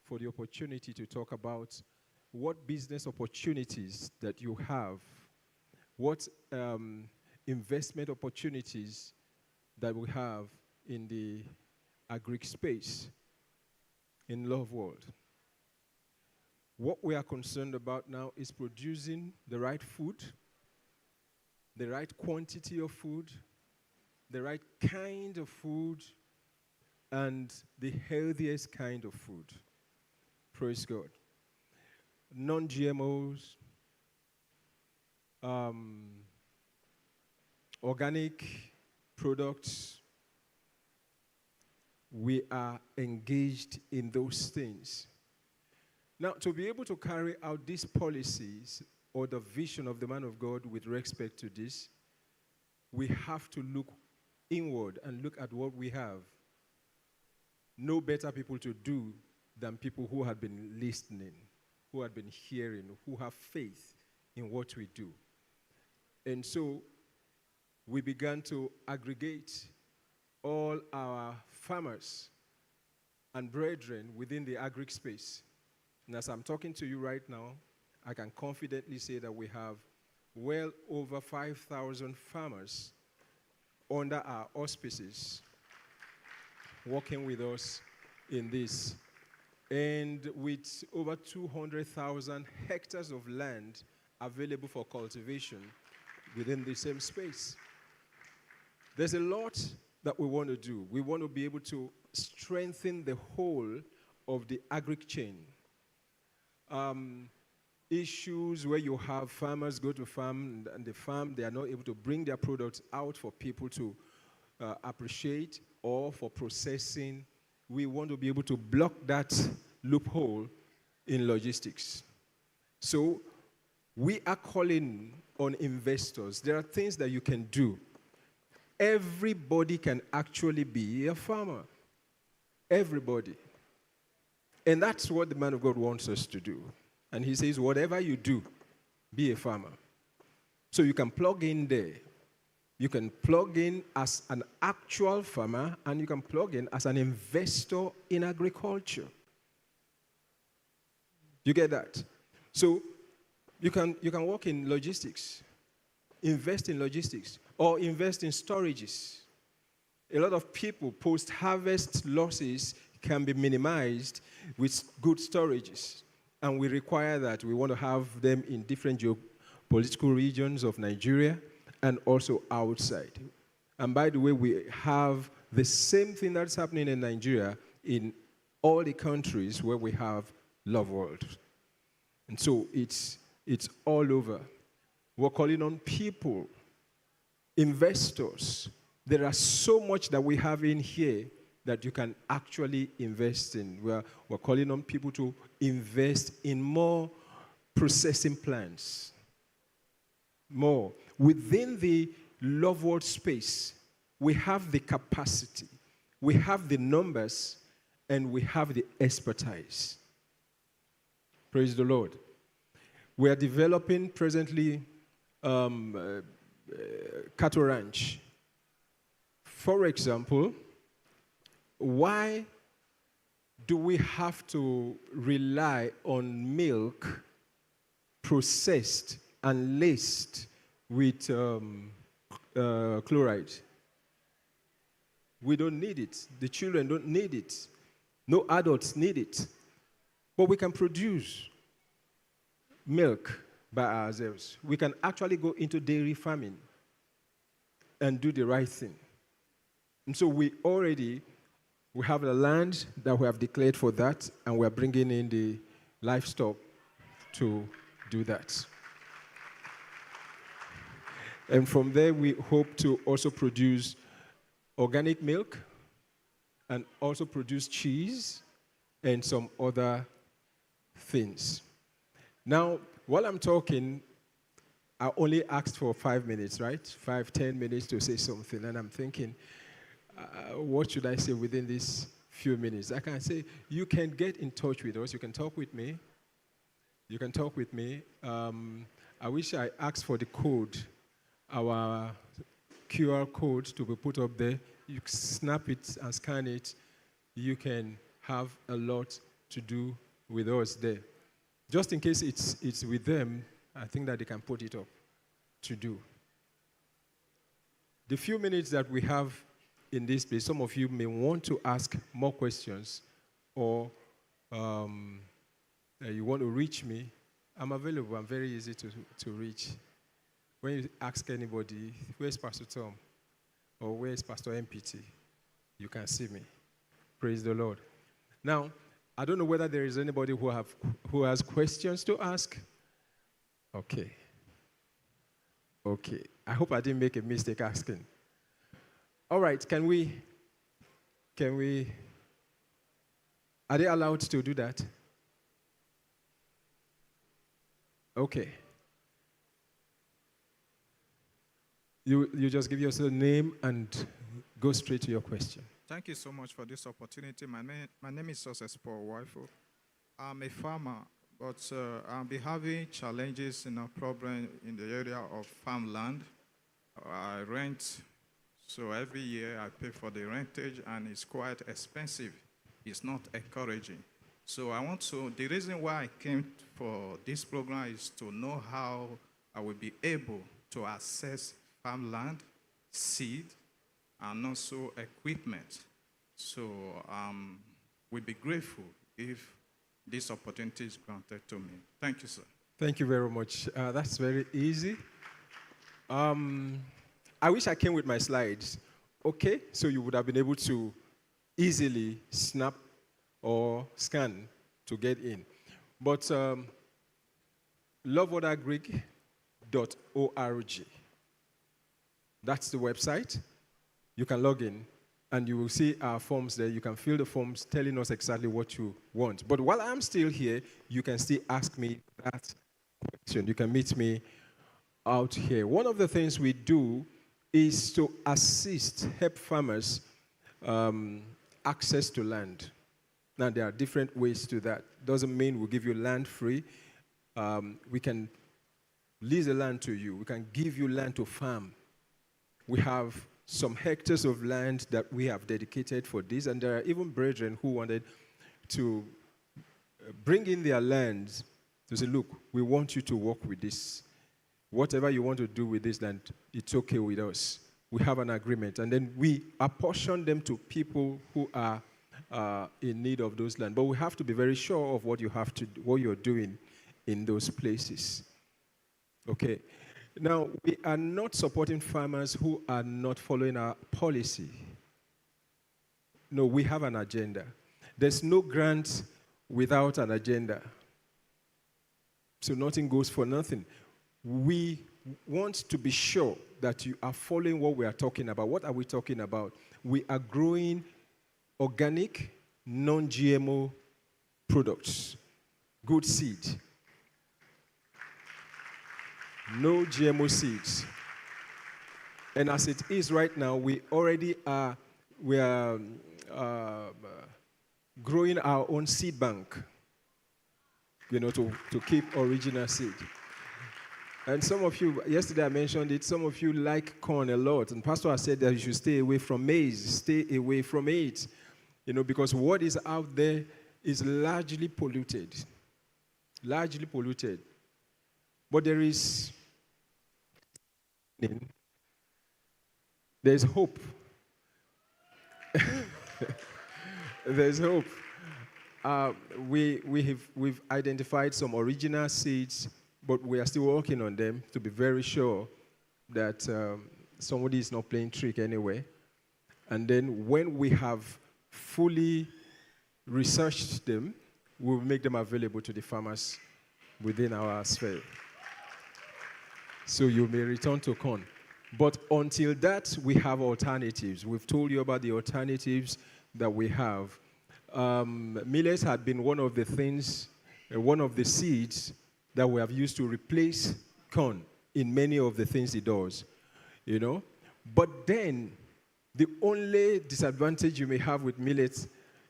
for the opportunity to talk about what business opportunities that you have, what investment opportunities that we have in the agric space in Loveworld. What we are concerned about now is producing the right food, the right quantity of food, the right kind of food, and the healthiest kind of food. Praise God. Non-GMOs, organic products. We are engaged in those things. Now, to be able to carry out these policies or the vision of the man of God with respect to this, we have to look inward and look at what we have. No better people to do than people who have been listening, who have been hearing, who have faith in what we do. And so we began to aggregate all our farmers and brethren within the agric space. And as I'm talking to you right now, I can confidently say that we have well over 5,000 farmers under our auspices working with us in this. And with over 200,000 hectares of land available for cultivation within the same space. There's a lot that we want to do. We want to be able to strengthen the whole of the agric chain. Issues where you have farmers go to farm and the farm, they are not able to bring their products out for people to appreciate or for processing. We want to be able to block that loophole in logistics. So we are calling on investors. There are things that you can do. Everybody can actually be a farmer. Everybody. And that's what the man of God wants us to do. And he says, whatever you do, be a farmer. So you can plug in there. You can plug in as an actual farmer, and you can plug in as an investor in agriculture. You get that? So you can work in logistics, invest in logistics, or invest in storages. A lot of people, post-harvest losses can be minimized with good storages. And we require that. We want to have them in different geopolitical regions of Nigeria and also outside. And by the way, we have the same thing that's happening in Nigeria in all the countries where we have Loveworld. And so it's all over. We're calling on people, investors. There are so much that we have in here that you can actually invest in. We're calling on people to invest in more processing plants. More. Within the Loveworld space, we have the capacity, we have the numbers, and we have the expertise. Praise the Lord. We are developing presently cattle ranch. For example, why do we have to rely on milk processed and laced with chloride? We don't need it. The children don't need it. No adults need it. But we can produce milk by ourselves. We can actually go into dairy farming and do the right thing. And so we have the land that we have declared for that, and we're bringing in the livestock to do that. And from there, we hope to also produce organic milk and also produce cheese and some other things. Now, while I'm talking, I only asked for 5 minutes, right? 5-10 minutes to say something, and I'm thinking, what should I say within these few minutes? I can say, you can get in touch with us. You can talk with me. You can talk with me. I wish I asked for the code, our QR code to be put up there. You snap it and scan it. You can have a lot to do with us there. Just in case it's with them, I think that they can put it up to do. The few minutes that we have in this place, some of you may want to ask more questions, or you want to reach me. I'm available. I'm very easy to reach. When you ask anybody, where's Pastor Tom? Or where is Pastor MPT? You can see me. Praise the Lord. Now, I don't know whether there is anybody who has questions to ask. Okay. Okay. I hope I didn't make a mistake asking. All right, can we, are they allowed to do that? Okay. You just give yourself a name and go straight to your question. Thank you so much for this opportunity. My name is Success Paul Wifo. I'm a farmer, but I'll be having challenges and a problem in the area of farmland. I rent, so every year I pay for the rentage, and it's quite expensive. It's not encouraging. So the reason why I came for this program is to know how I will be able to access farmland, seed, and also equipment. So we'd be grateful if this opportunity is granted to me. Thank you, sir. Thank you very much. That's very easy. I wish I came with my slides. Okay, so you would have been able to easily snap or scan to get in. But loveworldagric.org. That's the website. You can log in, and you will see our forms there. You can fill the forms telling us exactly what you want. But while I'm still here, you can still ask me that question. You can meet me out here. One of the things we do is to help farmers access to land. Now, there are different ways to that. Doesn't mean we'll give you land free. We can lease the land to you. We can give you land to farm. We have some hectares of land that we have dedicated for this, and there are even brethren who wanted to bring in their lands to say, look, we want you to work with this. Whatever you want to do with this land, it's okay with us. We have an agreement, and then we apportion them to people who are in need of those land. But we have to be very sure of what you're doing in those places. Okay. Now, we are not supporting farmers who are not following our policy. No, we have an agenda. There's no grant without an agenda. So nothing goes for nothing. We want to be sure that you are following what we are talking about. What are we talking about? We are growing organic, non-GMO products, good seed. No GMO seeds. And as it is right now, we are growing our own seed bank, to keep original seed. And some of you, yesterday I mentioned it, some of you like corn a lot. And Pastor has said that you should stay away from maize, stay away from it. Because what is out there is largely polluted. Largely polluted. But there's hope. There's hope. We've identified some original seeds, but we are still working on them to be very sure that somebody is not playing trick anyway. And then when we have fully researched them, we'll make them available to the farmers within our sphere. So you may return to corn. But until that, we have alternatives. We've told you about the alternatives that we have. Millet had been one of the things, one of the seeds that we have used to replace corn in many of the things it does, But then, the only disadvantage you may have with millet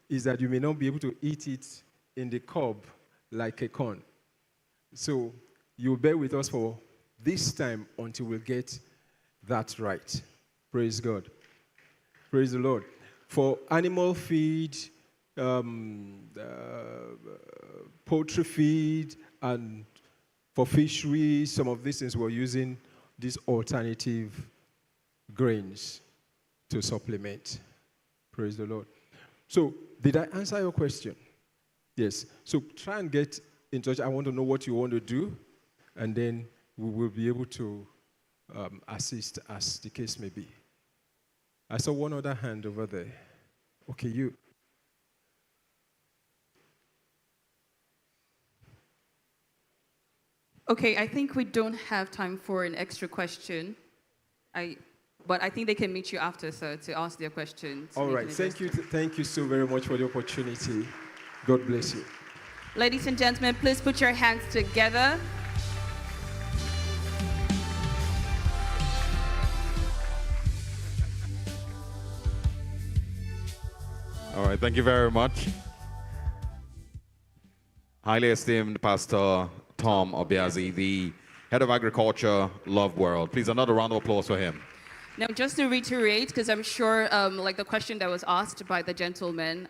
is that you may not be able to eat it in the cob like a corn. So you'll bear with us for this time until we get that right. Praise God. Praise the Lord. For animal feed, poultry feed, and for fisheries, some of these things we're using these alternative grains to supplement. Praise the Lord. So, did I answer your question? Yes. So, try and get in touch. I want to know what you want to do, and then we will be able to assist as the case may be. I saw one other hand over there. Okay, you. Okay, I think we don't have time for an extra question. But I think they can meet you after, sir, to ask their questions. All right, thank you. Thank you so very much for the opportunity. God bless you. Ladies and gentlemen, please put your hands together. All right, thank you very much. Highly esteemed Pastor Tom Obiazi, the head of agriculture, Loveworld. Please, another round of applause for him. Now, just to reiterate, because I'm sure, like the question that was asked by the gentleman,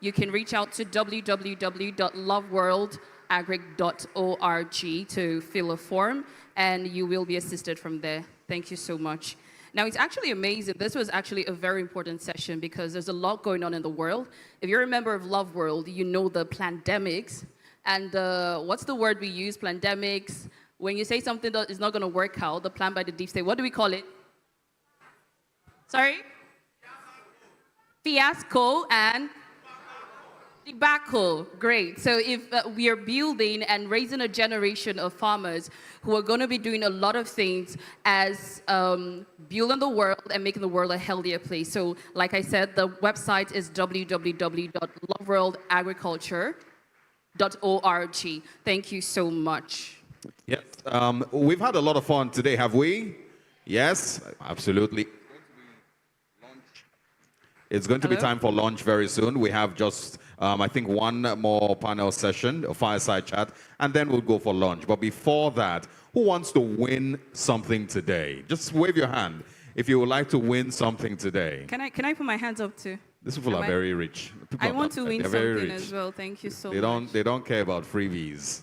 you can reach out to www.loveworldagric.org to fill a form, and you will be assisted from there. Thank you so much. Now, it's actually amazing. This was actually a very important session because there's a lot going on in the world. If you're a member of Loveworld, you know the pandemics. And what's the word we use? Pandemics. When you say something that is not going to work out, the plan by the deep state, what do we call it? Sorry? Fiasco and debacle. Great. So if we are building and raising a generation of farmers who are going to be doing a lot of things as building the world and making the world a healthier place. So like I said, the website is www.loveworldagriculture.org. Thank you so much. Yes, we've had a lot of fun today, have we? Yes, absolutely. It's going to be time for lunch very soon. We have just, I think, one more panel session, a fireside chat, and then we'll go for lunch. But before that, who wants to win something today? Just wave your hand if you would like to win something today. Can I put my hands up too? These people are very rich. I want to win something as well. Thank you so much. They don't care about freebies.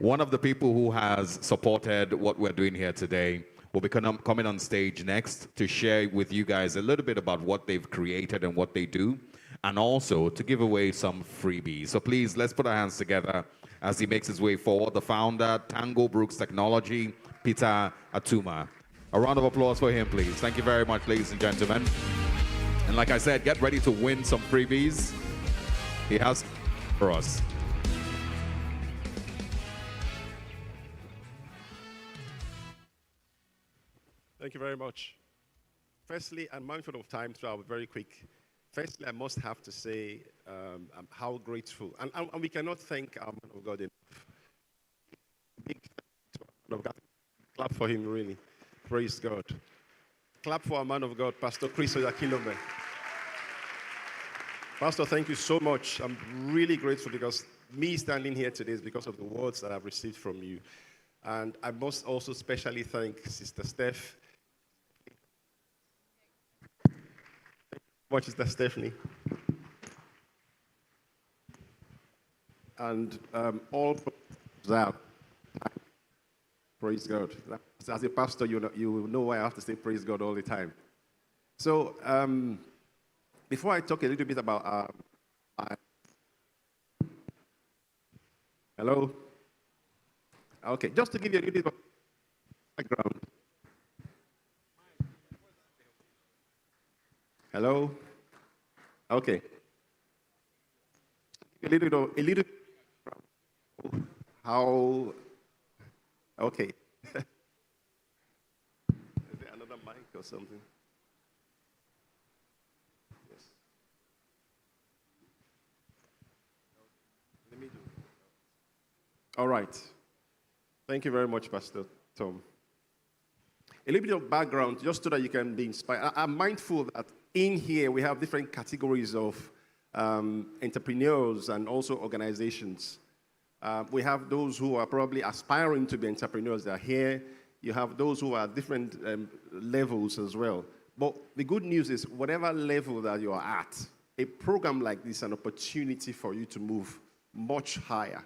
One of the people who has supported what we're doing here today will be coming on stage next to share with you guys a little bit about what they've created and what they do, and also to give away some freebies. So please, let's put our hands together as he makes his way forward. The founder, Tango Brooks Technology, Peter Atuma. A round of applause for him, please. Thank you very much, ladies and gentlemen. And like I said, get ready to win some freebies. He has for us. Thank you very much. Firstly, I'm mindful of time, so I'll be very quick. Firstly, I must have to say how grateful, and we cannot thank our man of God enough. Big clap for him, really. Praise God. Clap for our man of God, Pastor Chris Oyakilome. Pastor, thank you so much. I'm really grateful because me standing here today is because of the words that I've received from you. And I must also specially thank Sister Steph. Much is that, Stephanie? And all that. Praise God. As a pastor, you know why I have to say praise God all the time. So before I talk a little bit about hello? Okay, just to give you a little bit of background. Hello? Okay. A little how, okay. Is there another mic or something? Yes. Let me do it. All right. Thank you very much, Pastor Tom. A little bit of background, just so that you can be inspired. I'm mindful that in here we have different categories of entrepreneurs and also organizations. We have those who are probably aspiring to be entrepreneurs that are here. You have those who are different levels as well. But the good news is, whatever level that you are at, a program like this is an opportunity for you to move much higher.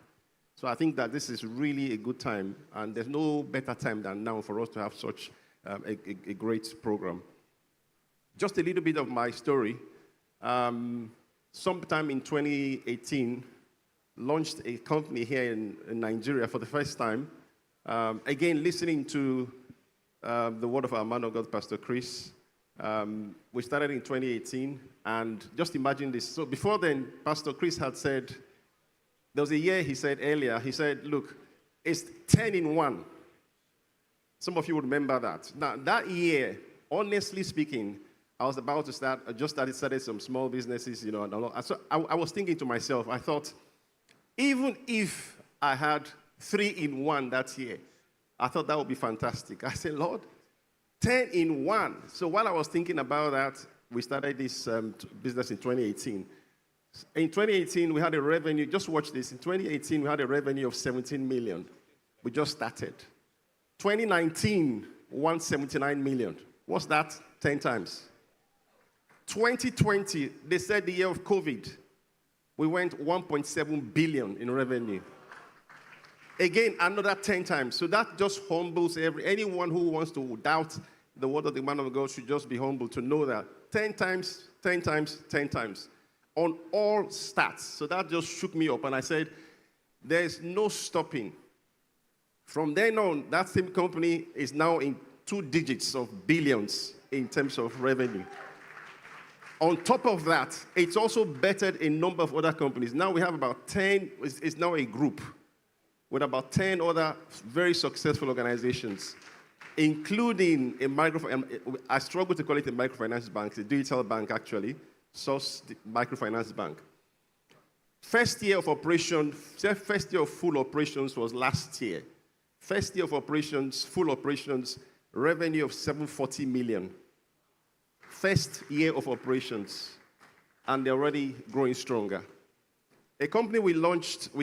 So I think that this is really a good time, and there's no better time than now for us to have such a great program. Just a little bit of my story. Sometime in 2018, launched a company here in Nigeria for the first time. Again, listening to the word of our man of God, Pastor Chris, We started in 2018, and just imagine this. So before then, Pastor Chris had said, there was a year he said earlier, he said, look, it's 10 in 1. Some of you would remember that. Now, that year, honestly speaking, I was about to start, I just started some small businesses, you know, and all. So I was thinking to myself, I thought, even if I had 3 in 1 that year, I thought that would be fantastic. I said, Lord, 10 in 1. So while I was thinking about that, we started this business in 2018. In 2018, we had a revenue, just watch this. In 2018, we had a revenue of 17 million. We just started. 2019, 179 million. What's that? 10 times. 2020, they said the year of COVID, we went 1.7 billion in revenue. Again, another 10 times. So that just humbles anyone who wants to doubt the word of the man of God should just be humble to know that 10 times, 10 times, 10 times on all stats. So that just shook me up, and I said, there's no stopping. From then on, that same company is now in 2 digits of billions in terms of revenue. On top of that, it's also bettered a number of other companies. Now we have about 10, it's now a group with about 10 other very successful organizations, including I struggle to call it a microfinance bank, it's a digital bank actually, Source Microfinance Bank. First year of operation, first year of full operations was last year. First year of operations, full operations, revenue of 740 million. First year of operations, and they're already growing stronger. A company we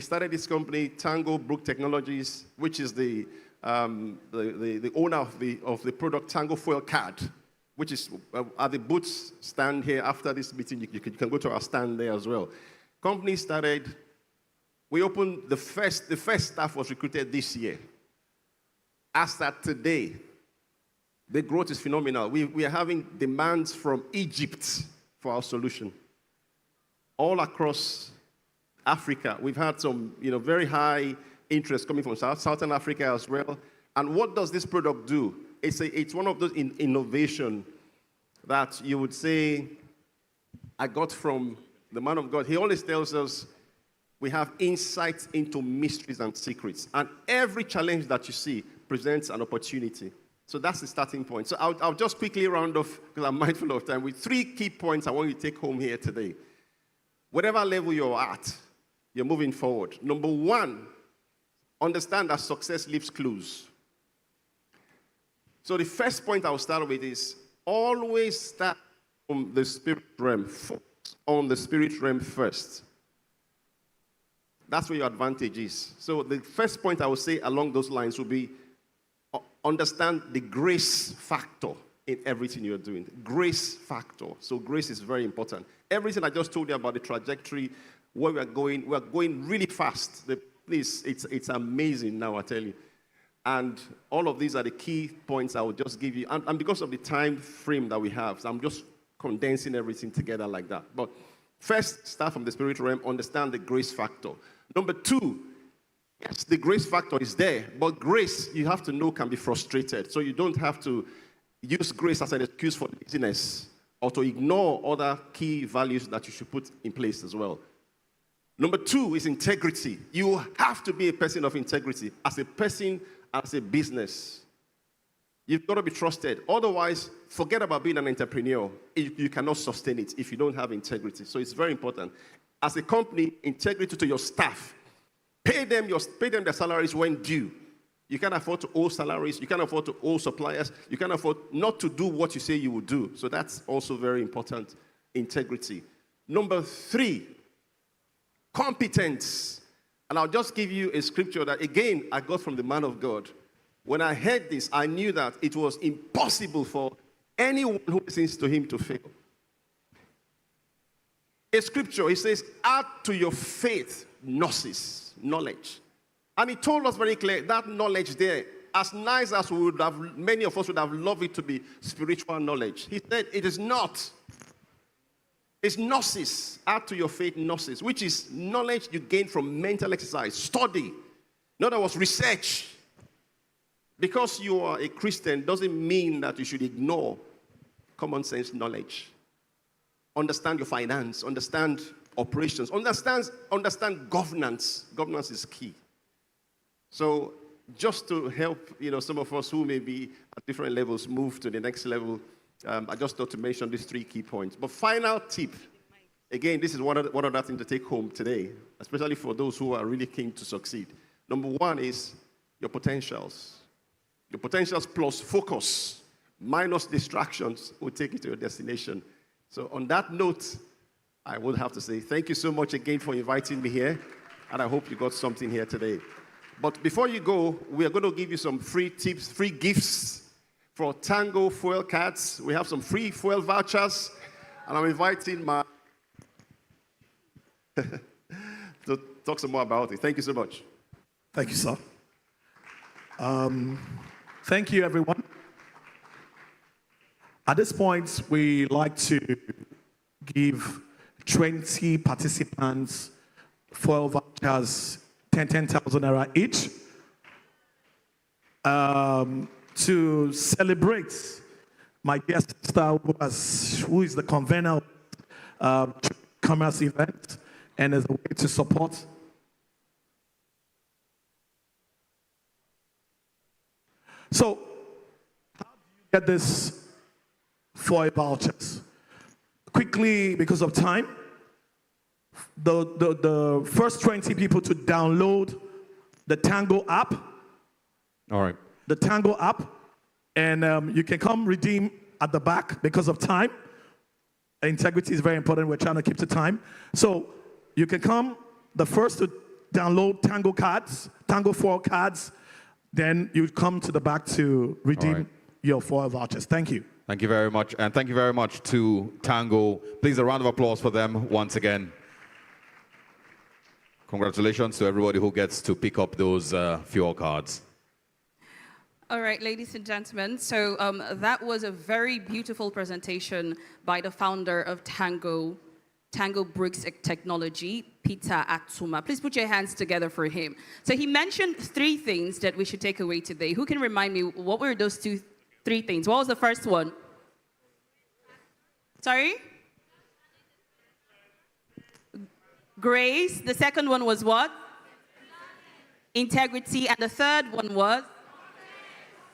started this company, Tango Brook Technologies, which is the owner of the product Tango Fuel Card, which is at the booths stand here. After this meeting, you can go to our stand there as well. Company started, we opened, the first staff was recruited this year. As at today, the growth is phenomenal. We are having demands from Egypt for our solution. All across Africa, we've had some very high interest coming from Southern Africa as well. And what does this product do? It's one of those innovation that you would say I got from the man of God. He always tells us we have insights into mysteries and secrets. And every challenge that you see presents an opportunity. So that's the starting point. So I'll just quickly round off, because I'm mindful of time, with 3 key points I want you to take home here today. Whatever level you're at, you're moving forward. Number 1, understand that success leaves clues. So the first point I'll start with is always start from the spirit realm. Focus on the spirit realm first. That's where your advantage is. So the first point I will say along those lines will be understand the grace factor in everything you're doing. Grace factor. So grace is very important. Everything I just told you about the trajectory, where we're going really fast. It's amazing now, I tell you. And all of these are the key points I will just give you. And because of the time frame that we have, so I'm just condensing everything together like that. But first, start from the spirit realm, understand the grace factor. Number 2, yes, the grace factor is there, but grace, you have to know, can be frustrated. So you don't have to use grace as an excuse for laziness or to ignore other key values that you should put in place as well. Number 2 is integrity. You have to be a person of integrity as a person, as a business. You've got to be trusted. Otherwise, forget about being an entrepreneur. You cannot sustain it if you don't have integrity. So it's very important. As a company, integrity to your staff. Pay them their salaries when due. You can't afford to owe salaries. You can't afford to owe suppliers. You can't afford not to do what you say you will do. So that's also very important, integrity. Number 3, competence. And I'll just give you a scripture that, again, I got from the man of God. When I heard this, I knew that it was impossible for anyone who listens to him to fail. A scripture, it says, add to your faith gnosis, knowledge. And he told us very clear that knowledge there, as nice as we would have, many of us would have loved it to be spiritual knowledge. He said it is not. It's gnosis. Add to your faith gnosis, which is knowledge you gain from mental exercise, study. In other words, research. Because you are a Christian doesn't mean that you should ignore common sense knowledge. Understand your finance, understand operations, understand governance. Governance is key. So just to help some of us who may be at different levels move to the next level, I just thought to mention these 3 key points. But final tip, again, this is one other thing to take home today, especially for those who are really keen to succeed. Number 1 is your potentials. Your potentials plus focus minus distractions will take you to your destination. So on that note, I would have to say thank you so much again for inviting me here, and I hope you got something here today. But before you go, we are going to give you some free tips, free gifts for Tango fuel cards. We have some free fuel vouchers, and I'm inviting my to talk some more about it. Thank you so much. Thank you, sir. Thank you, everyone. At this point, we like to give 20 participants fuel vouchers, 10,000 naira each, to celebrate my guest sister, who is the convener of commerce event, and as a way to support. So, how do you get this foil vouchers? Quickly, because of time, the first 20 people to download the Tango app. All right. The Tango app, and you can come redeem at the back because of time. Integrity is very important. We're trying to keep the time. So you can come, the first to download Tango cards, Tango foil cards, then you come to the back to redeem your foil vouchers. Thank you. Thank you very much. And thank you very much to Tango. Please, a round of applause for them once again. Congratulations to everybody who gets to pick up those fuel cards. All right, ladies and gentlemen, so that was a very beautiful presentation by the founder of Tango Bricks Technology, Peter Atuma. Please put your hands together for him. So he mentioned 3 things that we should take away today. Who can remind me, what were those 3 things? What was the first one? Sorry? Grace. The second one was what? Integrity. And the third one was?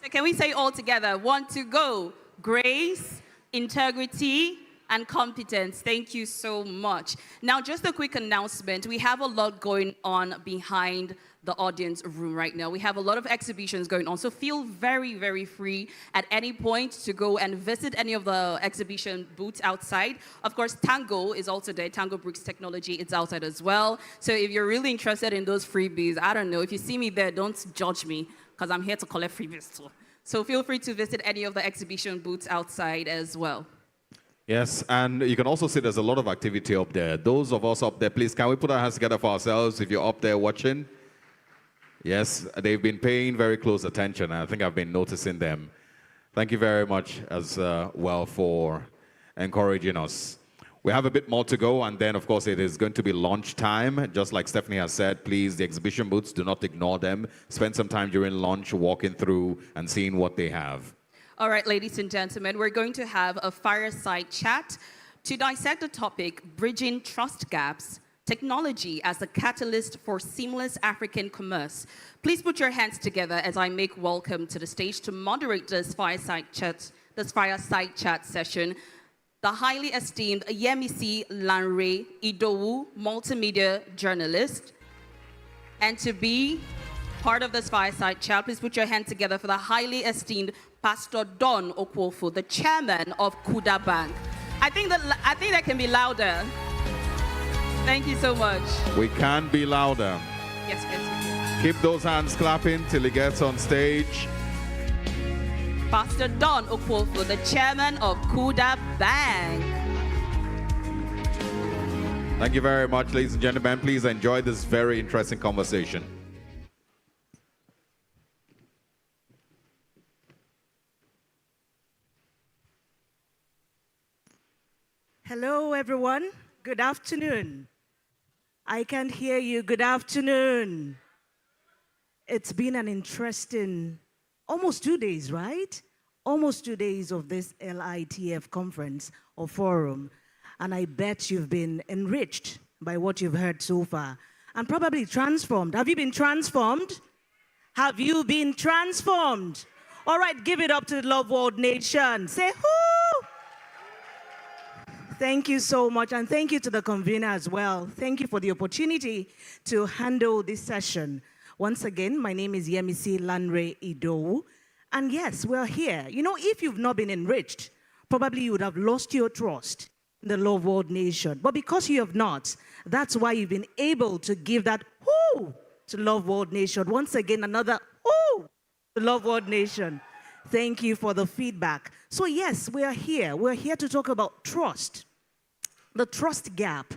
So can we say all together? 1, 2, go. Grace, integrity, and competence. Thank you so much. Now, just a quick announcement. We have a lot going on behind the audience room right now. We have a lot of exhibitions going on, so feel very, very free at any point to go and visit any of the exhibition booths outside. Of course, Tango is also there. Tango Bricks Technology is outside as well. So if you're really interested in those freebies, I don't know, if you see me there, don't judge me, because I'm here to collect freebies too. So feel free to visit any of the exhibition booths outside as well. Yes, and you can also see there's a lot of activity up there. Those of us up there, please, can we put our hands together for ourselves if you're up there watching? Yes, they've been paying very close attention. I think I've been noticing them. Thank you very much as well for encouraging us. We have a bit more to go, and then, of course, it is going to be lunch time. Just like Stephanie has said, please, the exhibition booths, do not ignore them. Spend some time during lunch walking through and seeing what they have. All right, ladies and gentlemen, we're going to have a fireside chat to dissect the topic, Bridging Trust Gaps, Technology as a Catalyst for Seamless African Commerce. Please put your hands together as I make welcome to the stage to moderate this fireside chat session, the highly esteemed Yemisi Lanre Idowu, multimedia journalist. And to be part of this fireside chat, please put your hands together for the highly esteemed Pastor Don Okwofo, the chairman of Kuda Bank. I think that can be louder. Thank you so much. We can be louder. Yes, please. Keep those hands clapping till he gets on stage. Pastor Don Okwofo, the chairman of Kuda Bank. Thank you very much, ladies and gentlemen. Please enjoy this very interesting conversation. Hello, everyone. Good afternoon. I can't hear you. Good afternoon. It's been an interesting, almost 2 days, right? almost 2 days of this LITF conference or forum, and I bet you've been enriched by what you've heard so far and probably transformed. Have you been transformed? Have you been transformed? All right, give it up to the Loveworld Nation. Say, whoo! Thank you so much, and thank you to the convener as well. Thank you for the opportunity to handle this session. Once again, my name is Yemisi Lanre Idowu, and yes, we're here. You know, if you've not been enriched, probably you would have lost your trust in the Loveworld Nation. But because you have not, that's why you've been able to give that whoo to Loveworld Nation. Once again, another whoo to Loveworld Nation. Thank you for the feedback. So yes, we are here. We're here to talk about trust. The trust gap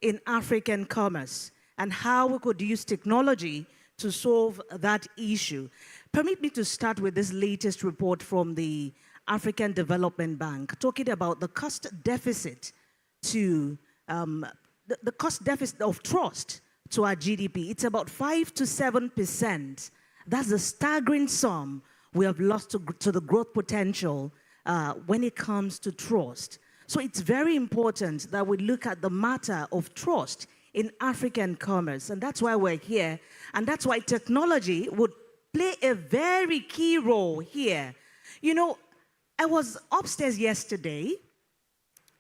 in African commerce and how we could use technology to solve that issue. Permit me to start with this latest report from the African Development Bank, talking about the cost deficit to the cost deficit of trust to our GDP. It's about 5 to 7%. That's a staggering sum we have lost to the growth potential when it comes to trust. So it's very important that we look at the matter of trust in African commerce, and that's why we're here, and that's why technology would play a very key role here. You know, I was upstairs yesterday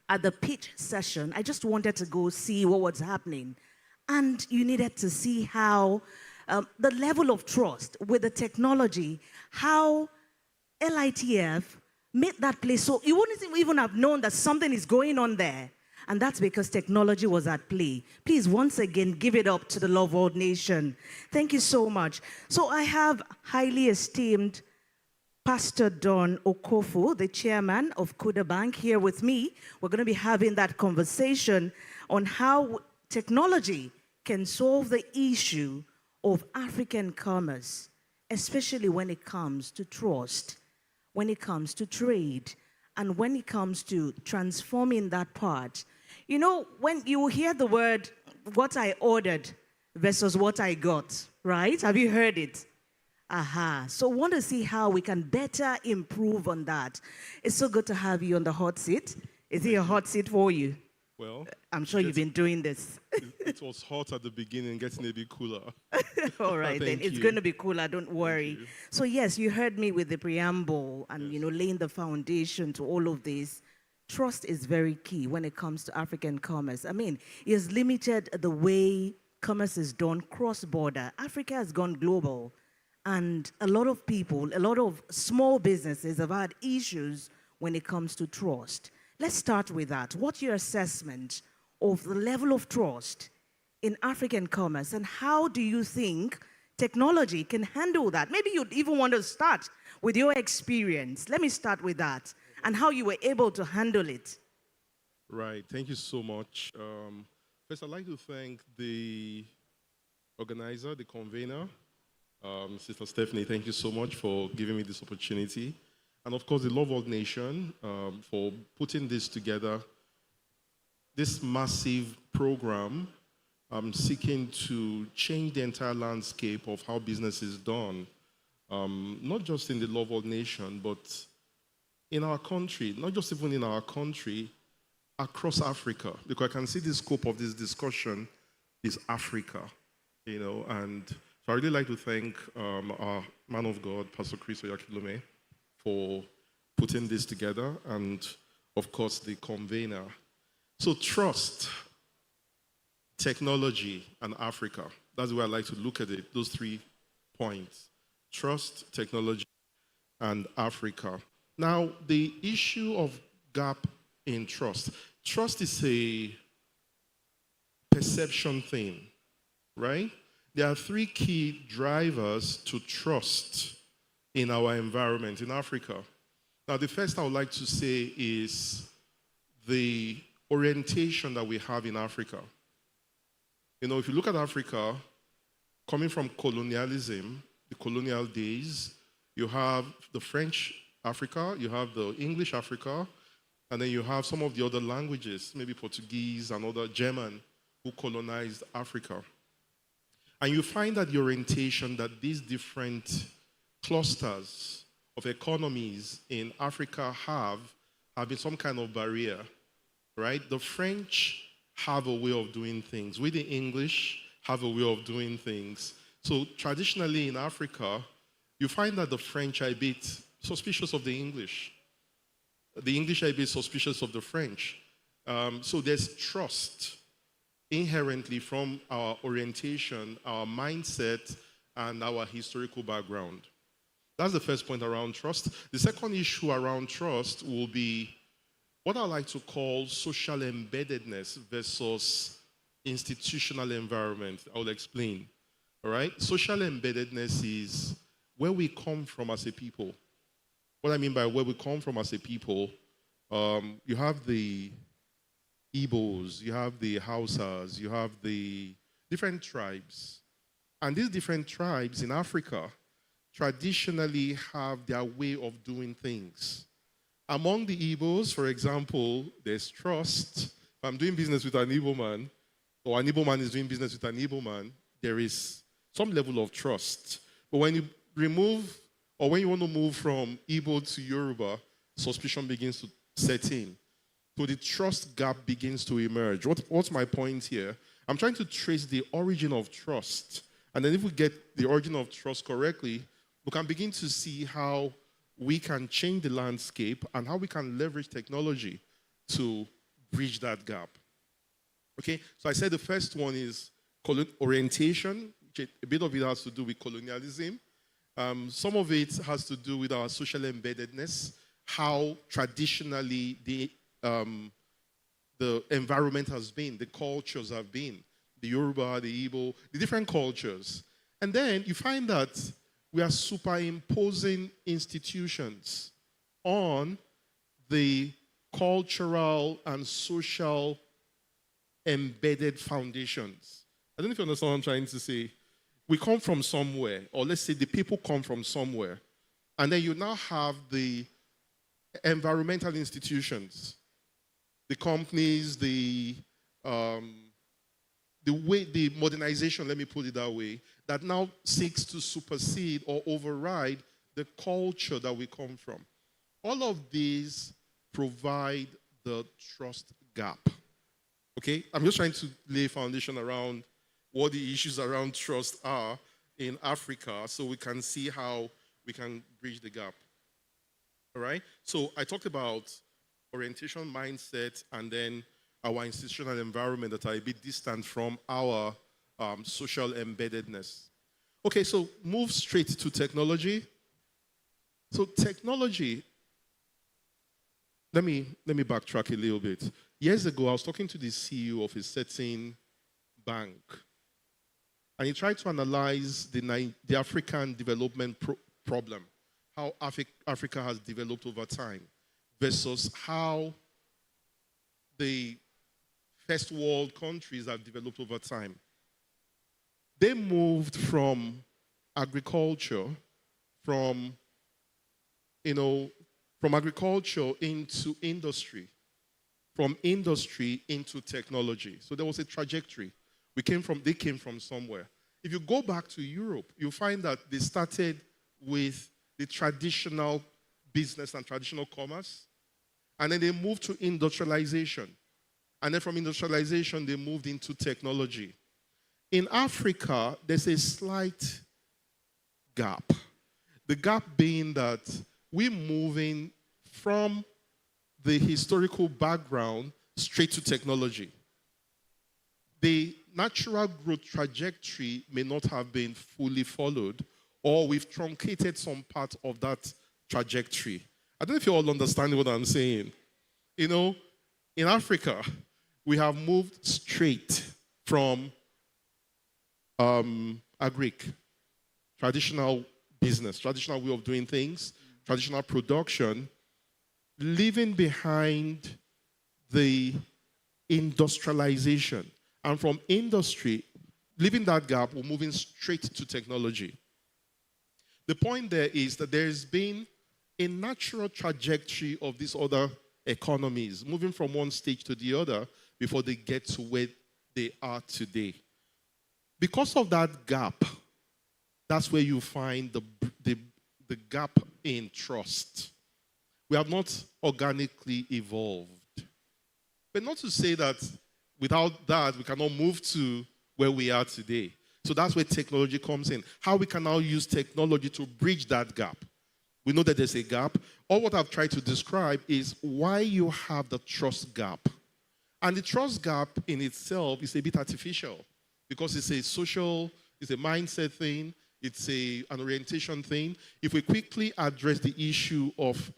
at the pitch session. I just wanted to go see what was happening, and you needed to see how the level of trust with the technology, how LITF made that place so you wouldn't even have known that something is going on there. And that's because technology was at play. Please, once again, give it up to the Loveworld Nation. Thank you so much. So I have highly esteemed Pastor Don Okofu, the chairman of Kuda Bank, here with me. We're going to be having that conversation on how technology can solve the issue of African commerce, especially when it comes to trust, when it comes to trade, and when it comes to transforming that part. You know, when you hear the word, what I ordered versus what I got, right? Have you heard it? Aha. So want to see how we can better improve on that. It's so good to have you on the hot seat. Is it a hot seat for you? Well, I'm sure you've been doing this. It was hot at the beginning, getting a bit cooler. All right, then. It's going to be cooler, don't worry. So yes, you heard me with the preamble and, you know, laying the foundation to all of this. Trust is very key when it comes to African commerce. I mean, it has limited the way commerce is done cross-border. Africa has gone global, and a lot of people, a lot of small businesses have had issues when it comes to trust. Let's start with that. What's your assessment of the level of trust in African commerce, and how do you think technology can handle that? Maybe you'd even want to start with your experience. Let me start with that, and how you were able to handle it. Right. Thank you so much. First, I'd like to thank the organizer, the convener, Sister Stephanie. Thank you so much for giving me this opportunity. And of course, the Loveworld Nation for putting this together, this massive program seeking to change the entire landscape of how business is done, not just in the Loveworld Nation, but in our country, not just even in our country, across Africa. Because I can see the scope of this discussion is Africa, you know, and so I really like to thank our man of God, Pastor Chris Oyakilome, for putting this together, and of course the convener. So trust, technology, and Africa. That's the way I like to look at it, those 3 points. Trust, technology, and Africa. Now, the issue of gap in trust. Trust is a perception thing, right? There are 3 key drivers to trust in our environment in Africa. Now, the first I would like to say is the orientation that we have in Africa. You know, if you look at Africa, coming from colonialism, the colonial days, you have the French Africa, you have the English Africa, and then you have some of the other languages, maybe Portuguese and other German, who colonized Africa. And you find that the orientation that these different clusters of economies in Africa have been some kind of barrier, right? The French have a way of doing things. We, the English, have a way of doing things. So traditionally in Africa, you find that the French are a bit suspicious of the English. The English are a bit suspicious of the French. So there's trust inherently from our orientation, our mindset, and our historical background. That's the first point around trust. The second issue around trust will be what I like to call social embeddedness versus institutional environment. I'll explain. All right? Social embeddedness is where we come from as a people. What I mean by where we come from as a people, you have the Igbos, you have the Hausas, you have the different tribes. And these different tribes in Africa traditionally have their way of doing things. Among the Igbos, for example, there's trust. If I'm doing business with an Igbo man, or an Igbo man is doing business with an Igbo man, there is some level of trust. But when you remove, or when you want to move from Igbo to Yoruba, suspicion begins to set in. So the trust gap begins to emerge. What's my point here? I'm trying to trace the origin of trust. And then if we get the origin of trust correctly, we can begin to see how we can change the landscape and how we can leverage technology to bridge that gap. Okay, so I said the first one is orientation, which a bit of it has to do with colonialism. Some of it has to do with our social embeddedness, how traditionally the environment has been, the cultures have been, the Yoruba, the Igbo, the different cultures. And then you find that we are superimposing institutions on the cultural and social embedded foundations. I don't know if you understand what I'm trying to say. We come from somewhere, or let's say the people come from somewhere, and then you now have the environmental institutions, the companies, the modernization, let me put it that way, that now seeks to supersede or override the culture that we come from. All of these provide the trust gap. Okay? I'm just trying to lay a foundation around what the issues around trust are in Africa so we can see how we can bridge the gap. All right? So I talked about orientation, mindset, and then our institutional environment that are a bit distant from our social embeddedness. Okay, so move straight to technology. So technology, let me backtrack a little bit. Years ago, I was talking to the CEO of a certain bank, and he tried to analyze the African development problem, how Africa has developed over time, versus how the first world countries have developed over time. They moved from agriculture, from agriculture into industry, from industry into technology. So there was a trajectory. They came from somewhere. If you go back to Europe, you'll find that they started with the traditional business and traditional commerce, and then they moved to industrialization. And then from industrialization, they moved into technology. In Africa, there's a slight gap. The gap being that we're moving from the historical background straight to technology. The natural growth trajectory may not have been fully followed, or we've truncated some part of that trajectory. I don't know if you all understand what I'm saying. In Africa, we have moved straight from agric, traditional business, traditional way of doing things, traditional production, leaving behind the industrialization. And from industry, leaving that gap, we're moving straight to technology. The point there is that there's been a natural trajectory of these other economies, moving from one stage to the other before they get to where they are today. Because of that gap, that's where you find the gap in trust. We have not organically evolved. But not to say that without that, we cannot move to where we are today. So that's where technology comes in. How we can now use technology to bridge that gap. We know that there's a gap. All what I've tried to describe is why you have the trust gap. And the trust gap in itself is a bit artificial because it's a social, it's a mindset thing, it's an orientation thing. If we quickly address the issue of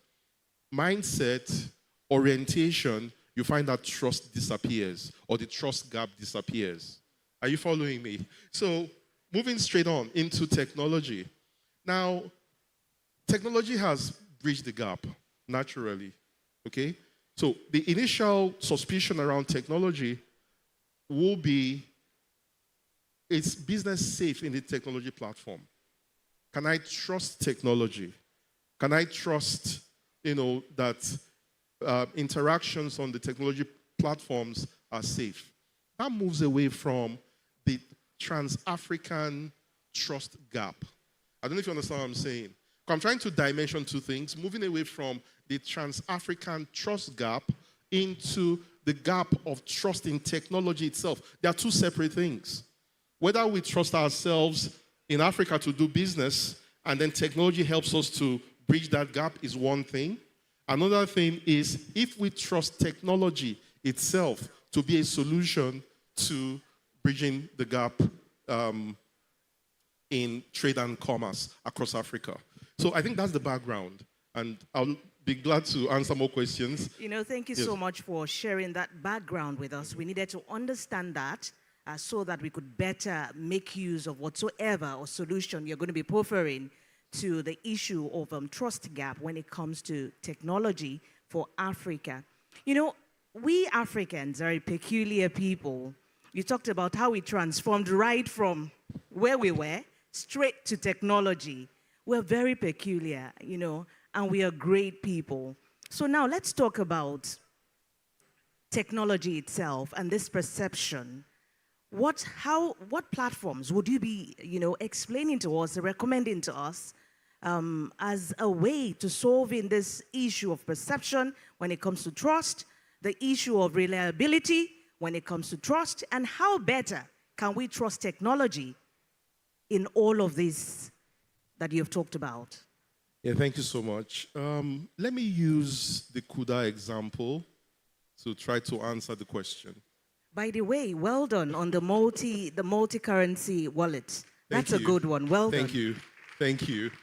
mindset, orientation, you find that trust disappears or the trust gap disappears. Are you following me? So moving straight on into technology. Now, technology has bridged the gap naturally, okay? So the initial suspicion around technology will be, is business safe in the technology platform? Can I trust technology? Can I trust, that interactions on the technology platforms are safe? That moves away from the trans-African trust gap. I don't know if you understand what I'm saying. I'm trying to dimension two things, moving away from the trans-African trust gap into the gap of trust in technology itself. They are two separate things. Whether we trust ourselves in Africa to do business and then technology helps us to bridge that gap is one thing. Another thing is if we trust technology itself to be a solution to bridging the gap in trade and commerce across Africa. So I think that's the background, and I'll be glad to answer more questions. Thank you so much for sharing that background with us. We needed to understand that so that we could better make use of whatsoever or solution you're going to be proffering to the issue of trust gap when it comes to technology for Africa. We Africans are a peculiar people. You talked about how we transformed right from where we were straight to technology. We're very peculiar, and we are great people. So now let's talk about technology itself and this perception. What platforms would you be, explaining to us, recommending to us as a way to solving this issue of perception when it comes to trust, the issue of reliability when it comes to trust, and how better can we trust technology in all of this that you've talked about? Yeah, thank you so much. Let me use the Kuda example to try to answer the question. By the way, well done on the multi-currency wallet. That's a good one. Well done. Thank you.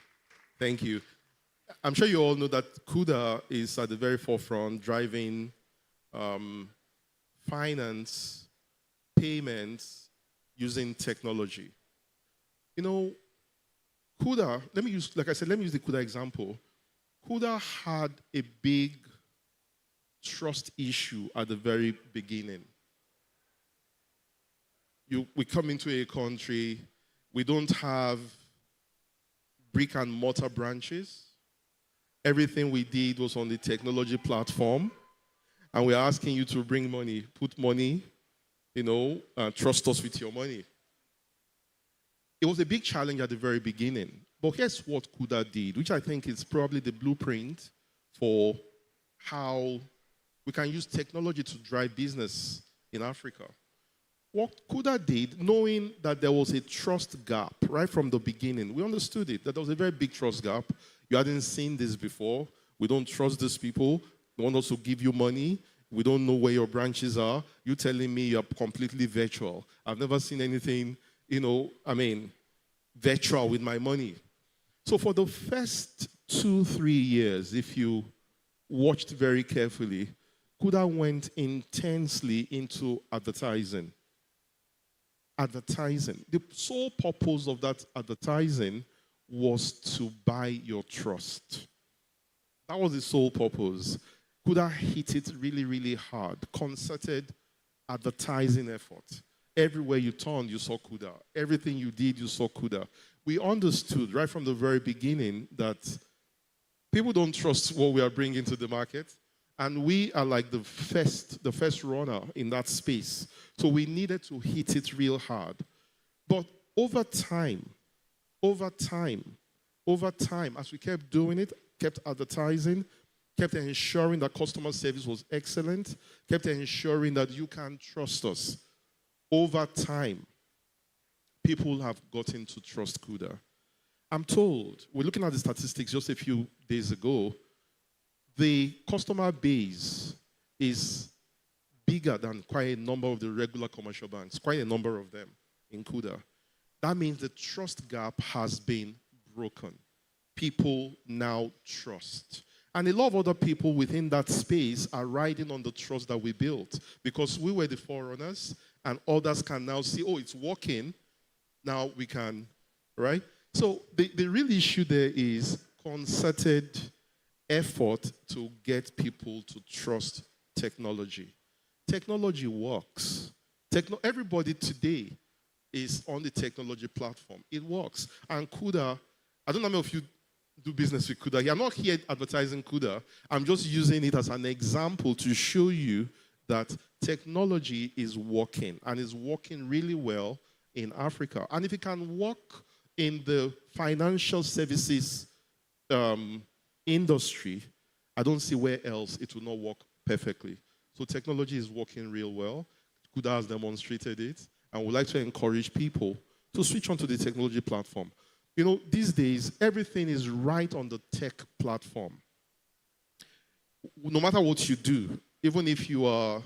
I'm sure you all know that Kuda is at the very forefront driving finance, payments using technology. Kuda, let me use the Kuda example. Kuda had a big trust issue at the very beginning. We come into a country, we don't have brick and mortar branches. Everything we did was on the technology platform, and we're asking you to bring money, put money, trust us with your money. It was a big challenge at the very beginning. But here's what Kuda did, which I think is probably the blueprint for how we can use technology to drive business in Africa. What Kuda did, knowing that there was a trust gap right from the beginning, we understood it, that there was a very big trust gap. You hadn't seen this before. We don't trust these people. They want us to give you money. We don't know where your branches are. You're telling me you're completely virtual. I've never seen anything, virtual with my money. So for the first 2-3 years, if you watched very carefully, Kuda went intensely into advertising. The sole purpose of that advertising was to buy your trust. That was the sole purpose. Kuda hit it really, really hard. Concerted advertising effort. Everywhere you turned, you saw Kuda. Everything you did, you saw Kuda. We understood right from the very beginning that people don't trust what we are bringing to the market. And we are like the first runner in that space. So we needed to hit it real hard. But over time, Over time, as we kept doing it, kept advertising, kept ensuring that customer service was excellent, kept ensuring that you can trust us. Over time, people have gotten to trust Kuda. I'm told, we're looking at the statistics just a few days ago, the customer base is bigger than quite a number of the regular commercial banks, quite a number of them in Kuda. That means the trust gap has been broken. People now trust. And a lot of other people within that space are riding on the trust that we built because we were the forerunners and others can now see, oh, it's working. Now we can, right? So the real issue there is concerted effort to get people to trust technology. Technology works. Everybody today is on the technology platform. It works. And Kuda, I don't know how many of you do business with Kuda. I'm not here advertising Kuda. I'm just using it as an example to show you that technology is working and is working really well in Africa. And if it can work in the financial services industry, I don't see where else it will not work perfectly. So technology is working real well. Kuda has demonstrated it. And we'd like to encourage people to switch onto the technology platform. You know, these days, everything is right on the tech platform. No matter what you do, even if you are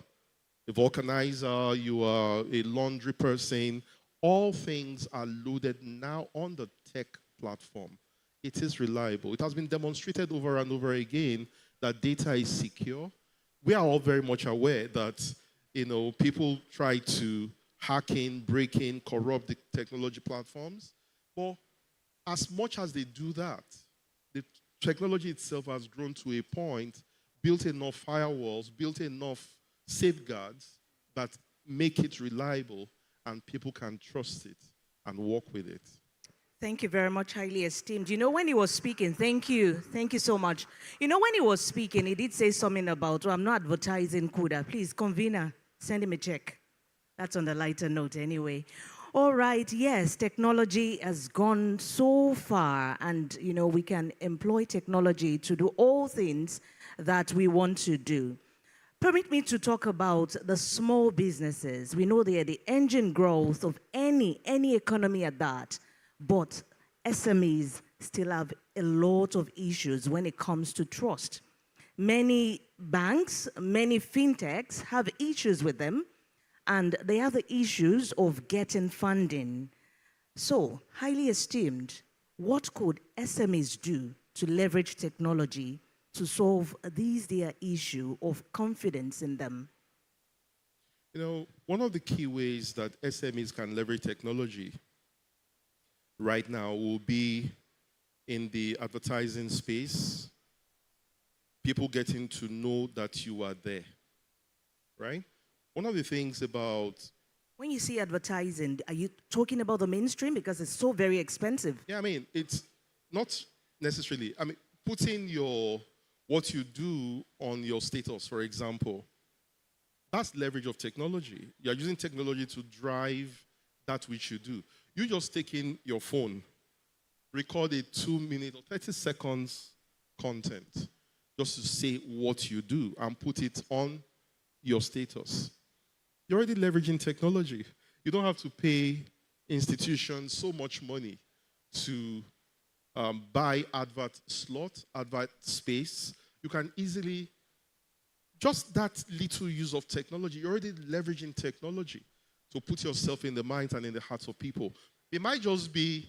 a vulcanizer, you are a laundry person, all things are loaded now on the tech platform. It is reliable. It has been demonstrated over and over again that data is secure. We are all very much aware that, you know, people try to hack in, break in, corrupt the technology platforms. But as much as they do that, the technology itself has grown to a point, built enough firewalls, built enough safeguards that make it reliable and people can trust it and work with it. Thank you very much, highly esteemed. You know, when he was speaking, thank you so much. You know, when he was speaking, he did say something about, I'm not advertising Kuda. Please, convener, send him a check. That's on the lighter note anyway. All right, yes, technology has gone so far and, you know, we can employ technology to do all things that we want to do. Permit me to talk about the small businesses. We know they are the engine growth of any economy at that, but SMEs still have a lot of issues when it comes to trust. Many banks, many fintechs have issues with them, and they have the issues of getting funding. So, highly esteemed, what could SMEs do to leverage technology to solve their issue of confidence in them? You know, one of the key ways that SMEs can leverage technology right now will be in the advertising space, people getting to know that you are there, right? One of the things about... When you see advertising, are you talking about the mainstream? Because it's so very expensive. Yeah, I mean, it's not necessarily. I mean, putting what you do on your status, for example, that's leverage of technology. You're using technology to drive that which you do. You just taking your phone, record a 2-minute or 30 seconds content just to say what you do and put it on your status. You're already leveraging technology. You don't have to pay institutions so much money to buy advert slot, advert space. You can easily, just that little use of technology, you're already leveraging technology to put yourself in the minds and in the hearts of people. It might just be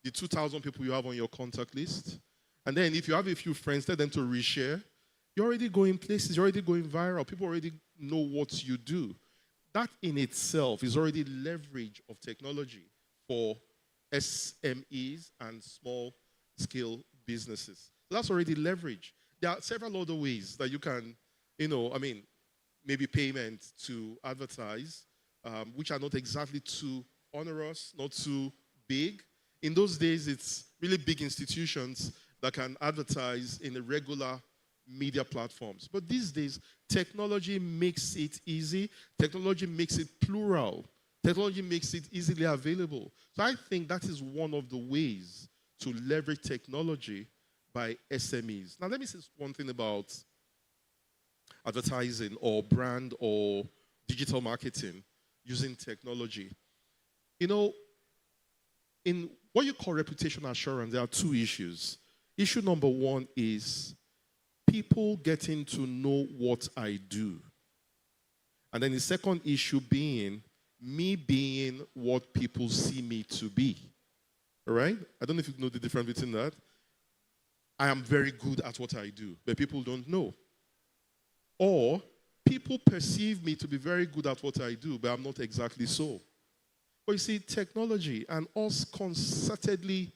the 2,000 people you have on your contact list. And then if you have a few friends, tell them to reshare. You're already going places, you're already going viral. People already know what you do. That in itself is already leverage of technology for SMEs and small-scale businesses. So that's already leverage. There are several other ways that you can, maybe payment to advertise, which are not exactly too onerous, not too big. In those days, it's really big institutions that can advertise in the regular media platforms. But these days, technology makes it easy. Technology makes it plural. Technology makes it easily available. So I think that is one of the ways to leverage technology by SMEs. Now, let me say one thing about advertising or brand or digital marketing using technology. You know, in what you call reputation assurance, there are two issues. Issue number one is people getting to know what I do. And then the second issue being me being what people see me to be. All right? I don't know if you know the difference between that. I am very good at what I do, but people don't know. Or people perceive me to be very good at what I do, but I'm not exactly so. But you see, technology and us concertedly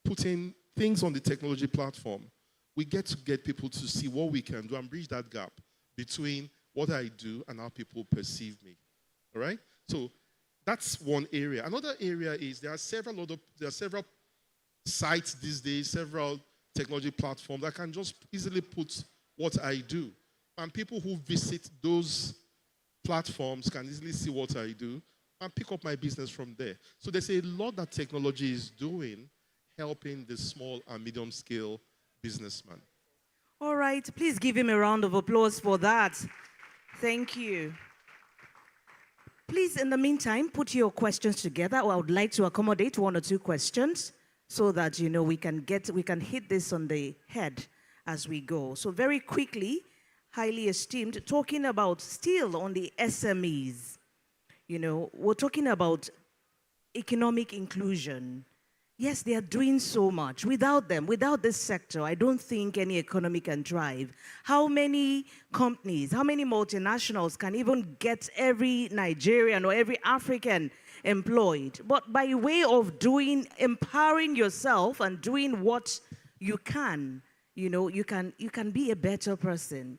putting things on the technology platform, we get to get people to see what we can do and bridge that gap between what I do and how people perceive me. All right? So that's one area. Another area is there are several sites these days, several technology platforms that can just easily put what I do. And people who visit those platforms can easily see what I do and pick up my business from there. So there's a lot that technology is doing, helping the small and medium scale businessman. All right, please give him a round of applause for that. Thank you. Please, in the meantime, put your questions together. I would like to accommodate one or two questions so that, you know, we can hit this on the head as we go. So very quickly, highly esteemed, talking about still on the SMEs. You know, we're talking about economic inclusion. Yes, they are doing so much. Without them, without this sector, I don't think any economy can thrive. How many companies, how many multinationals can even get every Nigerian or every African employed? But by way of empowering yourself and doing what you can, you know, you can be a better person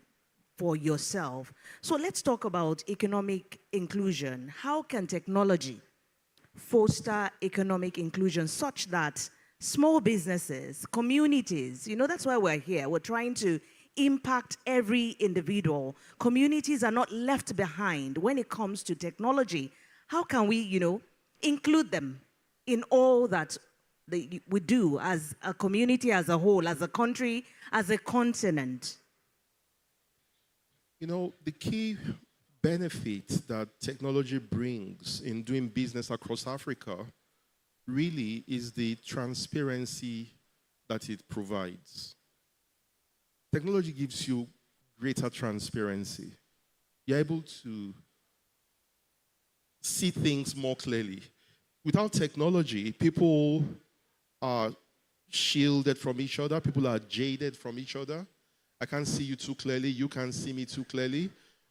for yourself. So let's talk about economic inclusion. How can technology foster economic inclusion such that small businesses, communities, you know, that's why we're here. We're trying to impact every individual. Communities are not left behind when it comes to technology. How can we, you know, include them in all that we do as a community as a whole, as a country, as a continent? You know, the key benefit that technology brings in doing business across Africa really is the transparency that it provides. Technology gives you greater transparency. You're able to see things more clearly. Without technology, people are shielded from each other. People are jaded from each other. I can't see you too clearly. You can't see me too clearly.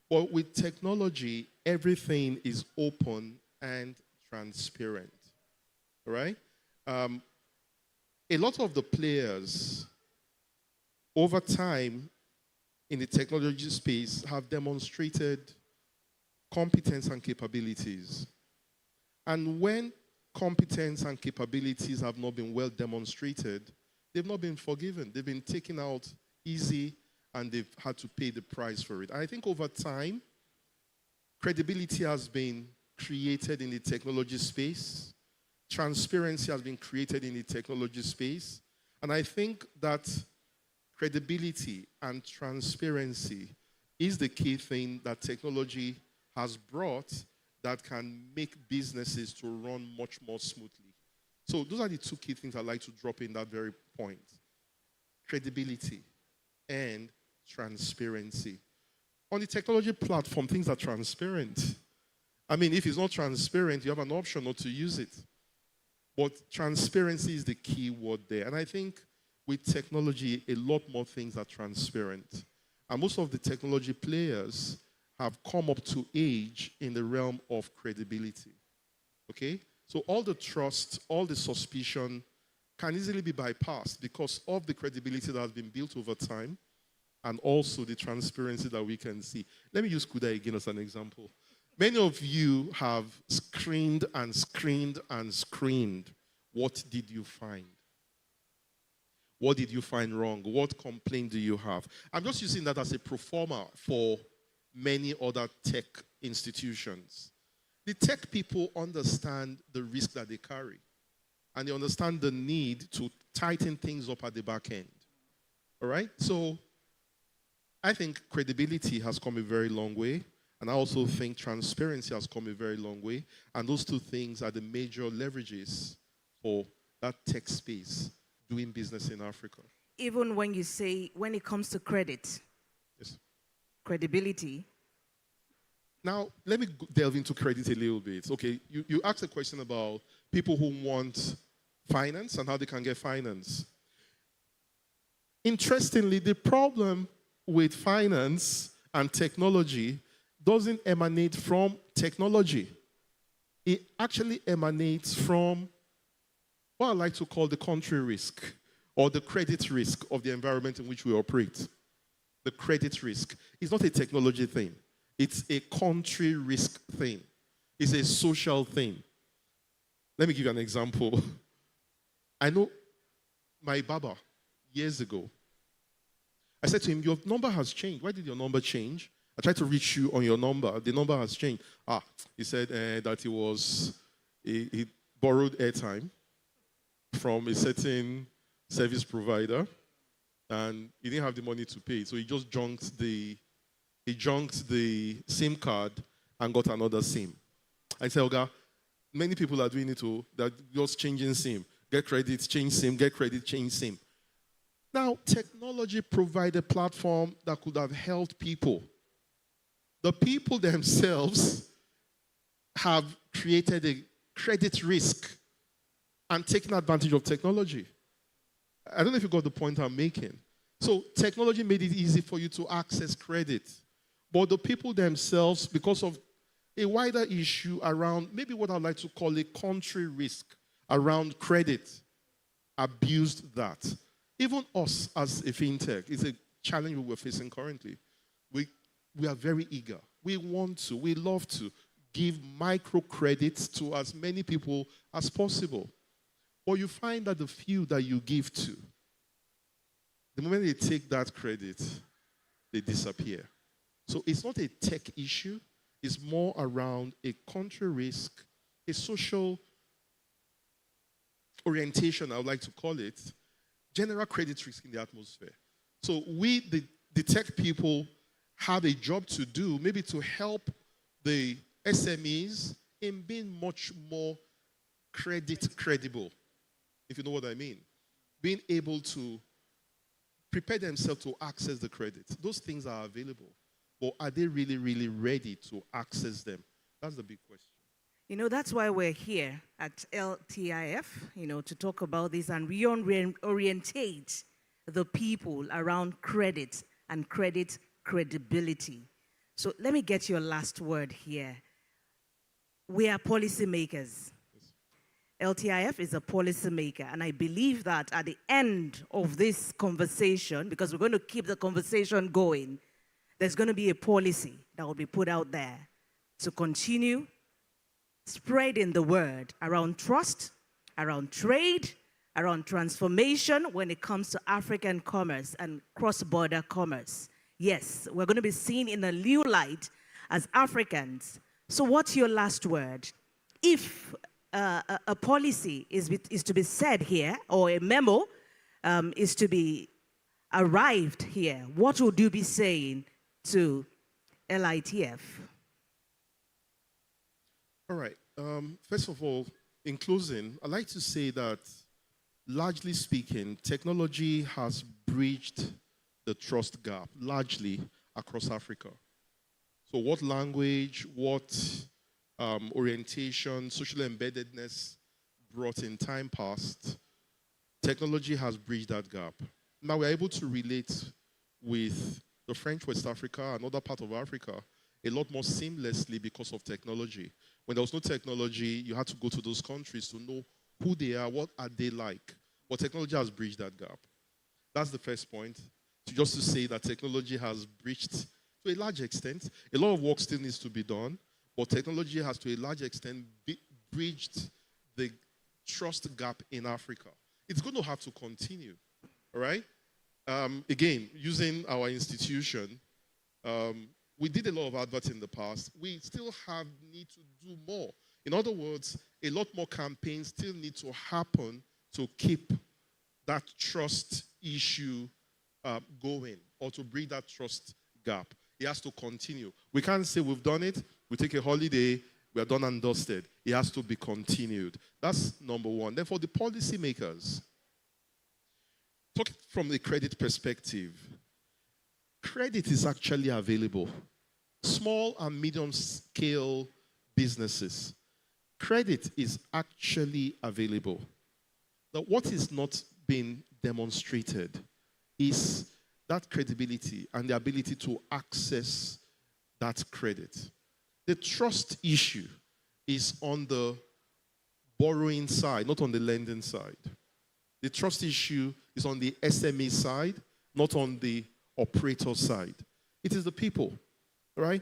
But with technology, everything is open and transparent. All right? A lot of the players over time in the technology space have demonstrated competence and capabilities. And when competence and capabilities have not been well demonstrated, they've not been forgiven. They've been taken out easy, and they've had to pay the price for it. And I think over time, credibility has been created in the technology space. Transparency has been created in the technology space. And I think that credibility and transparency is the key thing that technology has brought that can make businesses to run much more smoothly. So those are the two key things I'd like to drop in that very point. Credibility and transparency. On the technology platform, things are transparent. I mean, if it's not transparent, you have an option not to use it. But transparency is the key word there. And I think with technology, a lot more things are transparent. And most of the technology players have come up to age in the realm of credibility. Okay? So all the trust, all the suspicion can easily be bypassed because of the credibility that has been built over time and also the transparency that we can see. Let me use Kuda again as an example. Many of you have screened and screened and screened. What did you find? What did you find wrong? What complaint do you have? I'm just using that as a pro forma for many other tech institutions. The tech people understand the risk that they carry. And they understand the need to tighten things up at the back end. All right? So I think credibility has come a very long way. And I also think transparency has come a very long way. And those two things are the major leverages for that tech space doing business in Africa. Even when you say, when it comes to credit, yes, credibility. Now, let me delve into credit a little bit. Okay, you asked a question about people who want finance and how they can get finance. Interestingly, the problem with finance and technology doesn't emanate from technology. It actually emanates from what I like to call the country risk or the credit risk of the environment in which we operate. The credit risk is not a technology thing. It's a country risk thing. It's a social thing. Let me give you an example. I know my barber years ago. I said to him, your number has changed. Why did your number change? I tried to reach you on your number. The number has changed. He said that he borrowed airtime from a certain service provider, and he didn't have the money to pay. So he just junked the SIM card and got another SIM. I said, Oga, many people are doing it too. They're just changing SIM. Get credit, change SIM, get credit, change SIM. Now, technology provided a platform that could have helped people. The people themselves have created a credit risk and taken advantage of technology. I don't know if you got the point I'm making. So technology made it easy for you to access credit. But the people themselves, because of a wider issue around maybe what I'd like to call a country risk around credit, abused that. Even us as a fintech is a challenge we're facing currently. We are very eager. We love to give microcredits to as many people as possible. But you find that the few that you give to, the moment they take that credit, they disappear. So it's not a tech issue. It's more around a country risk, a social orientation, I would like to call it, general credit risk in the atmosphere. So we, the tech people, have a job to do, maybe to help the SMEs in being much more credit credible, if you know what I mean. Being able to prepare themselves to access the credit. Those things are available. But are they really, really ready to access them? That's the big question. You know, that's why we're here at LTIF, to talk about this and reorientate the people around credit and credit credibility. So let me get your last word here. We are policymakers. LTIF is a policymaker, and I believe that at the end of this conversation, because we're going to keep the conversation going, there's going to be a policy that will be put out there to continue spreading the word around trust, around trade, around transformation when it comes to African commerce and cross-border commerce. Yes, we're going to be seen in a new light as Africans. So what's your last word? If a policy is to be said here, or a memo is to be arrived here, what would you be saying to LITF? All right. First of all, in closing, I'd like to say that, largely speaking, technology has bridged the trust gap, largely across Africa. So what language, what orientation, social embeddedness brought in time past, technology has bridged that gap. Now we're able to relate with the French West Africa and other parts of Africa a lot more seamlessly because of technology. When there was no technology, you had to go to those countries to know who they are, what are they like. But technology has bridged that gap. That's the first point. Just to say that technology has breached, to a large extent, a lot of work still needs to be done, but technology has, to a large extent, bridged the trust gap in Africa. It's going to have to continue, all right? Again, using our institution, we did a lot of adverts in the past. We still need to do more. In other words, a lot more campaigns still need to happen to keep that trust issue going, or to bridge that trust gap. It has to continue. We can't say we've done it, we take a holiday, we are done and dusted. It has to be continued. That's number one. Then for the policymakers, talking from the credit perspective, credit is actually available. Small and medium scale businesses, credit is actually available. Now, what is not being demonstrated is that credibility and the ability to access that credit. The trust issue is on the borrowing side, not on the lending side. The trust issue is on the SME side, not on the operator side. It is the people, right?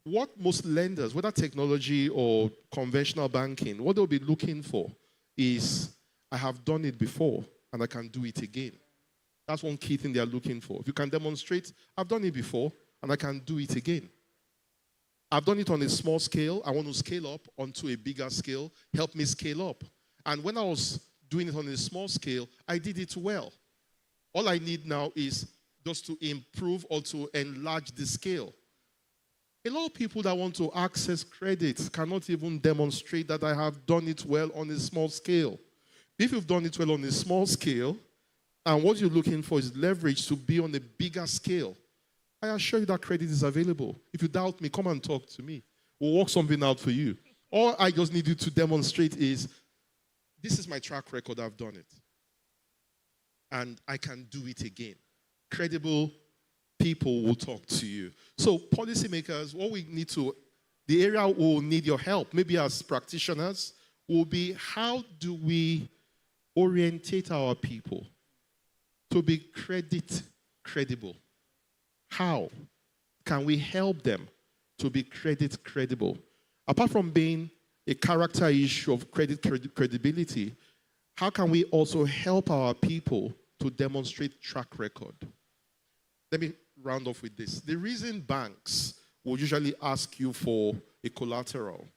What most lenders, whether technology or conventional banking, what they'll be looking for is, I have done it before and I can do it again. That's one key thing they are looking for. If you can demonstrate, I've done it before and I can do it again. I've done it on a small scale. I want to scale up onto a bigger scale. Help me scale up. And when I was doing it on a small scale, I did it well. All I need now is just to improve or to enlarge the scale. A lot of people that want to access credit cannot even demonstrate that I have done it well on a small scale. If you've done it well on a small scale, and what you're looking for is leverage to be on a bigger scale, I assure you that credit is available. If you doubt me, come and talk to me. We'll work something out for you. All I just need you to demonstrate is, this is my track record, I've done it. And I can do it again. Credible people will talk to you. So policymakers, what we need to, the area we'll need your help, maybe as practitioners, will be how do we orientate our people to be credible? How can we help them to be credible? Apart from being a character issue of credibility, how can we also help our people to demonstrate track record? Let me round off with this. The reason banks will usually ask you for a collateral,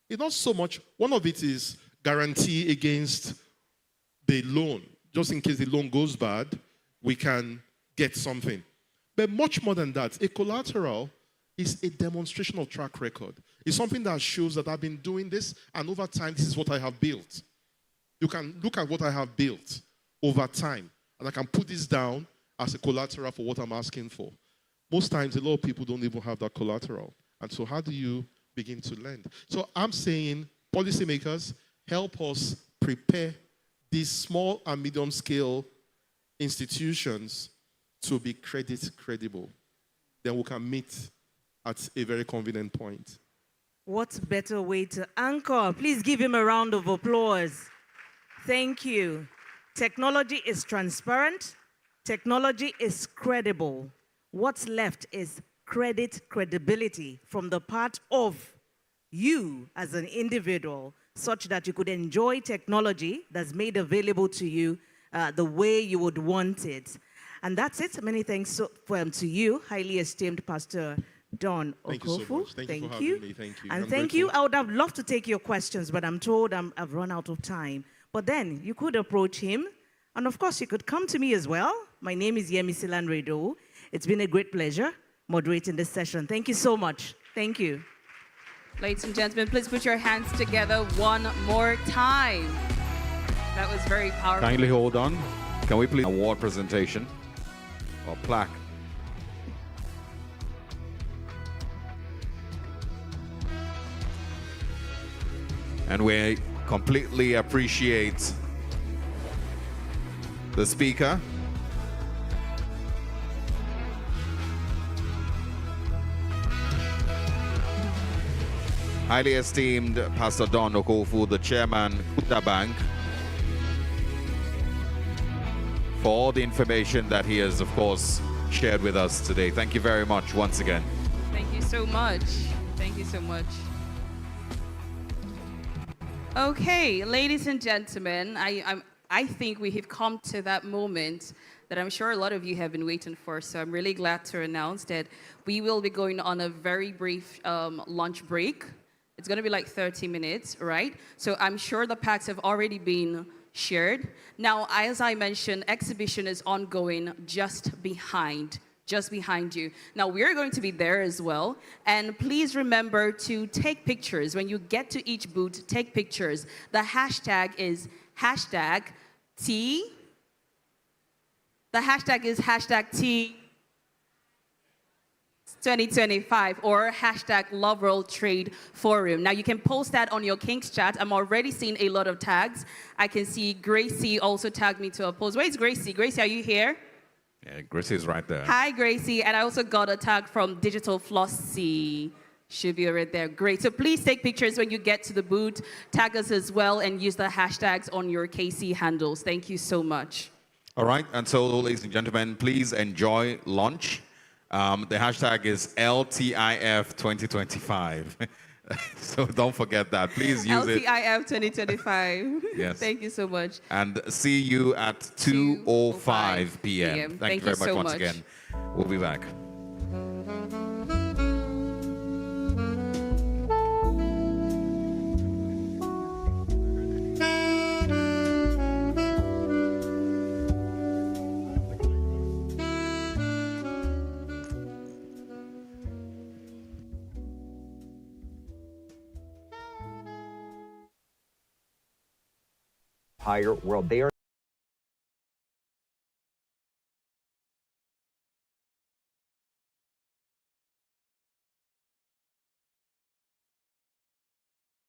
it's not so much, one of it is guarantee against the loan. Just in case the loan goes bad, we can get something. But much more than that, a collateral is a demonstration of track record. It's something that shows that I've been doing this, and over time, this is what I have built. You can look at what I have built over time, and I can put this down as a collateral for what I'm asking for. Most times, a lot of people don't even have that collateral. And so how do you begin to lend? So I'm saying, policymakers, help us prepare these small and medium scale institutions to be credible. Then we can meet at a very convenient point. What better way to anchor? Please give him a round of applause. Thank you. Technology is transparent. Technology is credible. What's left is credibility from the part of you as an individual, such that you could enjoy technology that's made available to you the way you would want it. And that's it. Many thanks to you, highly esteemed Pastor Don Okofu. Thank you so much. Thank you for having me. Thank you. And thank you. I would have loved to take your questions, but I'm told I've run out of time. But then you could approach him. And of course, you could come to me as well. My name is Yemisi Lanredo. It's been a great pleasure moderating this session. Thank you so much. Thank you. Ladies and gentlemen, please put your hands together one more time. That was very powerful. Kindly hold on. Can we please award presentation or plaque? And we completely appreciate the speaker. Highly esteemed Pastor Don Okofu, the chairman of Kuda Bank, for all the information that he has, of course, shared with us today. Thank you very much once again. Thank you so much. Thank you so much. Okay, ladies and gentlemen, I think we have come to that moment that I'm sure a lot of you have been waiting for. So I'm really glad to announce that we will be going on a very brief lunch break. It's going to be like 30 minutes, right? So I'm sure the packs have already been shared. Now, as I mentioned, exhibition is ongoing just behind you. Now, we're going to be there as well. And please remember to take pictures. When you get to each booth, take pictures. The hashtag is #T. The hashtag is #T 2025 or #Loveworld Trade Forum. Now you can post that on your King's chat. I'm already seeing a lot of tags. I can see Gracie also tagged me to a post. Where's Gracie? Gracie, are you here? Yeah, Gracie is right there. Hi, Gracie. And I also got a tag from Digital Flossy. Should be right there. Great. So please take pictures when you get to the booth. Tag us as well and use the hashtags on your KC handles. Thank you so much. All right. And so, ladies and gentlemen, please enjoy lunch. The hashtag is LTIF 2025. So don't forget that. Please use it. LTIF 2025. Yes. Thank you so much. And see you at 2:05 p.m. Thank you very much so once again. We'll be back. Entire world. They are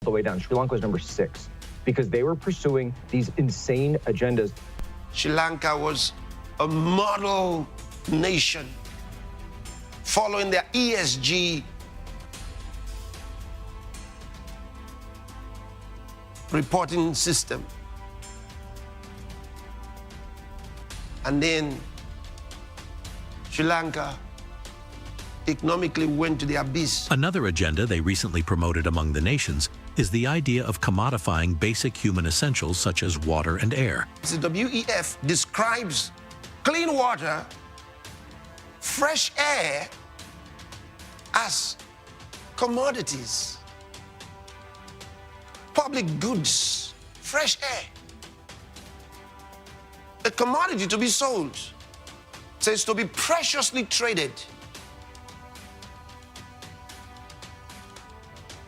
the way down. Sri Lanka was number 6 because they were pursuing these insane agendas. Sri Lanka was a model nation following their ESG reporting system. And then Sri Lanka economically went to the abyss. Another agenda they recently promoted among the nations is the idea of commodifying basic human essentials such as water and air. The WEF describes clean water, fresh air as commodities, public goods, fresh air. A commodity to be sold, says to be preciously traded.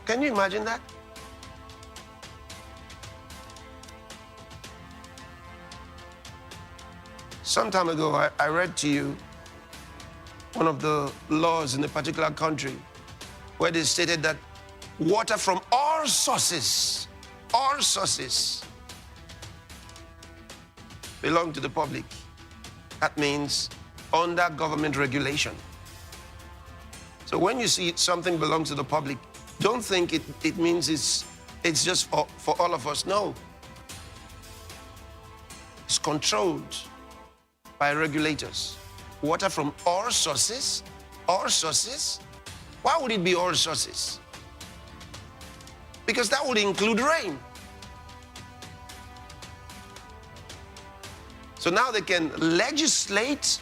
Can you imagine that? Some time ago, I read to you one of the laws in a particular country where they stated that water from all sources belong to the public. That means under government regulation. So when you see something belongs to the public, don't think it means it's just for all of us. No. It's controlled by regulators. Water from all sources? All sources? Why would it be all sources? Because that would include rain. So now they can legislate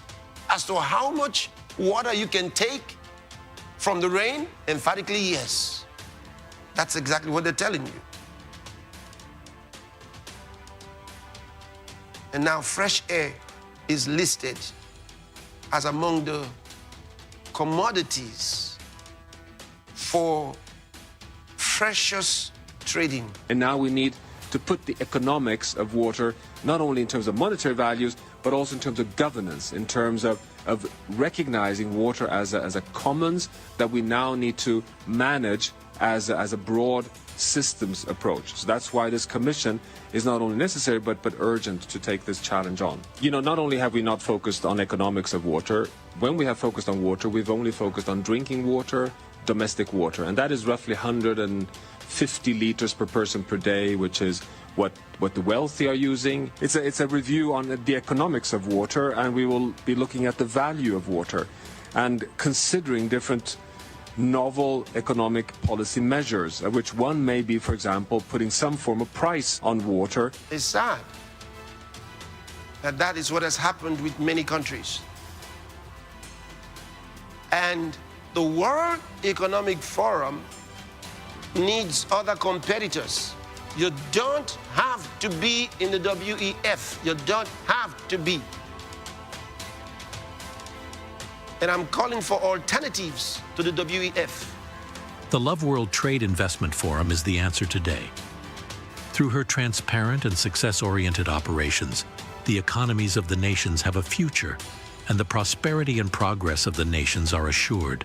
as to how much water you can take from the rain. Emphatically, yes. That's exactly what they're telling you. And now fresh air is listed as among the commodities for precious trading. And now we need to put the economics of water, not only in terms of monetary values, but also in terms of governance, in terms of recognizing water as a commons that we now need to manage as a broad systems approach. So that's why this commission is not only necessary, but urgent to take this challenge on. You know, not only have we not focused on economics of water, when we have focused on water, we've only focused on drinking water, domestic water, and that is roughly 150 liters per person per day, which is what the wealthy are using. It's a review on the economics of water, and we will be looking at the value of water and considering different novel economic policy measures, of which one may be, for example, putting some form of price on water. It's sad that that is what has happened with many countries. And the World Economic Forum needs other competitors You don't have to be in the WEF. You don't have to be. And I'm calling for alternatives to the WEF. The Loveworld Trade Investment Forum is the answer today. Through her transparent and success-oriented operations, the economies of the nations have a future, and the prosperity and progress of the nations are assured.